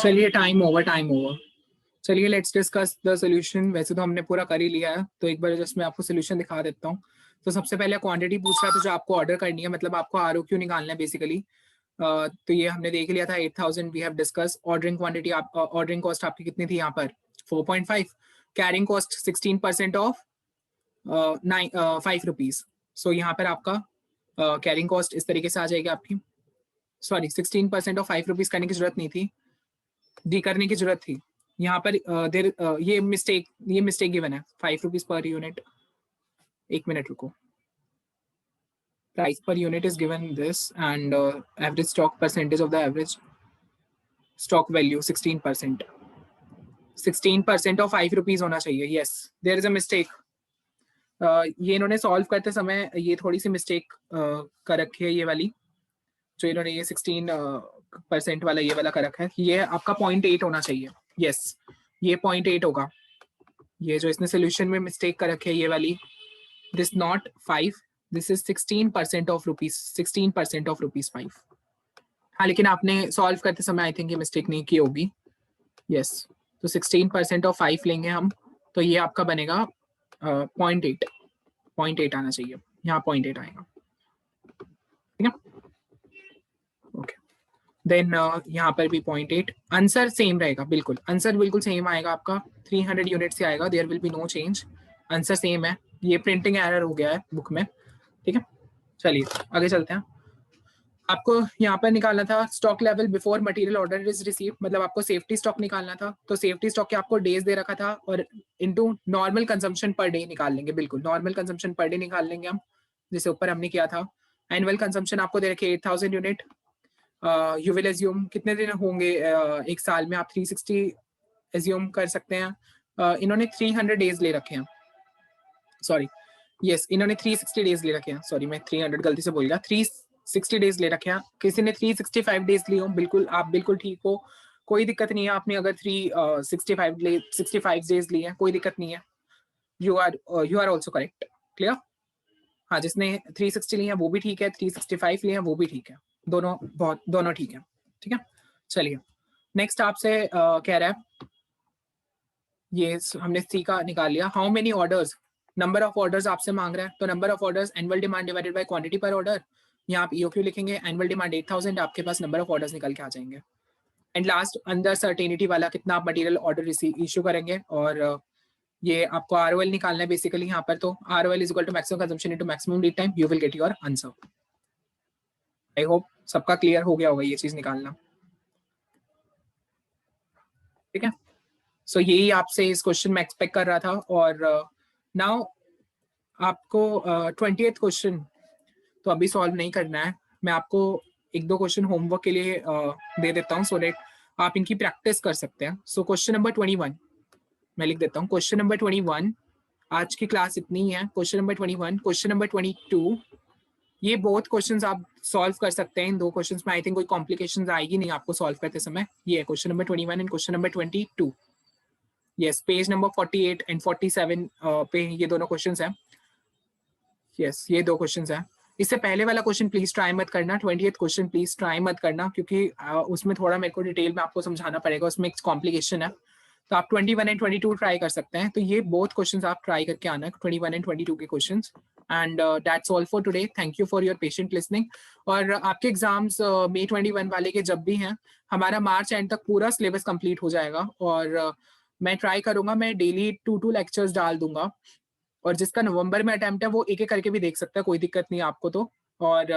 चलिए टाइम ओवर। चलिए लेट्स डिस्कस द सोल्यूशन। वैसे तो हमने पूरा कर ही लिया है, तो एक बार जस्ट मैं आपको सोल्यूशन दिखा देता हूँ। तो सबसे पहले क्वांटिटी पूछ रहा था जो आपको ऑर्डर करनी है, मतलब आपको ROQ निकालना है बेसिकली। तो ये हमने देख लिया था 8000 we have discuss. Ordering quantity आप ऑर्डरिंग कॉस्ट आपकी कितनी थी यहाँ पर 4.5। Carrying cost 16% of 5 rupees. So यहाँ पर आपका कैरिंग कॉस्ट इस तरीके से आ जाएगी आपकी। सॉरी 16% ऑफ 5 रुपीज करने की जरूरत नहीं थी, डी करने की जरूरत थी यहाँ पर। ये मिस्टेक गिवन है 5 रुपीज पर यूनिट। एक मिनट रुको। Price per unit is given this and average stock percentage of the average stock value 16%। 16% of 5 rupees होना चाहिए। Yes there is a mistake. ये इन्होंने सॉल्व करते समय ये थोड़ी सी मिस्टेक कर रखी है, ये वाली जो इन्होंने ये 16% वाला ये वाला कर रखा है। ये आपका 0.8 होना चाहिए। यस ये 0.8 होगा। ये जो इसने सोल्यूशन में मिस्टेक कर रखी है ये वाली, this not 5, this is 16% of rupees, 16% of rupees 5। हाँ लेकिन आपने सॉल्व करते समय आई थिंक ये मिस्टेक नहीं की होगी। यस तो 16% ऑफ 5 लेंगे हम, तो ये आपका बनेगा 0.8 आना चाहिए। यहाँ 0.8 आएगा, ठीक है। ओके देन यहाँ पर भी 0.8। आंसर सेम रहेगा, बिल्कुल आंसर बिल्कुल सेम आएगा आपका। 300 यूनिट से आएगा, there will be no change. Answer same है, ये प्रिंटिंग एरर हो गया है बुक में, ठीक है। चलिए आगे चलते हैं। आपको यहाँ पर निकालना था stock level before material order is receive, मतलब आपको सेफ्टी स्टॉक निकालना था। तो सेफ्टी स्टॉक के आपको डेज दे रखा था और into normal consumption per day निकाल लेंगे। बिल्कुल नॉर्मल कंजम्पशन पर डे निकाल लेंगे हम, जिसे ऊपर हमने किया था। एनुअल कंजम्पशन आपको दे रखे 8000 यूनिट। यू विल एज्यूम कितने दिन होंगे एक साल में, आप 360 एज्यूम कर सकते हैं। इन्होंने 300 डेज ले रखे हैं, सॉरी यस इन्होंने 360 डेज ले रखे हैं। सॉरी मैं 300 गलती से बोल गया, 360 डेज ले रखे हैं। किसी ने 365 डेज लिए हो, बिल्कुल आप बिल्कुल ठीक हो, कोई दिक्कत नहीं है। आपने अगर 365 डेज लिए हैं कोई दिक्कत नहीं है। You are also correct, clear. हाँ जिसने 360 लिए हैं वो भी ठीक है, 365 लिए हैं वो भी ठीक है, दोनों ठीक है, ठीक है। चलिए नेक्स्ट आपसे कह रहा है, ये हमने सी का निकाल लिया। How many orders, number of orders आपसे मांग रहा है। तो number of orders annual demand divided by quantity पर ऑर्डर। यहाँ आप EOQ लिखेंगे, एनुअल डिमांड 8000, आपके पास नंबर ऑफ ऑर्डर्स निकल के आ जाएंगे। एंड लास्ट अंडर सर्टेनिटी वाला कितना आप मटेरियल ऑर्डर इशू करेंगे, और ये आपको ROL निकालना है बेसिकली यहाँ पर। तो ROL is equal to maximum consumption into maximum lead time, you will get your answer. I hope सबका क्लियर हो गया होगा ये चीज निकालना, ठीक है। सो यही आपसे इस क्वेश्चन में एक्सपेक्ट कर रहा था। और नाउ आपको 20th क्वेश्चन तो अभी सॉल्व नहीं करना है, मैं आपको एक दो क्वेश्चन होमवर्क के लिए दे देता हूँ, सो दैट आप इनकी प्रैक्टिस कर सकते हैं। सो क्वेश्चन नंबर 21 मैं लिख देता हूँ। क्वेश्चन नंबर 21, आज की क्लास इतनी ही है। क्वेश्चन नंबर 21, क्वेश्चन नंबर 22, ये बहुत क्वेश्चंस आप सॉल्व कर सकते हैं। इन दो क्वेश्चंस में आई थिंक कोई कॉम्प्लिकेशंस आएगी नहीं आपको सॉल्व करते समय। ये है question number 21 and question number 22। Yes, page number 48 and 47 पे ये दोनों क्वेश्चंस हैं। यस, ये दो क्वेश्चंस हैं। इससे पहले वाला क्वेश्चन प्लीज ट्राई मत करना, 20th क्वेश्चन प्लीज ट्राई मत करना, क्योंकि उसमें थोड़ा मेरे को डिटेल में आपको समझाना पड़ेगा, उसमें एक कॉम्प्लिकेशन है। तो आप 21 एंड 22 ट्राई कर सकते हैं। तो ये बोथ क्वेश्चंस आप ट्राई करके आना, 21 एंड 22 के questions. And that's all for today, thank you for your patient listening. और आपके एग्जाम्स May 21 वाले के जब भी हैं, हमारा मार्च एंड तक पूरा सिलेबस कंप्लीट हो जाएगा। और मैं ट्राई करूंगा, मैं डेली 2 लेक्चर्स डाल दूंगा, और जिसका नवंबर में अटेम्प्ट है वो एक एक करके भी देख सकता है, कोई दिक्कत नहीं है आपको तो। और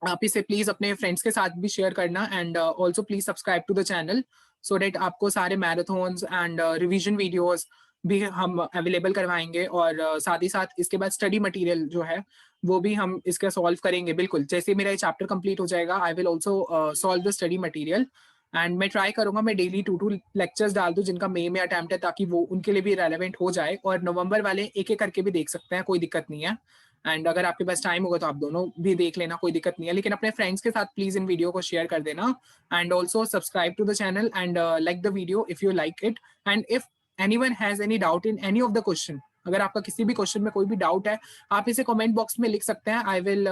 आप इसे प्लीज अपने फ्रेंड्स के साथ भी शेयर करना, and also please subscribe to the channel, so that आपको सारे मैराथन्स एंड रिवीजन वीडियोस भी हम अवेलेबल करवाएंगे। और साथ ही साथ इसके बाद स्टडी मटेरियल जो है वो भी हम इसका सॉल्व करेंगे। बिल्कुल जैसे मेरा ये चैप्टर कंप्लीट हो जाएगा, I will also solve the study material. And मैं ट्राई करूंगा मैं डेली 2 लेक्चर्स डाल दूं जिनका मई में अटेम्प्ट है, ताकि वो उनके लिए भी रेलेवेंट हो जाए। और नवंबर वाले एक एक करके भी देख सकते हैं, कोई दिक्कत नहीं है। एंड अगर आपके पास टाइम होगा तो आप दोनों भी देख लेना, कोई दिक्कत नहीं है। लेकिन अपने फ्रेंड्स के साथ प्लीज इन वीडियो को शेयर कर देना, and also subscribe to the channel and like the video if you like it. And if anyone has any doubt in any of the question, अगर आपका किसी भी क्वेश्चन में कोई भी डाउट है, आप इसे कमेंट बॉक्स में लिख सकते हैं। I will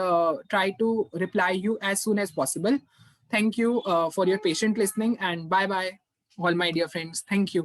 try to reply you as soon as possible. Thank you for your patient listening, and bye bye all my dear friends. Thank you.